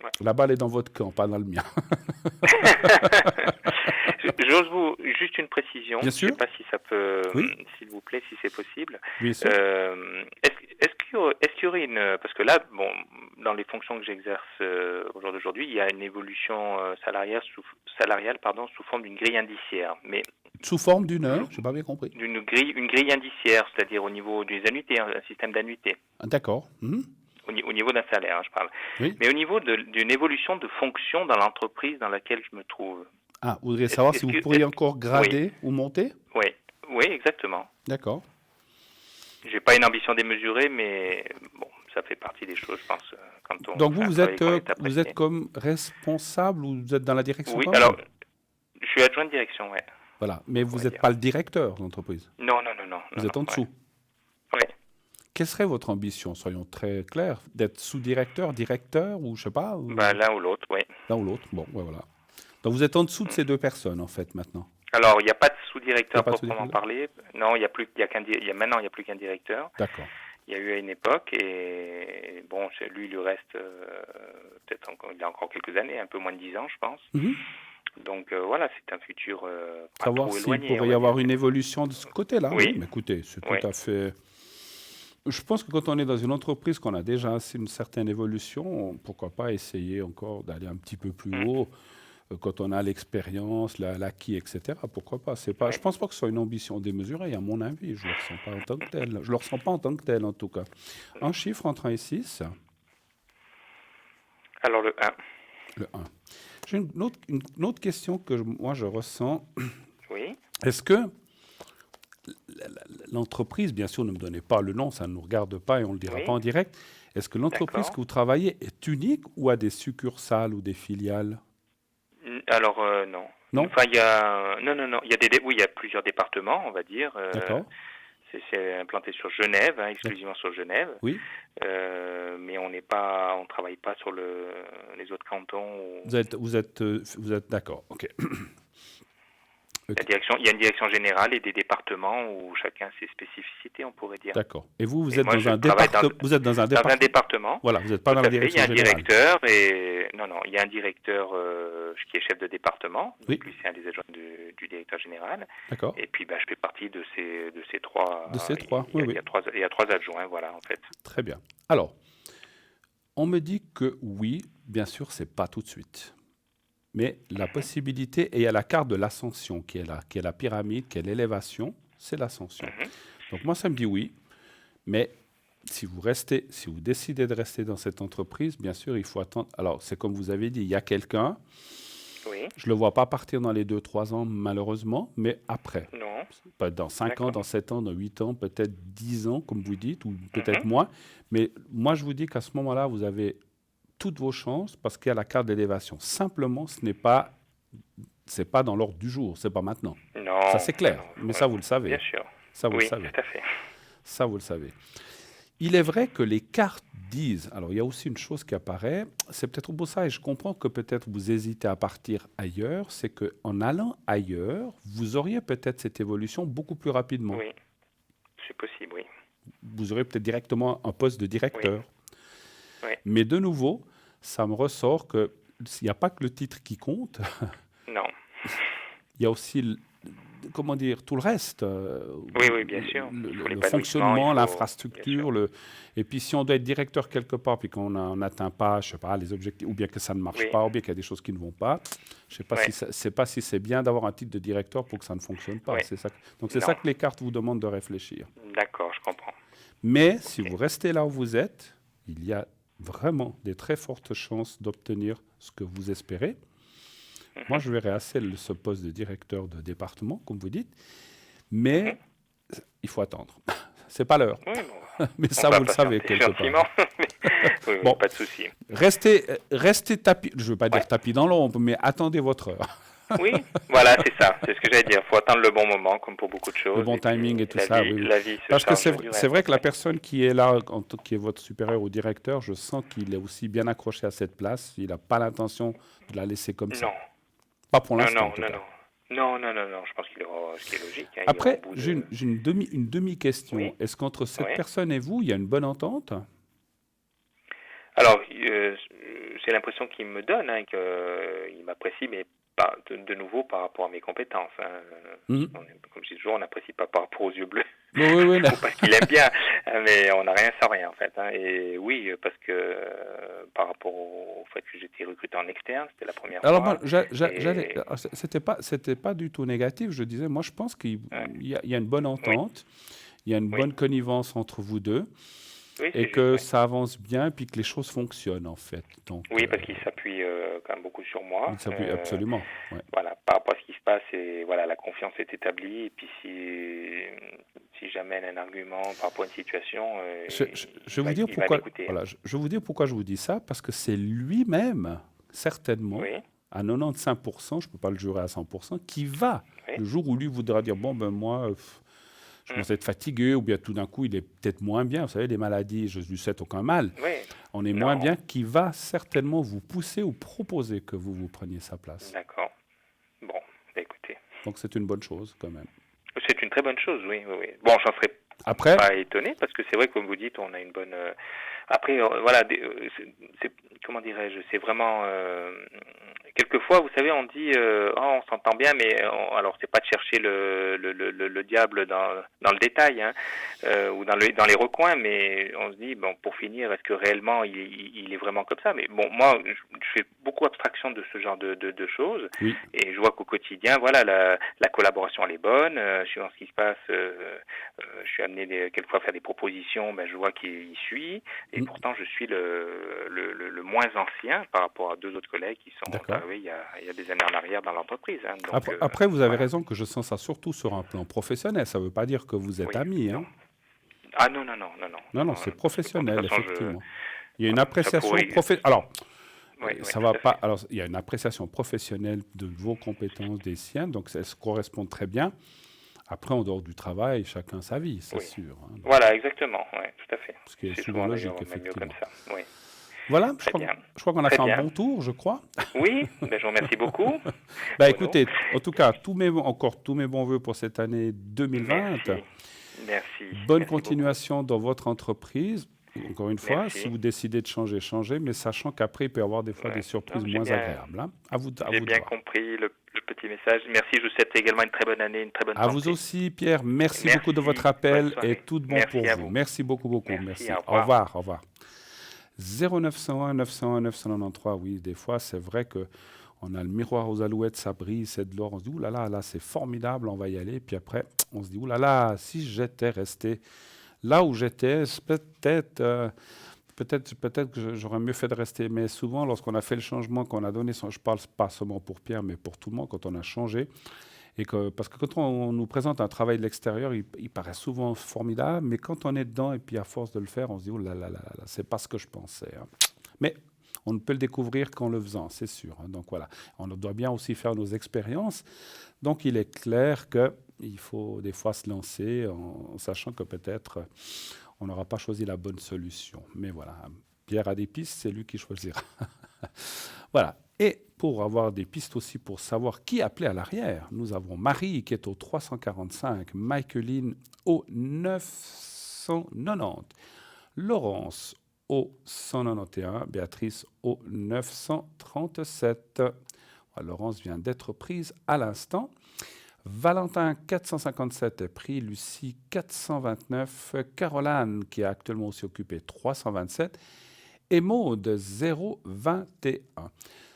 Ouais. La balle est dans votre camp, pas dans le mien. j'ose vous juste une précision. Bien Je sûr. ne sais pas si ça peut, Oui. s'il vous plaît, si c'est possible. Bien sûr. Est-ce qu'il y aurait une, parce que là, bon, dans les fonctions que j'exerce au jour d'aujourd'hui, il y a une évolution salariale sous forme d'une grille indiciaire, mais Sous forme d'une heure, je n'ai pas bien compris. une grille indiciaire, c'est-à-dire au niveau des annuités, un système d'annuités. Ah, d'accord. Au niveau d'un salaire, hein, je parle. Oui. Mais au niveau d'une évolution de fonction dans l'entreprise dans laquelle je me trouve. Ah, vous voudriez savoir si vous pourriez encore grader ou monter? Oui, exactement. D'accord. J'ai pas une ambition démesurée, mais bon, ça fait partie des choses, je pense, quand on Donc fait un vous travail qu'on est vous apprécié. êtes comme responsable ou vous êtes dans la direction? Oui, quand même? alors, je suis adjoint de direction, ouais. Voilà, mais vous va n'êtes dire. pas le directeur de l'entreprise. Non. Vous êtes en dessous. Ouais. Quelle serait votre ambition? Soyons très clairs. D'être sous-directeur, directeur ou je sais pas? Bah, l'un ou l'autre, oui. L'un ou l'autre. Bon, ouais, voilà. Donc vous êtes en dessous de ces deux personnes en fait maintenant. Alors, il n'y a pas de Il y sous-directeur a pas de proprement sous-directeur. parlé. Non, maintenant, il n'y a plus qu'un directeur. D'accord. Il y a eu à une époque, et bon, lui, il lui reste peut-être il a encore quelques années, un peu moins de 10 ans, je pense. Mhm. Donc voilà, c'est un futur pas Savoir trop s'il éloigné. on pourrait y va avoir dire. une évolution de ce côté-là. Oui. Mais écoutez, c'est Oui. tout à fait. Je pense que quand on est dans une entreprise, qu'on a déjà une certaine évolution, pourquoi pas essayer encore d'aller un petit peu plus haut quand on a l'expérience, l'acquis, etc. Pourquoi pas? C'est pas. Oui. Je pense pas que ce soit une ambition démesurée, à mon avis. Je le ressens pas en tant que tel. Je le ressens pas en tant que tel, en tout cas. Un chiffre entre 1 et 6. Alors le 1, Le 1. J'ai une autre question que moi je ressens. oui. Est-ce que l'entreprise, bien sûr, ne me donnez pas le nom, ça ne nous regarde pas et on ne le dira Oui. pas en direct. Est-ce que l'entreprise D'accord. que vous travaillez est unique ou a des succursales ou des filiales? Alors non. Non. Enfin, il y a non. Il y a il y a plusieurs départements, on va dire. D'accord. C'est implanté sur Genève, exclusivement sur Genève. Oui. Mais on travaille pas sur les autres cantons. Vous êtes d'accord. Ok. Il y a une direction générale et des départements où chacun a ses spécificités, on pourrait dire. D'accord. Et vous Et êtes moi, dans je un travaille département. Vous êtes dans un Dans un département. département. Voilà, vous n'êtes pas dans Tout la à fait. Il y direction a un générale. directeur il y a un directeur qui est chef de département. Oui. Donc lui, c'est un des adjoints du directeur général. D'accord. Et puis, je fais partie de ces trois. De ces trois, Il y a, oui. il y a trois adjoints, voilà, en fait. Très bien. Alors, on me dit que oui, bien sûr, c'est pas tout de suite. Mais la possibilité, et il y a la carte de l'ascension qui est là, qui est la pyramide, qui est l'élévation, c'est l'ascension. Donc moi, ça me dit oui, mais si vous décidez de rester dans cette entreprise, bien sûr, il faut attendre. Alors, c'est comme vous avez dit, il y a quelqu'un, Oui. je ne le vois pas partir dans les 2-3 ans, malheureusement, mais après. Non. Pas dans 5 ans, D'accord. dans 7 ans, dans 8 ans, peut-être 10 ans, comme vous dites, ou peut-être moins. Mais moi, je vous dis qu'à ce moment-là, vous avez toutes vos chances parce qu'il y a la carte d'élévation. Simplement, c'est pas dans l'ordre du jour, c'est pas maintenant. Non. Ça, c'est clair, non, mais ça, vous le savez. Bien sûr. Ça, vous Oui, le savez. tout à fait. Ça, vous le savez. Il est vrai que les cartes disent, alors il y a aussi une chose qui apparaît, c'est peut-être pour ça, et je comprends que peut-être vous hésitez à partir ailleurs, c'est qu'en allant ailleurs, vous auriez peut-être cette évolution beaucoup plus rapidement. Oui. C'est possible, oui. Vous aurez peut-être directement un poste de directeur. Oui. Mais de nouveau, ça me ressort qu'il n'y a pas que le titre qui compte, Non. il y a aussi, comment dire, tout le reste. Oui, bien sûr. Il faut Le l'épanouissement, fonctionnement, il faut- l'infrastructure. Et puis si on doit être directeur quelque part, puis qu'on n'atteint pas, je sais pas, les objectifs, ou bien que ça ne marche Oui. pas, ou bien qu'il y a des choses qui ne vont pas, je ne sais pas Ouais. si c'est bien d'avoir un titre de directeur pour que ça ne fonctionne pas. Ouais. Donc c'est Non. ça que les cartes vous demandent de réfléchir. D'accord, je comprends. Mais si vous restez là où vous êtes, il y a vraiment des très fortes chances d'obtenir ce que vous espérez. Moi, je verrais assez ce poste de directeur de département, comme vous dites, mais il faut attendre. C'est pas l'heure, Oui, bon. mais On ça, va vous le savez patienter quelque gentiment. part. Oui, Bon. pas de souci. Restez tapis, je ne veux pas dire Ouais. tapis dans l'ombre, mais attendez votre heure. Oui, voilà, c'est ça. C'est ce que j'allais dire. Il faut attendre le bon moment, comme pour beaucoup de choses. Le bon Et puis, timing et tout la ça, vie- oui, oui. La vie se Parce que charge du c'est reste. vrai que la personne qui est là, qui est votre supérieur ou directeur, je sens qu'il est aussi bien accroché à cette place. Il n'a pas l'intention de la laisser comme ça. Non, Pas pour non, l'instant, en non, tout non, cas. non. Non, je pense qu'il aura ce qui est logique. hein, il Après, ira au bout de- j'ai une demi-question. Oui. Est-ce qu'entre cette Oui. personne et vous, il y a une bonne entente? Alors, c'est l'impression qu'il me donne, qu'il m'apprécie, mais de nouveau par rapport à mes compétences. Hein. Mhm. Comme je dis toujours, on n'apprécie pas par rapport aux yeux bleus. Oui, oui, oui, Ou parce qu'il aime bien, mais on n'a rien sans rien en fait. Hein. Et oui, parce que par rapport au fait que j'étais recruté en externe, c'était la première alors fois. moi, j'allais, alors, c'était pas du tout négatif. Je disais, moi, je pense qu'il Ouais. y a une bonne Oui, entente, il y a une oui, bonne connivence entre vous deux, oui, et c'est que juste. Oui, ça avance bien, puis que les choses fonctionnent en fait. Donc, oui, parce qu'il s'appuie quand même beaucoup sur moi. ça peut absolument. Ouais. Voilà, par rapport à ce qui se passe, et voilà, la confiance est établie. Et puis si j'amène un argument par rapport à une situation, Je vais vous dire il va pourquoi. m'écouter. Voilà, je vais vous dire pourquoi je vous dis ça, parce que c'est lui-même, certainement, Oui, à 95%, je ne peux pas le jurer à 100%, qui va, oui. le jour où lui voudra dire, bon, ben moi, je commence à être fatigué, ou bien tout d'un coup, il est peut-être moins bien. Vous savez, les maladies, je ne lui souhaite aucun mal. Oui, On est moins non, bien, qui va certainement vous pousser ou proposer que vous preniez sa place. d'accord. Bon, bah, écoutez, Donc c'est une bonne chose quand même. c'est une très bonne chose, oui, oui, oui. Bon, j'en serais Après, pas étonné parce que c'est vrai que, comme vous dites, on a une bonne. Après, voilà, comment dirais-je, c'est vraiment. Quelquefois, vous savez, on dit, oh, on s'entend bien, mais alors c'est pas de chercher le diable dans le détail, hein, ou dans les recoins, mais on se dit, bon, pour finir, est-ce que réellement il est vraiment comme ça? Mais bon, moi, je fais beaucoup abstraction de ce genre de choses, oui. et je vois qu'au quotidien, voilà, la collaboration elle est bonne. Suivant ce qui se passe, je suis amené quelquefois à faire des propositions, ben, je vois qu'il suit, et Mm. pourtant je suis le moins ancien par rapport à deux autres collègues qui sont D'accord. arrivés il y a des années en arrière dans l'entreprise. Hein. Donc, Après, vous avez voilà. raison que je sens ça surtout sur un plan professionnel. Ça ne veut pas dire que vous êtes Oui, amis. non. Hein. Ah non, non, non, non, non. Non, non, Parce c'est que, bon, de professionnel, toute façon, effectivement. Il y a une voilà, ça appréciation pourrait. professionnelle. Alors, Oui, oui, ça tout va à pas. fait. Alors, il y a une appréciation professionnelle de vos compétences, des siennes, donc elles se correspondent très bien. Après, en dehors du travail, chacun sa vie, c'est Oui. sûr. Hein, donc, Voilà, exactement, oui, tout à fait. ce qui est C'est souvent souvent logique, d'ailleurs même mieux comme effectivement. ça. Oui, Voilà, très bien. je crois qu'on a Très fait un bien. bon tour, je crois. Oui, ben, je vous remercie beaucoup. Bah, Bruno. écoutez, en tout cas, encore tous mes bons voeux pour cette année 2020. Merci. Merci. Bonne Merci beaucoup. continuation dans votre entreprise. Encore une fois, Merci. si vous décidez de changer, changez, mais sachant qu'après, il peut y avoir des fois Ouais. des surprises Non, j'ai moins bien- agréables. Hein. À vous J'ai de bien voir. compris le petit message. Merci, je vous souhaite également une très bonne année, une très bonne À vous santé. aussi, Pierre. Merci Merci, beaucoup de votre bonne appel et soirée. tout de bon Merci pour à vous. vous. Merci beaucoup, beaucoup. Merci, Merci. au Au revoir. revoir, au revoir. 0901 901 993, oui, des fois, c'est vrai que on a le miroir aux alouettes, ça brille, c'est de l'or. On se dit, ouh là là, là, c'est formidable, on va y aller. Puis après, on se dit, ouh là là, si j'étais resté là où j'étais, peut-être que j'aurais mieux fait de rester. Mais souvent, lorsqu'on a fait le changement, qu'on a donné, je parle pas seulement pour Pierre, mais pour tout le monde, quand on a changé, parce que quand on nous présente un travail de l'extérieur, il paraît souvent formidable, mais quand on est dedans et puis à force de le faire, on se dit, oh là là là là, c'est pas ce que je pensais. Hein. Mais on ne peut le découvrir qu'en le faisant, c'est sûr. Hein. Donc voilà, on doit bien aussi faire nos expériences. Donc il est clair qu'il faut des fois se lancer en sachant que peut-être on n'aura pas choisi la bonne solution. Mais voilà, Pierre a des pistes, c'est lui qui choisira. Voilà. Et pour avoir des pistes aussi pour savoir qui appelait à l'arrière, nous avons Marie qui est au 345, Michaeline au 990, Laurence au 191, Béatrice au 937. Voilà, Laurence vient d'être prise à l'instant. Valentin 457 est pris, Lucie 429, Caroline qui est actuellement aussi occupée 327 et Maude 021.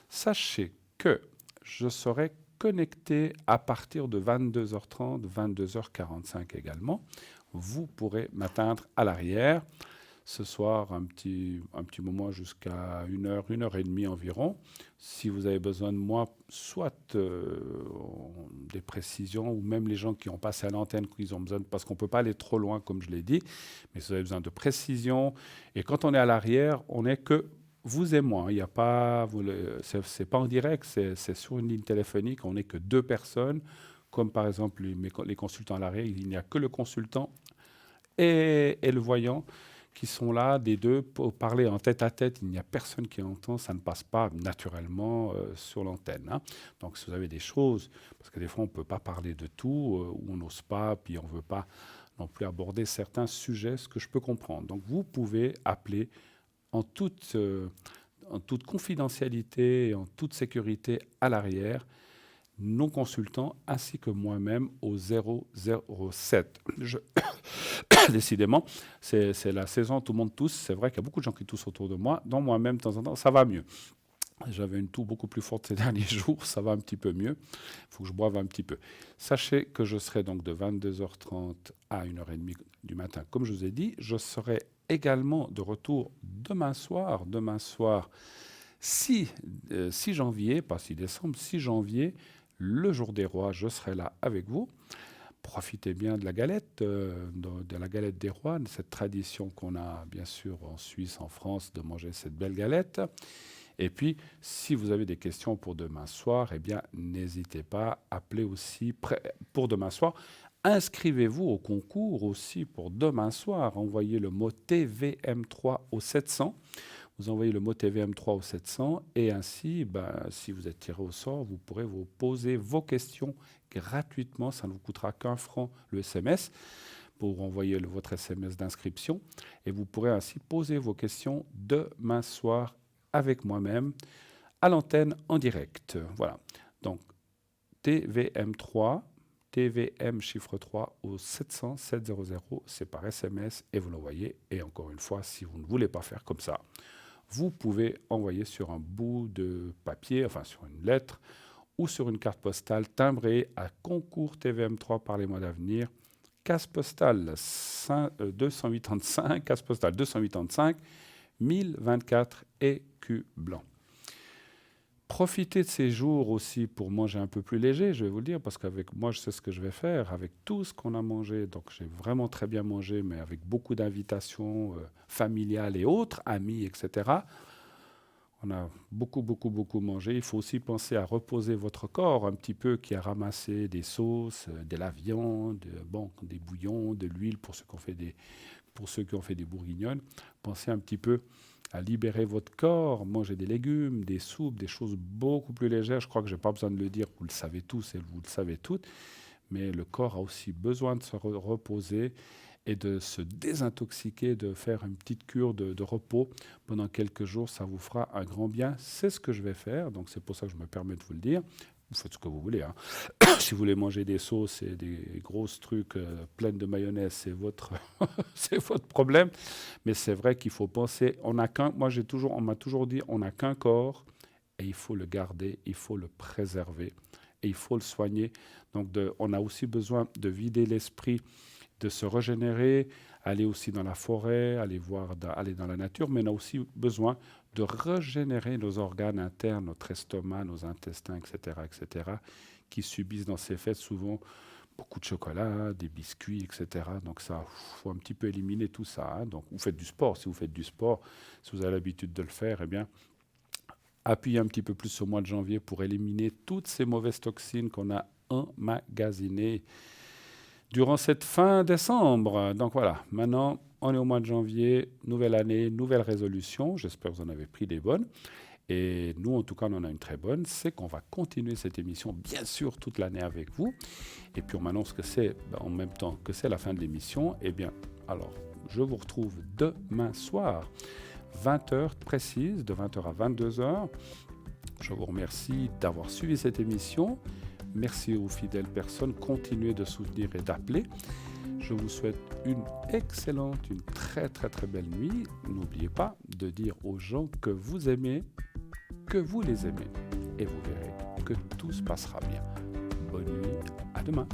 Sachez que je serai connecté à partir de 22h30, 22h45 également. Vous pourrez m'atteindre à l'arrière. Ce soir, un petit moment jusqu'à 1h et demie environ. Si vous avez besoin de moi, soit des précisions, ou même les gens qui ont passé à l'antenne, qu'ils ont besoin, parce qu'on ne peut pas aller trop loin, comme je l'ai dit, mais si vous avez besoin de précisions, et quand on est à l'arrière, on n'est que vous et moi. Il n'y a pas, c'est pas en direct, c'est sur une ligne téléphonique, on n'est que deux personnes, comme par exemple les consultants à l'arrière, il n'y a que le consultant et le voyant qui sont là, des deux, pour parler en tête-à-tête. Il n'y a personne qui entend, ça ne passe pas naturellement sur l'antenne. Hein. Donc, si vous avez des choses, parce que des fois, on ne peut pas parler de tout, ou on n'ose pas, puis on ne veut pas non plus aborder certains sujets, ce que je peux comprendre. Donc, vous pouvez appeler en toute confidentialité et en toute sécurité à l'arrière. nos consultants ainsi que moi-même au 007. Décidément, c'est la saison, tout le monde tousse. C'est vrai qu'il y a beaucoup de gens qui toussent autour de moi. Dont moi-même, de temps en temps, ça va mieux. J'avais une toux beaucoup plus forte ces derniers jours, ça va un petit peu mieux. Il faut que je boive un petit peu. Sachez que je serai donc de 22h30 à 1h30 du matin, comme je vous ai dit. Je serai également de retour demain soir. Demain soir, 6 janvier, pas 6 décembre, 6 janvier, le jour des rois, je serai là avec vous. Profitez bien de la galette, de la galette des rois, de cette tradition qu'on a bien sûr en Suisse, en France, de manger cette belle galette. Et puis, si vous avez des questions pour demain soir, eh bien, n'hésitez pas, appelez aussi pour demain soir. Inscrivez-vous au concours aussi pour demain soir. Envoyez le mot TVM3 au 700. Vous envoyez le mot TVM3 au 700 et ainsi, si vous êtes tiré au sort, vous pourrez vous poser vos questions gratuitement. Ça ne vous coûtera qu'un franc le SMS pour envoyer votre SMS d'inscription. Et vous pourrez ainsi poser vos questions demain soir avec moi-même, à l'antenne en direct. Voilà. Donc, TVM3, TVM chiffre 3 au 700 700, c'est par SMS et vous l'envoyez. Et encore une fois, si vous ne voulez pas faire comme ça, vous pouvez envoyer sur un bout de papier, enfin sur une lettre ou sur une carte postale timbrée à concours TVM3 par les mois d'avenir, case postale 285, case postale 285, 1024 écus blancs. Profitez de ces jours aussi pour manger un peu plus léger, je vais vous le dire, parce qu'avec moi, je sais ce que je vais faire, avec tout ce qu'on a mangé. Donc, j'ai vraiment très bien mangé, mais avec beaucoup d'invitations familiales et autres, amis, etc. On a beaucoup mangé. Il faut aussi penser à reposer votre corps un petit peu, qui a ramassé des sauces, de la viande, des bouillons, de l'huile pour ceux qui ont fait des bourguignonnes. Pensez un petit peu à libérer votre corps, manger des légumes, des soupes, des choses beaucoup plus légères. Je crois que je n'ai pas besoin de le dire, vous le savez tous et vous le savez toutes, mais le corps a aussi besoin de se reposer et de se désintoxiquer, de faire une petite cure de repos pendant quelques jours. Ça vous fera un grand bien. C'est ce que je vais faire, donc c'est pour ça que je me permets de vous le dire. Vous faites ce que vous voulez. Hein. Si vous voulez manger des sauces et des grosses trucs pleines de mayonnaise, c'est votre problème. Mais c'est vrai qu'il faut penser. On m'a toujours dit, on n'a qu'un corps et il faut le garder, il faut le préserver et il faut le soigner. Donc, on a aussi besoin de vider l'esprit, de se régénérer, aller aussi dans la forêt, aller dans la nature, mais on a aussi besoin de régénérer nos organes internes, notre estomac, nos intestins, etc., qui subissent dans ces fêtes souvent beaucoup de chocolat, des biscuits, etc. Donc ça, faut un petit peu éliminer tout ça. Hein. Donc vous faites du sport. Si vous faites du sport, si vous avez l'habitude de le faire, eh bien, appuyez un petit peu plus au mois de janvier pour éliminer toutes ces mauvaises toxines qu'on a emmagasinées durant cette fin décembre. Donc voilà, maintenant, on est au mois de janvier, nouvelle année, nouvelle résolution. J'espère que vous en avez pris des bonnes. Et nous, en tout cas, on en a une très bonne. C'est qu'on va continuer cette émission, bien sûr, toute l'année avec vous. Et puis, on m'annonce que c'est, en même temps que c'est la fin de l'émission. Eh bien, alors, je vous retrouve demain soir, 20h précise, de 20h à 22h. Je vous remercie d'avoir suivi cette émission. Merci aux fidèles personnes. Continuez de soutenir et d'appeler. Je vous souhaite une excellente, une très très très belle nuit. N'oubliez pas de dire aux gens que vous aimez, que vous les aimez. Et vous verrez que tout se passera bien. Bonne nuit, à demain.